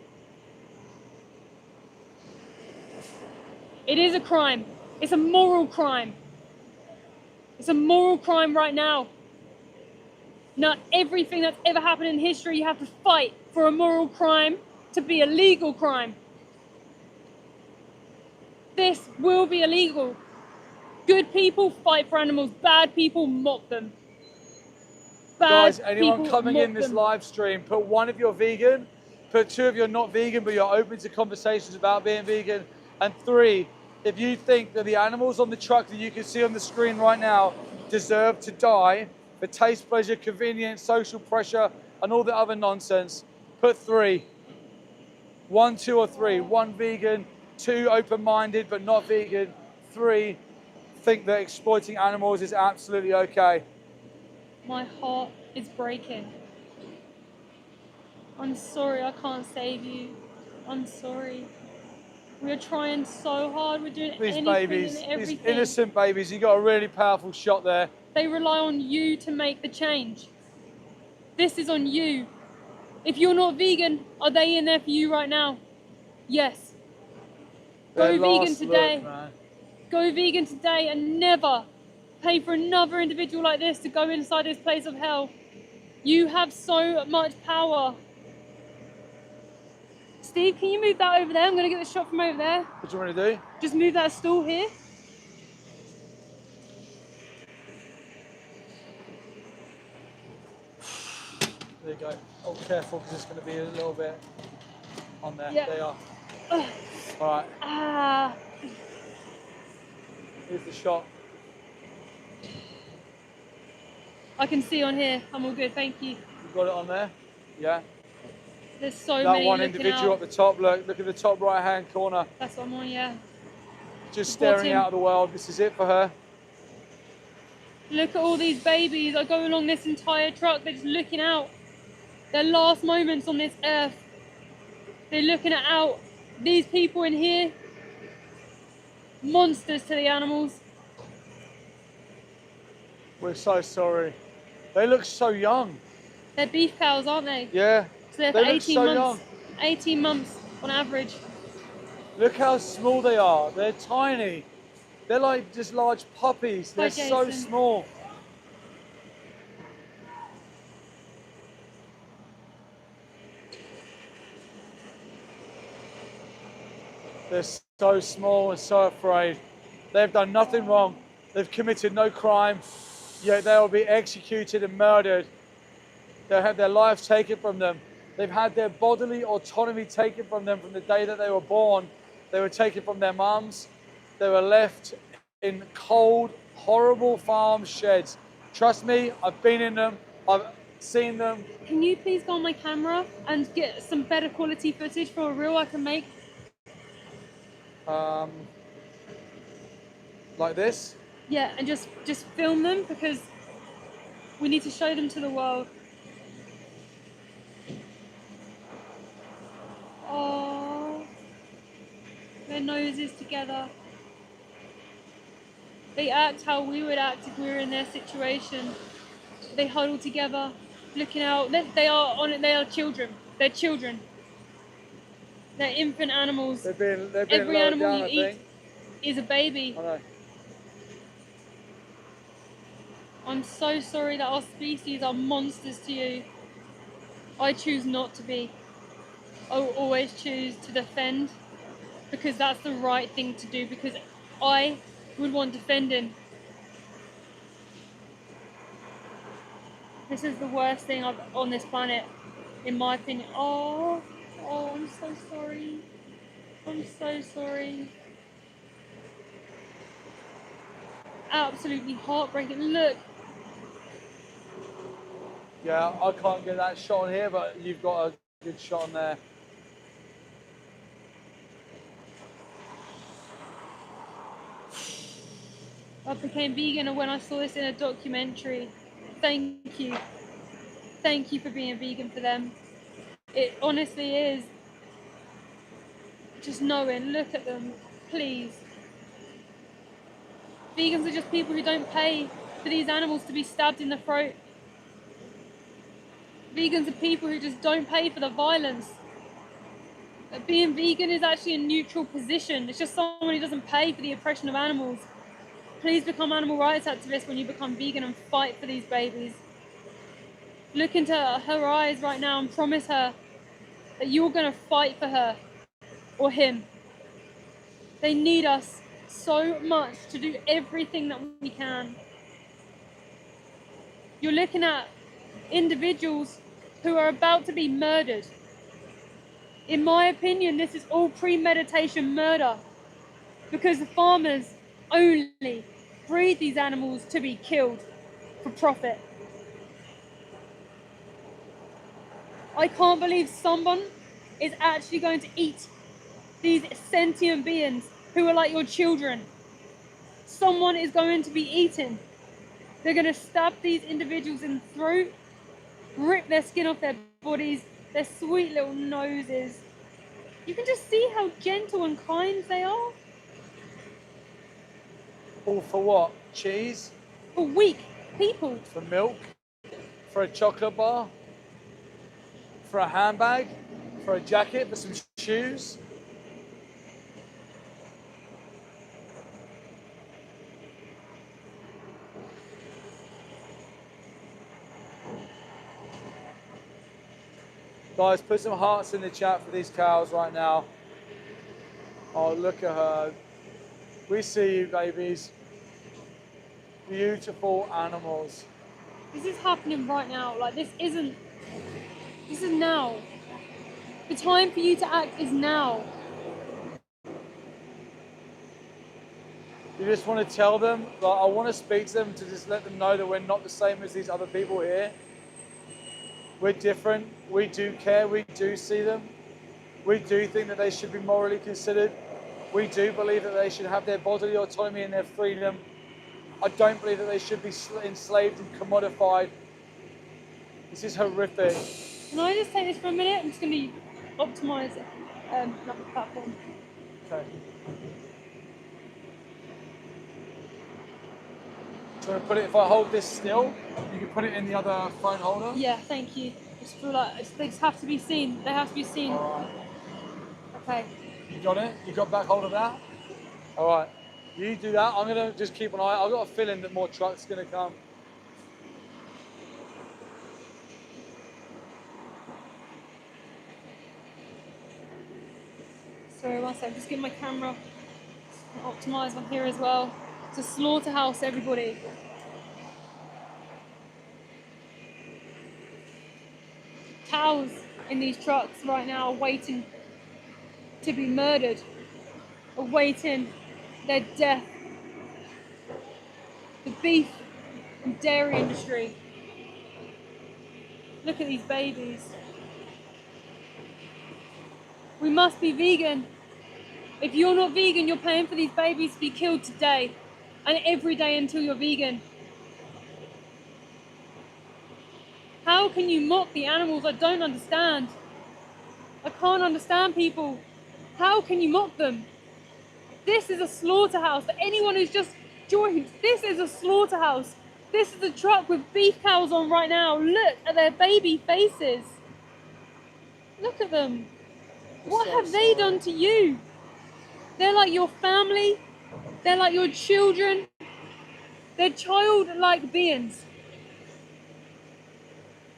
It is a crime. It's a moral crime. It's a moral crime right now. Not everything that's ever happened in history, you have to fight for a moral crime to be a legal crime. This will be illegal. Good people fight for animals. Bad people mock them. Guys, anyone coming in this live stream, put 1 if you're vegan, put 2 if you're not vegan but you're open to conversations about being vegan, and 3 if you think that the animals on the truck that you can see on the screen right now deserve to die for taste, pleasure, convenience, social pressure, and all the other nonsense. Put 3. 1, 2, or 3. 1 vegan, 2 open-minded but not vegan, 3 think that exploiting animals is absolutely okay. My heart is breaking. I'm sorry I can't save you. I'm sorry. We're trying so hard. We're doing anything and everything. These innocent babies, you got a really powerful shot there. They rely on you to make the change. This is on you. If you're not vegan, are they in there for you right now? Yes. Go vegan today. Go vegan today and never pay for another individual like this to go inside this place of hell. You have so much power. Steve, can you move that over there? I'm going to get the shot from over there. What do you want to do? Just move that stool here. There you go. Oh, careful, because it's going to be a little bit on there. Yeah. There you are. All right. Here's the shot. I can see on here. I'm all good, thank you. You got it on there? Yeah. There's so That many one looking individual out. at the top, look at the top right hand corner. That's what I'm on, yeah. Just The staring bottom. out at the world. This is it for her. Look at all these babies that go along this entire truck. They're just looking out. Their last moments on this earth. They're looking out. These people in here, monsters to the animals. We're so sorry. They look so young. They're beef cows, aren't they? Yeah. So they're for They look 18 so months. young. 18 months on average. Look how small they are. They're tiny. They're like just large puppies. Hi, They're so Jason. small. They're so small and so afraid. They've done nothing wrong. They've committed no crime, yet they will be executed and murdered. They'll have their lives taken from them. They've had their bodily autonomy taken from them from the day that they were born. They were taken from their mums. They were left in cold, horrible farm sheds. Trust me, I've been in them. I've seen them. Can you please go on my camera and get some better quality footage for a reel I can make? Like this. Yeah, and just film them because we need to show them to the world. Oh, their noses together. They act how we would act if we were in their situation. They huddle together, looking out. They are children. They're children. They're infant animals. They've been Every lowered animal down, you I eat think. is a baby. I know. I'm so sorry that our species are monsters to you. I choose not to be. I will always choose to defend because that's the right thing to do, because I would want defending. This is the worst thing on this planet, in my opinion. Oh, I'm so sorry. I'm so sorry. Absolutely heartbreaking. Look, Yeah, I can't get that shot on here, but you've got a good shot on there. I became vegan when I saw this in a documentary. Thank you. Thank you for being vegan for them. It honestly is. Just knowing, look at them, please. Vegans are just people who don't pay for these animals to be stabbed in the throat. Vegans are people who just don't pay for the violence. Being vegan is actually a neutral position. It's just someone who doesn't pay for the oppression of animals. Please become animal rights activists when you become vegan and fight for these babies. Look into her eyes right now and promise her that you're going to fight for her or him. They need us so much to do everything that we can. You're looking at individuals who are about to be murdered. In my opinion, this is all premeditation murder because the farmers only breed these animals to be killed for profit. I can't believe someone is actually going to eat these sentient beings who are like your children. Someone is going to be eaten. They're going to stab these individuals in the throat, rip their skin off their bodies, their sweet little noses. You can just see how gentle and kind they are. All for what? Cheese? For weak people. For milk? For a chocolate bar? For a handbag? For a jacket? For some shoes? Guys, put some hearts in the chat for these cows right now. Oh, look at her. We see you, babies. Beautiful animals. This is happening right now. Like, this is now. The time for you to act is now. just want to tell them, like, I want to speak to them to just let them know that we're not the same as these other people here. We're different. We do care. We do see them. We do think that they should be morally considered. We do believe that they should have their bodily autonomy and their freedom. I don't believe that they should be enslaved and commodified. This is horrific. Can I just take this for a minute? I'm just going to optimise the platform. Okay. Do you want to put it, if I hold this still, you can put it in the other phone holder? Yeah, thank you. I just feel like they just have to be seen. They have to be seen. All right. Okay. You got it? You got back hold of that? All right. You do that. I'm going to just keep an eye. I've got a feeling that more trucks are going to come. Sorry, one second. Just get my camera optimised on here as well. It's a slaughterhouse, everybody. Cows in these trucks right now are waiting to be murdered, awaiting their death. The beef and dairy industry. Look at these babies. We must be vegan. If you're not vegan, you're paying for these babies to be killed today and every day until you're vegan. How can you mock the animals? I don't understand. I can't understand people. How can you mock them? This is a slaughterhouse. For anyone who's just joined, this is a slaughterhouse. This is a truck with beef cows on right now. Look at their baby faces. Look at them. What have they done to you? They're like your family. They're like your children. They're childlike beings.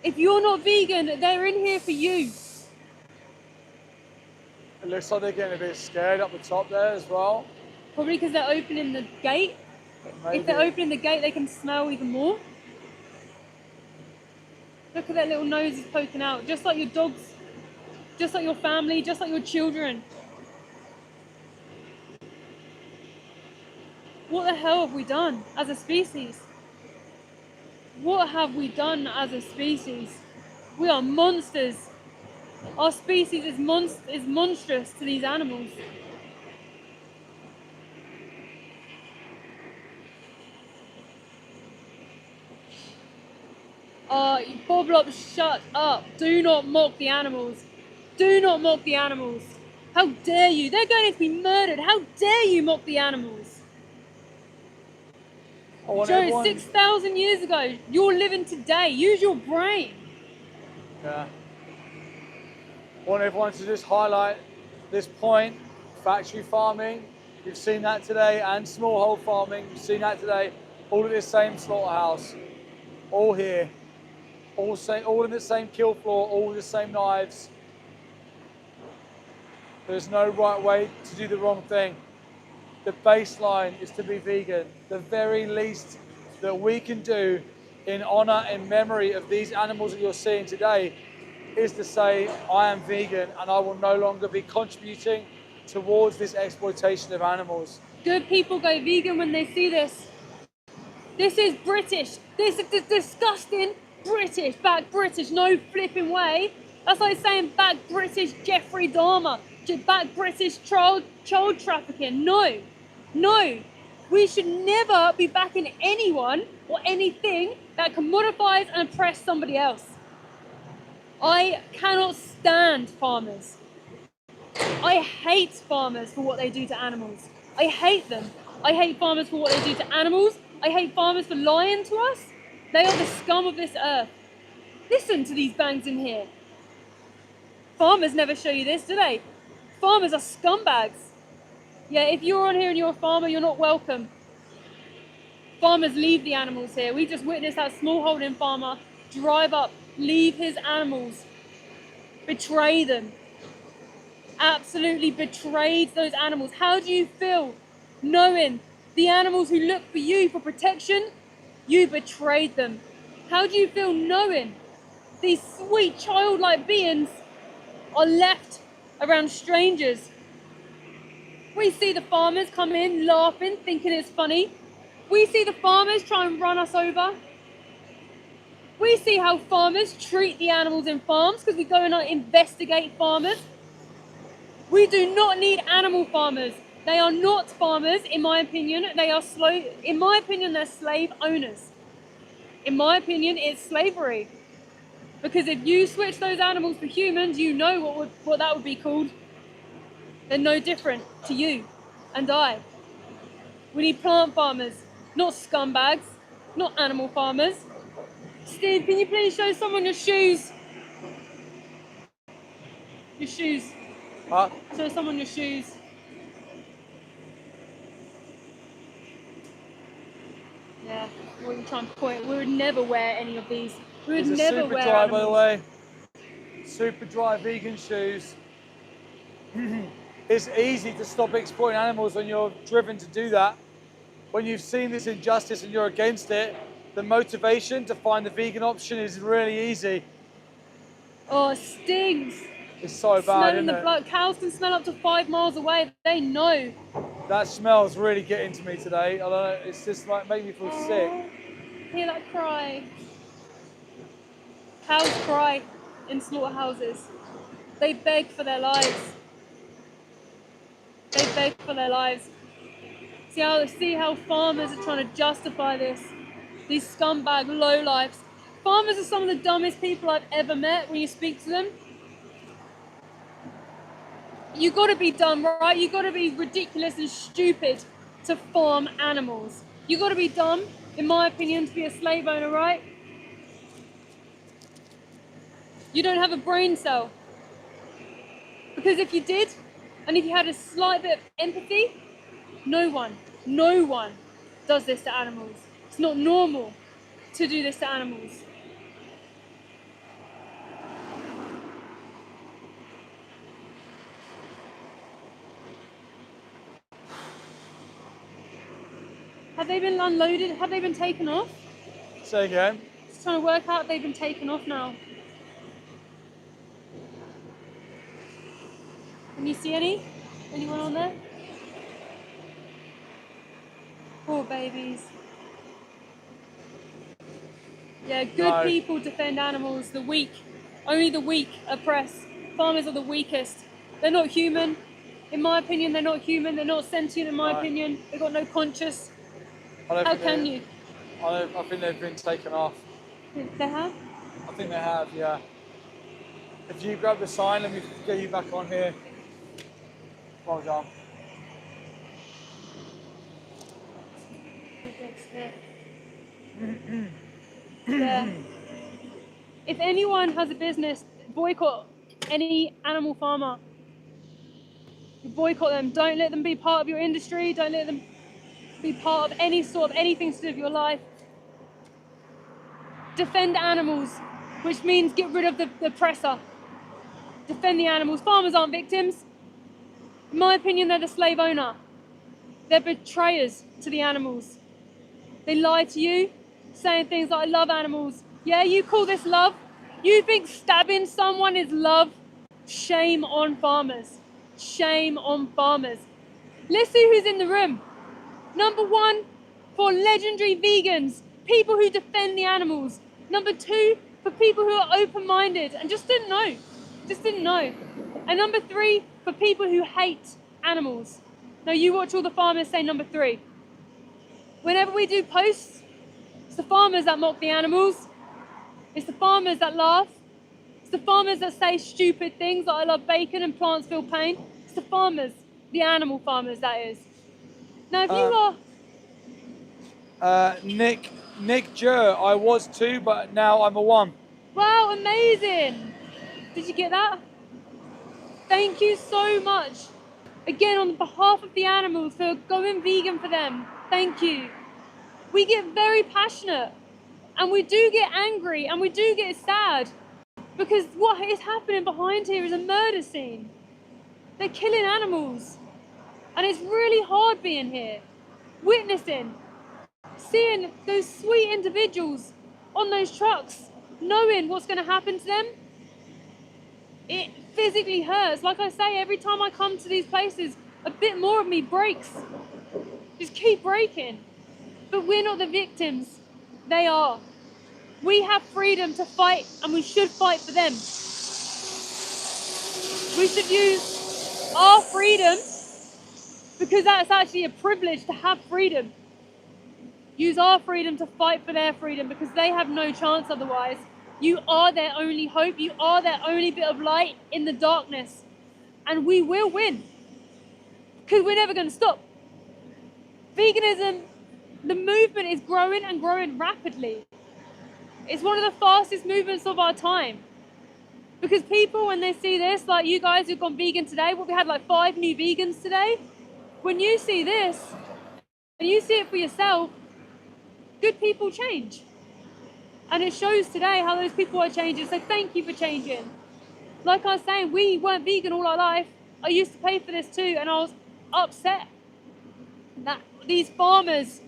If you're not vegan, they're in here for you. It looks like they're getting a bit scared up the top there as well. Probably because they're opening the gate. Maybe. If they're opening the gate, they can smell even more. Look at their little noses poking out, just like your dogs, just like your family, just like your children. What the hell have we done as a species? What have we done as a species? We are monsters. Our species is monstrous to these animals. Boblop, shut up. Do not mock the animals. Do not mock the animals. How dare you? They're going to be murdered. How dare you mock the animals? Joe, 6,000 years ago, you're living today. Use your brain. Yeah. I want everyone to just highlight this point. Factory farming, you've seen that today, and smallhold farming, you've seen that today. All at this same slaughterhouse. All here. All in the same kill floor, all with the same knives. There's no right way to do the wrong thing. The baseline is to be vegan. The very least that we can do in honor and memory of these animals that you're seeing today is to say, I am vegan and I will no longer be contributing towards this exploitation of animals. Good people go vegan when they see this. This is British. This is disgusting British. Back British, no flipping way. That's like saying back British Jeffrey Dahmer. Back British child trafficking. No. No. We should never be backing anyone or anything that commodifies and oppress somebody else. I cannot stand farmers. I hate farmers for what they do to animals. I hate them. I hate farmers for what they do to animals. I hate farmers for lying to us. They are the scum of this earth. Listen to these bangs in here. Farmers never show you this, do they? Farmers are scumbags. Yeah, if you're on here and you're a farmer, you're not welcome. Farmers leave the animals here. We just witnessed that smallholding farmer drive up, leave his animals, betray them. Absolutely betrayed those animals. How do you feel knowing the animals who look for you for protection, you betrayed them? How do you feel knowing these sweet childlike beings are left around strangers? We see the farmers come in laughing, thinking it's funny. We see the farmers try and run us over. We see how farmers treat the animals in farms because we go and investigate farmers. We do not need animal farmers. They are not farmers, in my opinion. They are in my opinion, they're slave owners. In my opinion, it's slavery. Because if you switch those animals for humans, you know what that would be called. They're no different to you and I. We need plant farmers, not scumbags, not animal farmers. Steve, can you please show someone your shoes? Your shoes. Huh? Show someone your shoes. Yeah, what are you trying to point? We would never wear any of these. We would These are never super wear dry, animals. by the way. Super dry vegan shoes. It's easy to stop exploiting animals when you're driven to do that. When you've seen this injustice and you're against it, the motivation to find the vegan option is really easy. Oh, it stings. It's so bad, Smelling isn't the it? blood. Cows can smell up to 5 miles away. They know. That smell's really getting to me today. I don't know, it's just like making me feel sick. Hear that cry. Cows cry in slaughterhouses. They beg for their lives. They beg for their lives. See how farmers are trying to justify this. These scumbag lowlifes. Farmers are some of the dumbest people I've ever met when you speak to them. You gotta be dumb, right? You gotta be ridiculous and stupid to farm animals. You gotta be dumb, in my opinion, to be a slave owner, right? You don't have a brain cell. Because if you did, and if you had a slight bit of empathy, no one does this to animals. It's not normal to do this to animals. Have they been unloaded? Have they been taken off? Say again. Just trying to work out if they've been taken off now. Can you see anyone on there? Poor babies. Yeah, good people defend animals, the weak. Only the weak oppress. Farmers are the weakest. They're not human. In my opinion, they're not human. They're not sentient, in my opinion. They've got no conscience. How can you? I think they've been taken off. They have? I think they have, yeah. If you grab the sign, let me get you back on here. Well done. Yeah. If anyone has a business, boycott any animal farmer. Boycott them. Don't let them be part of your industry. Don't let them be part of any sort of anything to do with your life. Defend animals, which means get rid of the oppressor. Defend the animals. Farmers aren't victims. In my opinion, they're the slave owner. They're betrayers to the animals. They lie to you, saying things like, I love animals. Yeah, you call this love? You think stabbing someone is love? Shame on farmers. Shame on farmers. Let's see who's in the room. Number 1, for legendary vegans, people who defend the animals. Number 2, for people who are open-minded and just didn't know. And number 3, for people who hate animals. Now you watch all the farmers say number 3. Whenever we do posts, it's the farmers that mock the animals. It's the farmers that laugh. It's the farmers that say stupid things like I love bacon and plants feel pain. It's the farmers, the animal farmers, that is. Now, if you are... Nick Jur, I was 2, but now I'm a 1. Wow, amazing. Did you get that? Thank you so much. Again, on behalf of the animals, for going vegan for them. Thank you. We get very passionate and we do get angry and we do get sad because what is happening behind here is a murder scene. They're killing animals and it's really hard being here, witnessing, seeing those sweet individuals on those trucks, knowing what's going to happen to them. It physically hurts. Like I say, every time I come to these places, a bit more of me breaks. Just keep breaking. But we're not the victims. They are. We have freedom to fight, and we should fight for them. We should use our freedom, because that's actually a privilege to have freedom. Use our freedom to fight for their freedom, because they have no chance otherwise. You are their only hope. You are their only bit of light in the darkness. And we will win, because we're never going to stop. Veganism, the movement is growing and growing rapidly. It's one of the fastest movements of our time. Because people, when they see this, like you guys who've gone vegan today, we had like 5 new vegans today. When you see this, and you see it for yourself, good people change. And it shows today how those people are changing. So thank you for changing. Like I was saying, we weren't vegan all our life. I used to pay for this too, and I was upset that these farmers,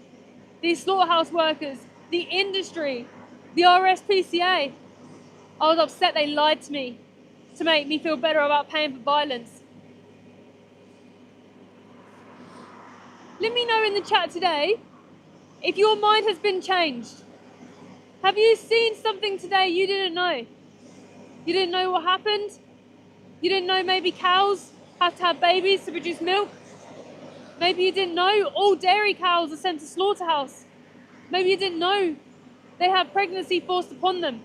these slaughterhouse workers, the industry, the RSPCA, I was upset they lied to me to make me feel better about paying for violence. Let me know in the chat today if your mind has been changed. Have you seen something today you didn't know? You didn't know what happened? You didn't know maybe cows have to have babies to produce milk? Maybe you didn't know all dairy cows are sent to slaughterhouse. Maybe you didn't know they have pregnancy forced upon them.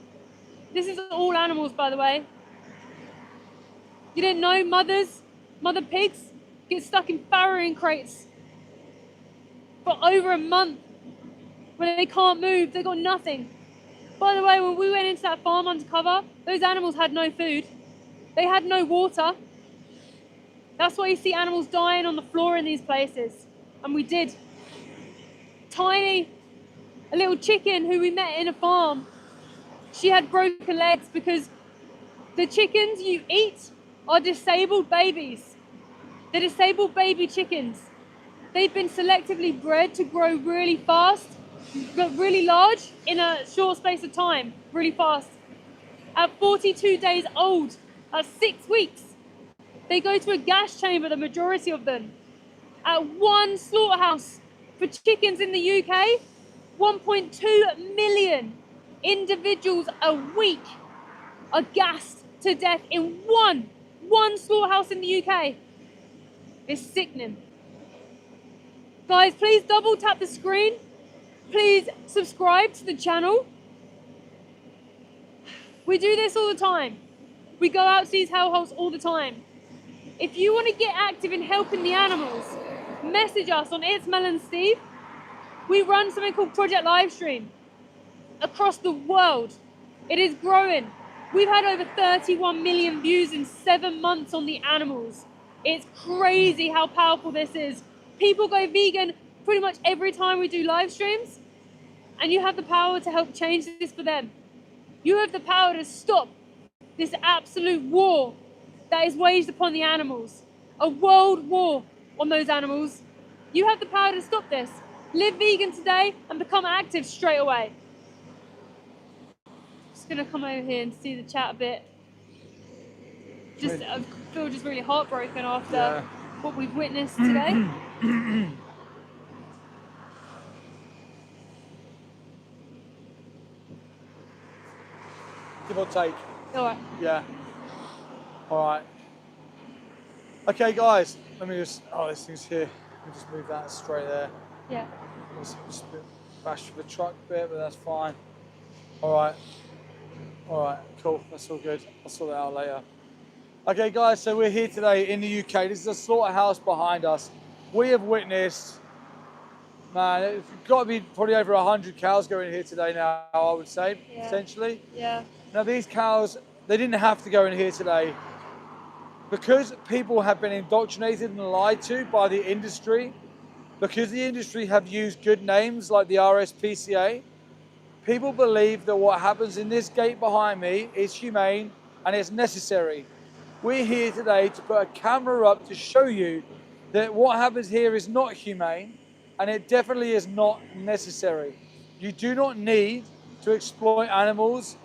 This is all animals, by the way. You didn't know mother pigs get stuck in farrowing crates for over a month when they can't move, they got nothing. By the way, when we went into that farm undercover, those animals had no food. They had no water. That's why you see animals dying on the floor in these places. And we did. Tiny, a little chicken who we met in a farm, she had broken legs because the chickens you eat are disabled babies. They're disabled baby chickens. They've been selectively bred to grow really fast, but really large in a short space of time, really fast. At 42 days old, at 6 weeks, they go to a gas chamber, the majority of them. At one slaughterhouse for chickens in the UK, 1.2 million individuals a week are gassed to death in one slaughterhouse in the UK. It's sickening. Guys, please double tap the screen. Please subscribe to the channel. We do this all the time. We go out to these hellholes all the time. If you want to get active in helping the animals, message us on It's Mel and Steve. We run something called Project Livestream across the world. It is growing. We've had over 31 million views in 7 months on the animals. It's crazy how powerful this is. People go vegan pretty much every time we do live streams, and you have the power to help change this for them. You have the power to stop this absolute war that is waged upon the animals, a world war on those animals. You have the power to stop this. Live vegan today and become active straight away. Just gonna come over here and see the chat a bit. I feel just really heartbroken after what we've witnessed today. Give or take. All right. Yeah. All right. Okay, guys. Let me just. Oh, this thing's here. Let me just move that straight there. Yeah. Just a bit bash for the truck bit, but that's fine. All right. All right. Cool. That's all good. I'll sort that out later. Okay, guys. So we're here today in the UK. This is a slaughterhouse behind us. We have witnessed. Man, it's got to be probably over 100 cows going here today now, I would say, potentially. Yeah. Now these cows, they didn't have to go in here today. Because people have been indoctrinated and lied to by the industry, because the industry have used good names like the RSPCA, people believe that what happens in this gate behind me is humane and it's necessary. We're here today to put a camera up to show you that what happens here is not humane, and it definitely is not necessary. You do not need to exploit animals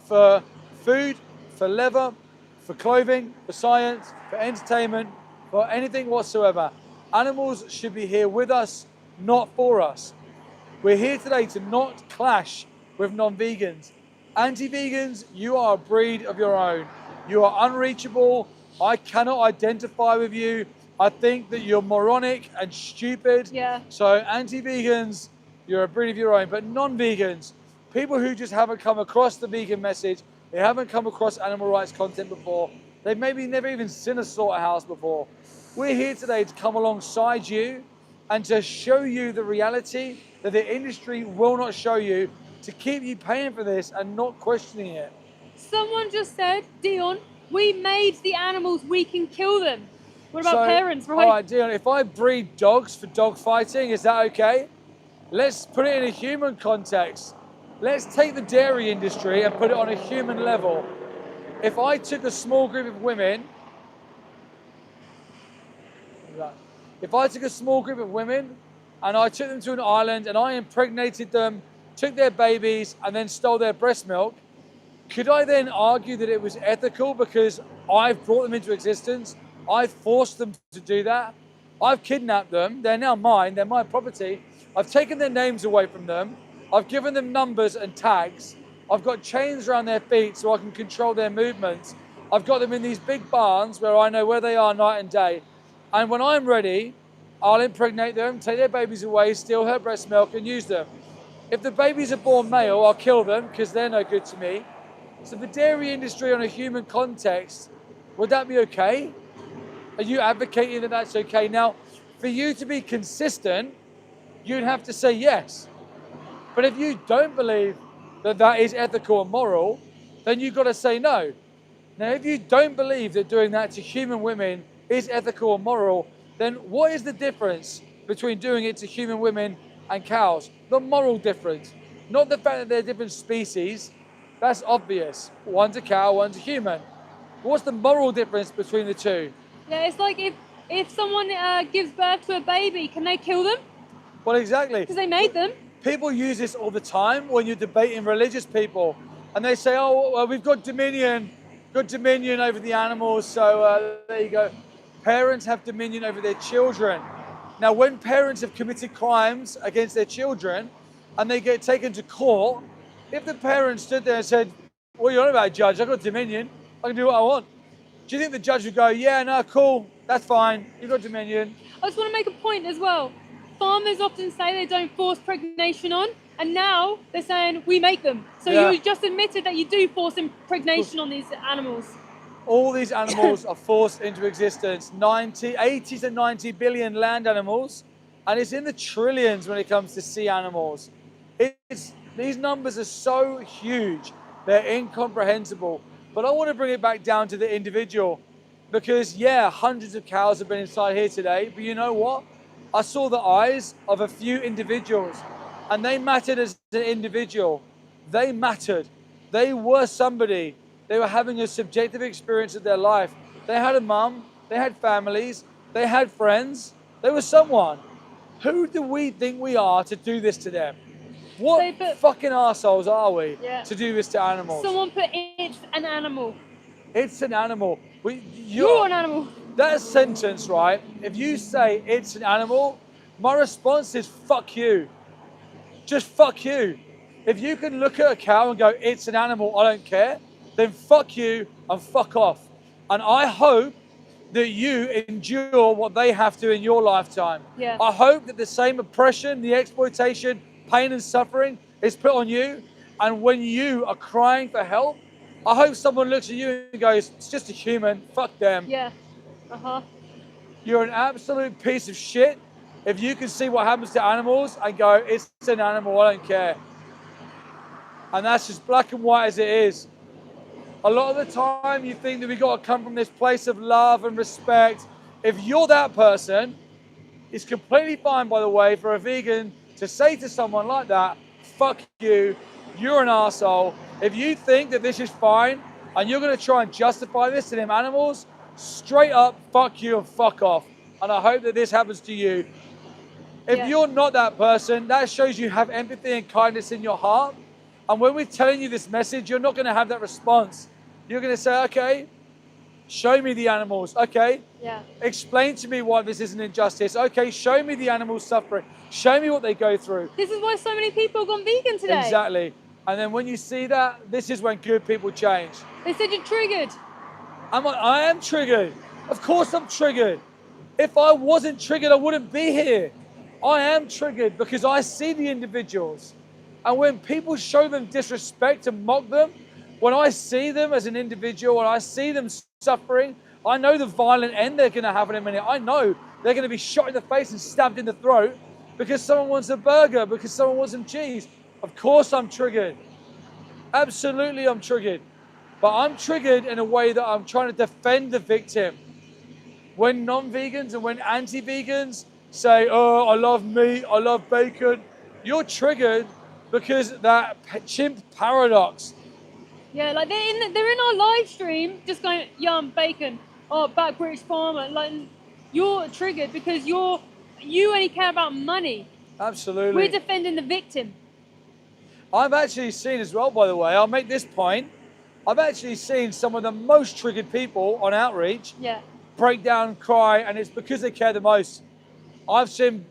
for food, for leather, for clothing, for science, for entertainment, for anything whatsoever. Animals should be here with us, not for us. We're here today to not clash with non-vegans. Anti-vegans, you are a breed of your own. You are unreachable. I cannot identify with you. I think that you're moronic and stupid. Yeah. So anti-vegans, you're a breed of your own. But non-vegans, people who just haven't come across the vegan message, they haven't come across animal rights content before, they've maybe never even seen a slaughterhouse before. We're here today to come alongside you and to show you the reality that the industry will not show you, to keep you paying for this and not questioning it. Someone just said, Dion, we made the animals, we can kill them. What about parents, right? All right, Dion, if I breed dogs for dog fighting, is that okay? Let's put it in a human context. Let's take the dairy industry and put it on a human level. If I took a small group of women, and I took them to an island and I impregnated them, took their babies and then stole their breast milk, could I then argue that it was ethical because I've brought them into existence? I've forced them to do that. I've kidnapped them. They're now mine. They're my property. I've taken their names away from them. I've given them numbers and tags. I've got chains around their feet so I can control their movements. I've got them in these big barns where I know where they are night and day. And when I'm ready, I'll impregnate them, take their babies away, steal her breast milk and use them. If the babies are born male, I'll kill them because they're no good to me. So the dairy industry on a human context, would that be okay? Are you advocating that that's okay? Now, for you to be consistent, you'd have to say yes. But if you don't believe that that is ethical and moral, then you've got to say no. Now, if you don't believe that doing that to human women is ethical and moral, then what is the difference between doing it to human women and cows? The moral difference, not the fact that they're different species. That's obvious. One's a cow, one's a human. What's the moral difference between the two? Yeah, it's like if someone gives birth to a baby, can they kill them? Well, exactly. Because they made them. People use this all the time when you're debating religious people. And they say, oh, well, we've got dominion over the animals. So there you go. Parents have dominion over their children. Now, when parents have committed crimes against their children and they get taken to court, if the parents stood there and said, what are you on about, judge? I've got dominion. I can do what I want. Do you think the judge would go, yeah, no, cool, that's fine. You've got dominion. I just want to make a point as well. Farmers often say they don't force pregnation on, and now they're saying we make them. So Yeah. you just admitted that you do force impregnation on these animals. All these animals are forced into existence. 80 to 90 billion land animals, and it's in the trillions when it comes to sea animals. These numbers are so huge, they're incomprehensible. But I want to bring it back down to the individual, because yeah, hundreds of cows have been inside here today, but you know what? I saw the eyes of a few individuals, and they mattered as an individual. They mattered. They were somebody. They were having a subjective experience of their life. They had a mum, they had families, they had friends, they were someone. Who do we think we are to do this to them? What fucking arseholes are we to do this to animals? Someone put it's an animal. It's an animal. You're an animal. That sentence, right? If you say it's an animal, my response is fuck you. Just fuck you. If you can look at a cow and go, it's an animal, I don't care, then fuck you and fuck off. And I hope that you endure what they have to in your lifetime. Yeah. I hope that the same oppression, the exploitation, pain and suffering is put on you. And when you are crying for help, I hope someone looks at you and goes, it's just a human, fuck them. Yeah. You're an absolute piece of shit if you can see what happens to animals and go, it's an animal, I don't care. And that's just black and white as it is. A lot of the time you think that we got to come from this place of love and respect. If you're that person, it's completely fine, by the way, for a vegan to say to someone like that, fuck you, you're an arsehole. If you think that this is fine and you're going to try and justify this to them animals, straight up, fuck you and fuck off. And I hope that this happens to you. If you're not that person, that shows you have empathy and kindness in your heart. And when we're telling you this message, you're not going to have that response. You're going to say, okay, Show me the animals. Okay. Yeah. Explain to me why this is an injustice. Okay, show me the animals suffering. Show me what they go through. This is why so many people have gone vegan today. Exactly. And then when you see that, this is when good people change. They said you're triggered. I am triggered. Of course I'm triggered. If I wasn't triggered, I wouldn't be here. I am triggered because I see the individuals. And when people show them disrespect and mock them, when I see them as an individual and I see them suffering, I know the violent end they're going to have in a minute. I know they're going to be shot in the face and stabbed in the throat because someone wants a burger, because someone wants some cheese. Of course I'm triggered. Absolutely I'm triggered. But I'm triggered in a way that I'm trying to defend the victim. When non-vegans and when anti-vegans say, oh, I love meat, I love bacon, you're triggered because that chimp paradox. Yeah, like they're in our live stream just going, yum, bacon, oh, back British farmer. Like, you're triggered because you only care about money. Absolutely. We're defending the victim. I've actually seen as well, by the way, I'll make this point. I've actually seen some of the most triggered people on outreach break down and cry, and it's because they care the most. I've seen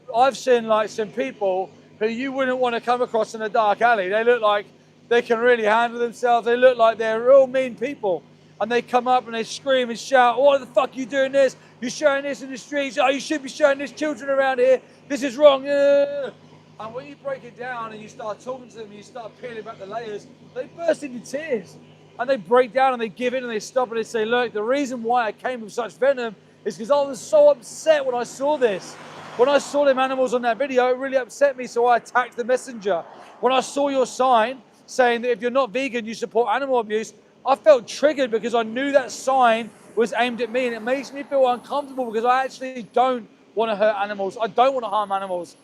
like some people who you wouldn't want to come across in a dark alley. They look like they can really handle themselves. They look like they're real mean people. And they come up and they scream and shout, why the fuck are you doing this? You're showing this in the streets. Oh, you should be showing this children around here. This is wrong. And when you break it down and you start talking to them and you start peeling back the layers, they burst into tears. And they break down and they give in and they stop and they say, look, the reason why I came with such venom is because I was so upset when I saw this. When I saw them animals on that video, it really upset me, so I attacked the messenger. When I saw your sign saying that if you're not vegan, you support animal abuse, I felt triggered because I knew that sign was aimed at me, and it makes me feel uncomfortable because I actually don't want to hurt animals. I don't want to harm animals.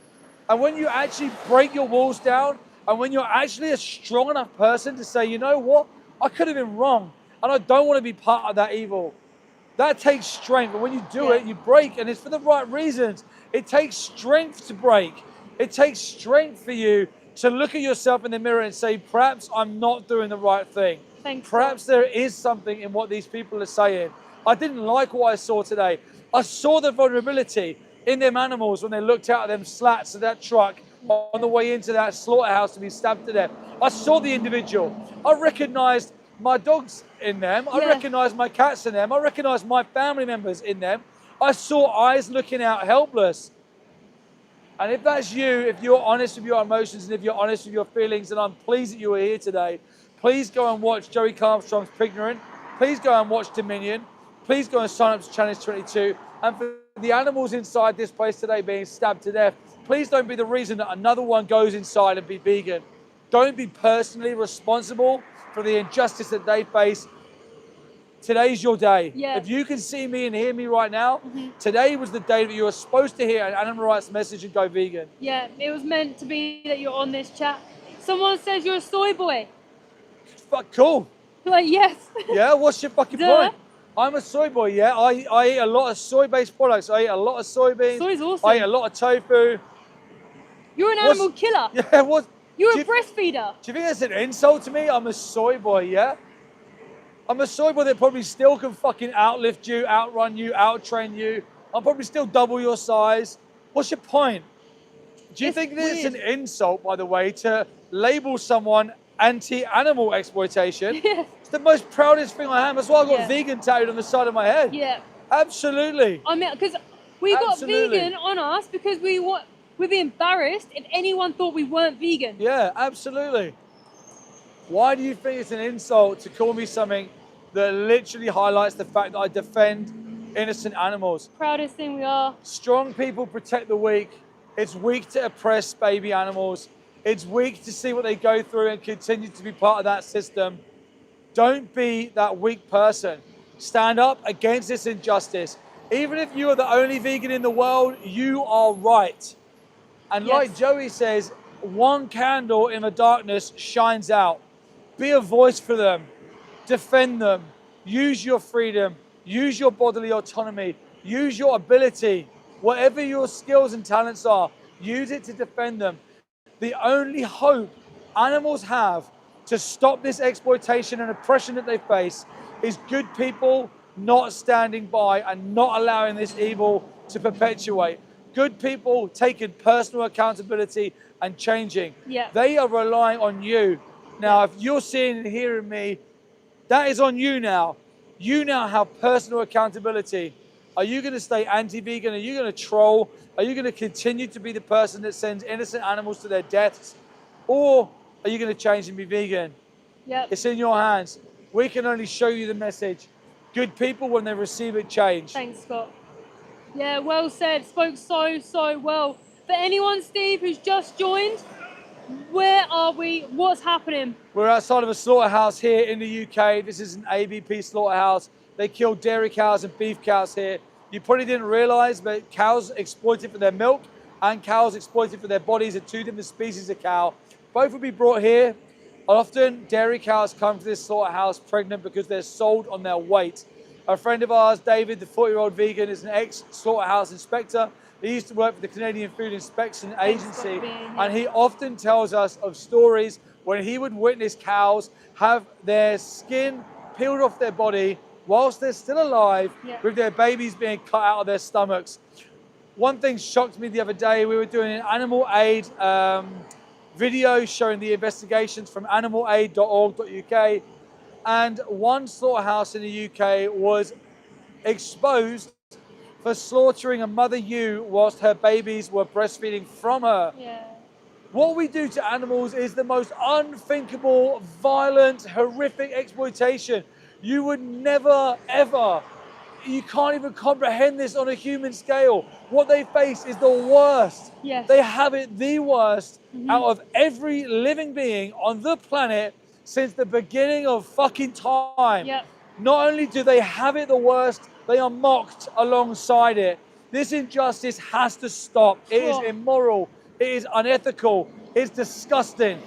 And when you actually break your walls down, and when you're actually a strong enough person to say, you know what, I could have been wrong, and I don't want to be part of that evil. That takes strength, and when you do it, you break, and it's for the right reasons. It takes strength to break. It takes strength for you to look at yourself in the mirror and say, perhaps I'm not doing the right thing. Perhaps there is something in what these people are saying. I didn't like what I saw today. I saw the vulnerability in them animals when they looked out at them slats of that truck on the way into that slaughterhouse to be stabbed to death. I saw the individual. I recognized my dogs in them. I recognized my cats in them. I recognized my family members in them. I saw eyes looking out helpless. And if that's you, if you're honest with your emotions and if you're honest with your feelings, and I'm pleased that you are here today, please go and watch Joey Armstrong's Pignorant. Please go and watch Dominion. Please go and sign up to Challenge 22. And for the animals inside this place today being stabbed to death, please don't be the reason that another one goes inside and be vegan. Don't be personally responsible for the injustice that they face. Today's your day. If you can see me and hear me right now, today was the day that you were supposed to hear an animal rights message and go vegan. Yeah, it was meant to be that you're on this chat. Someone says you're a soy boy. Fuck, cool. Like, yes. Yeah, what's your fucking point? I'm a soy boy, yeah. I eat a lot of soy-based products. I eat a lot of soybeans. Soy's awesome. I eat a lot of tofu. You're an animal killer. Yeah, what? You're a breastfeeder. Do you think that's an insult to me? I'm a soy boy, yeah? I'm a soy boy that probably still can fucking outlift you, outrun you, outtrain you. I'm probably still double your size. What's your point? Do you think this is an insult, by the way, to label someone anti-animal exploitation? Yeah. It's the most proudest thing I have. That's why I got vegan tattooed on the side of my head. Yeah. Absolutely. I mean, because we got vegan on us because we'd be embarrassed if anyone thought we weren't vegan. Yeah, absolutely. Why do you think it's an insult to call me something that literally highlights the fact that I defend innocent animals? Proudest thing we are. Strong people protect the weak. It's weak to oppress baby animals. It's weak to see what they go through and continue to be part of that system. Don't be that weak person. Stand up against this injustice. Even if you are the only vegan in the world, you are right. And like Joey says, one candle in the darkness shines out. Be a voice for them. Defend them. Use your freedom. Use your bodily autonomy. Use your ability. Whatever your skills and talents are, use it to defend them. The only hope animals have to stop this exploitation and oppression that they face is good people not standing by and not allowing this evil to perpetuate. Good people taking personal accountability and changing. Yeah. They are relying on you. Now, if you're seeing and hearing me, that is on you now. You now have personal accountability. Are you going to stay anti-vegan? Are you going to troll? Are you going to continue to be the person that sends innocent animals to their deaths? Or are you going to change and be vegan? Yep. It's in your hands. We can only show you the message. Good people, when they receive it, change. Thanks, Scott. Yeah, well said. Spoke so well. For anyone, Steve, who's just joined, where are we? What's happening? We're outside of a slaughterhouse here in the UK. This is an ABP slaughterhouse. They kill dairy cows and beef cows here. You probably didn't realize, but cows exploited for their milk and cows exploited for their bodies are two different species of cow. Both will be brought here. Often dairy cows come to this slaughterhouse pregnant because they're sold on their weight. A friend of ours, David, the 40-year-old vegan, is an ex-slaughterhouse inspector. He used to work for the Canadian Food Inspection Agency, and he often tells us of stories when he would witness cows have their skin peeled off their body whilst they're still alive, with their babies being cut out of their stomachs. One thing shocked me the other day. We were doing an animal aid video showing the investigations from animalaid.org.uk, and one slaughterhouse in the UK was exposed for slaughtering a mother ewe whilst her babies were breastfeeding from her. Yeah. What we do to animals is the most unthinkable, violent, horrific exploitation. You would never, ever, you can't even comprehend this on a human scale. What they face is the worst. Yes. They have it the worst out of every living being on the planet since the beginning of fucking time. Yep. Not only do they have it the worst, they are mocked alongside it. This injustice has to stop. It is immoral. It is unethical. It's disgusting.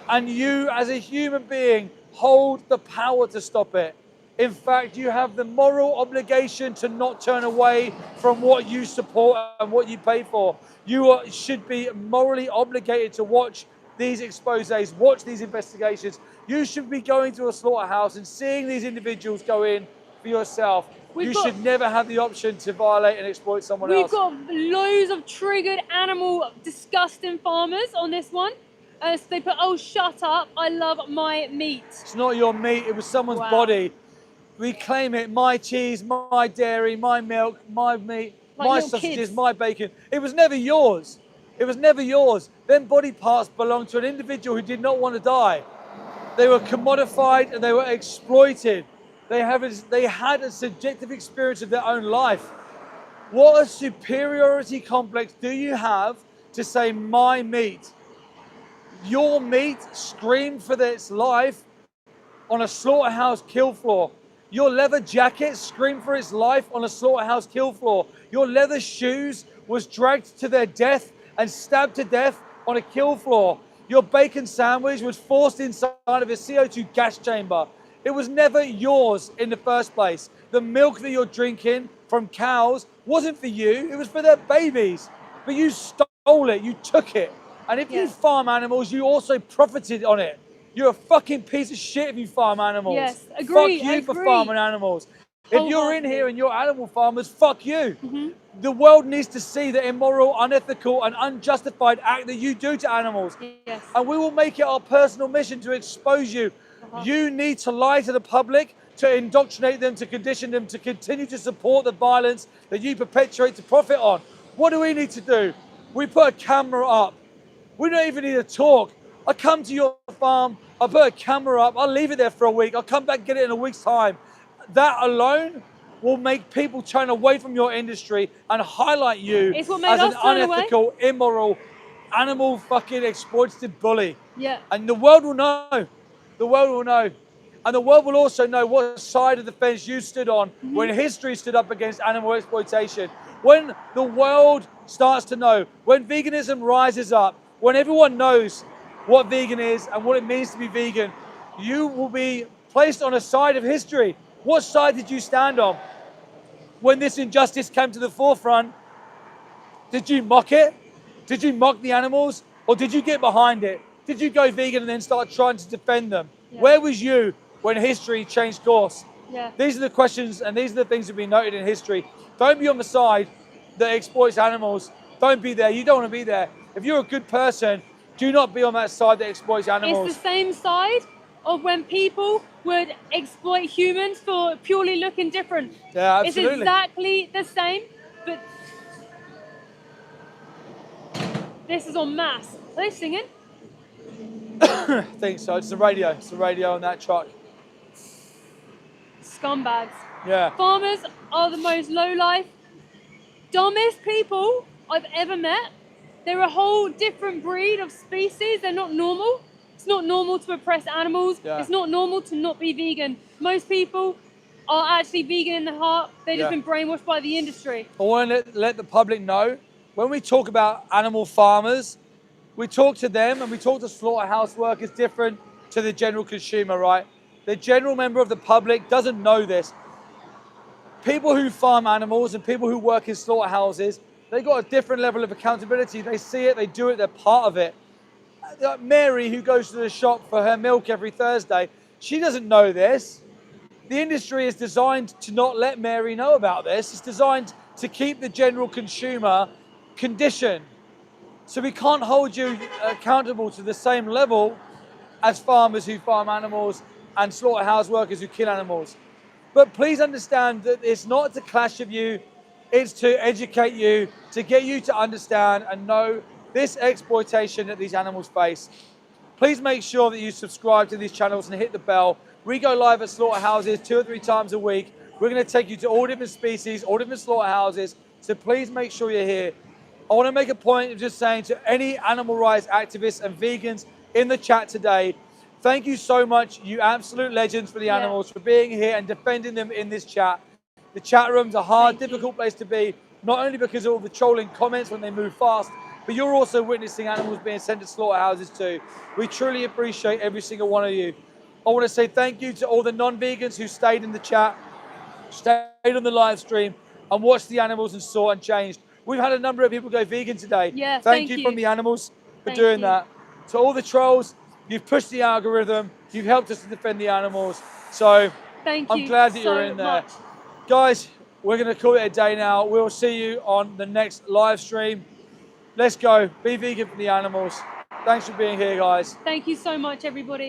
And you, as a human being, hold the power to stop it. In fact, you have the moral obligation to not turn away from what you support and what you pay for. You should be morally obligated to watch these exposés, watch these investigations. You should be going to a slaughterhouse and seeing these individuals go in for yourself. You should never have the option to violate and exploit someone else. We've got loads of triggered animal disgusting farmers on this one. So they put, oh, shut up, I love my meat. It's not your meat, it was someone's body. We claim it, my cheese, my dairy, my milk, my meat, like my sausages, my bacon. It was never yours. It was never yours. Them body parts belonged to an individual who did not want to die. They were commodified and they were exploited. They had a subjective experience of their own life. What a superiority complex do you have to say my meat? Your meat screamed for its life on a slaughterhouse kill floor. Your leather jacket screamed for its life on a slaughterhouse kill floor. Your leather shoes was dragged to their death and stabbed to death on a kill floor. Your bacon sandwich was forced inside of a CO2 gas chamber. It was never yours in the first place. The milk that you're drinking from cows wasn't for you, it was for their babies. But you stole it, you took it. And if you farm animals, you also profited on it. You're a fucking piece of shit if you farm animals. Yes, agree. Fuck you for farming animals. If you're in here and you're animal farmers, fuck you. The world needs to see the immoral, unethical, and unjustified act that you do to animals. Yes. And we will make it our personal mission to expose you. You need to lie to the public, to indoctrinate them, to condition them, to continue to support the violence that you perpetuate to profit on. What do we need to do? We put a camera up. We don't even need to talk. I come to your farm, I put a camera up, I'll leave it there for a week, I'll come back and get it in a week's time. That alone will make people turn away from your industry and highlight you as an unethical, immoral, animal fucking exploitative bully. Yeah. And the world will know. The world will know. And the world will also know what side of the fence you stood on when history stood up against animal exploitation. When the world starts to know, when veganism rises up, when everyone knows what vegan is and what it means to be vegan, you will be placed on a side of history. What side did you stand on? When this injustice came to the forefront, did you mock it? Did you mock the animals? Or did you get behind it? Did you go vegan and then start trying to defend them? Yeah. Where was you when history changed course? Yeah. These are the questions and these are the things that have been noted in history. Don't be on the side that exploits animals. Don't be there. You don't want to be there. If you're a good person, do not be on that side that exploits animals. It's the same side of when people would exploit humans for purely looking different. Yeah, absolutely. It's exactly the same, but this is on mass. Are they singing? I think so. It's the radio. It's the radio on that truck. Scumbags. Yeah. Farmers are the most low-life, dumbest people I've ever met. They're a whole different breed of species. They're not normal. It's not normal to oppress animals. Yeah. It's not normal to not be vegan. Most people are actually vegan in the heart. They've just been brainwashed by the industry. I want to let the public know, when we talk about animal farmers, we talk to them and we talk to slaughterhouse workers different to the general consumer, right? The general member of the public doesn't know this. People who farm animals and people who work in slaughterhouses, they got a different level of accountability. They see it, they do it, they're part of it. Like Mary, who goes to the shop for her milk every Thursday, she doesn't know this. The industry is designed to not let Mary know about this. It's designed to keep the general consumer conditioned. So we can't hold you accountable to the same level as farmers who farm animals and slaughterhouse workers who kill animals. But please understand that it's not to clash of you, it's to educate you, to get you to understand and know this exploitation that these animals face. Please make sure that you subscribe to these channels and hit the bell. We go live at slaughterhouses 2 or 3 times a week. We're going to take you to all different species, all different slaughterhouses. So please make sure you're here. I want to make a point of just saying to any animal rights activists and vegans in the chat today, thank you so much, you absolute legends for the animals, for being here and defending them in this chat. The chat room's a hard, difficult place to be, not only because of all the trolling comments when they move fast, but you're also witnessing animals being sent to slaughterhouses too. We truly appreciate every single one of you. I want to say thank you to all the non-vegans who stayed in the chat, stayed on the live stream, and watched the animals and saw and changed. We've had a number of people go vegan today. Yeah, thank you from the animals for doing that. To all the trolls, you've pushed the algorithm, you've helped us to defend the animals. So I'm glad that you're in there. Guys, we're going to call it a day now. We'll see you on the next live stream. Let's go. Be vegan for the animals. Thanks for being here, guys. Thank you so much, everybody.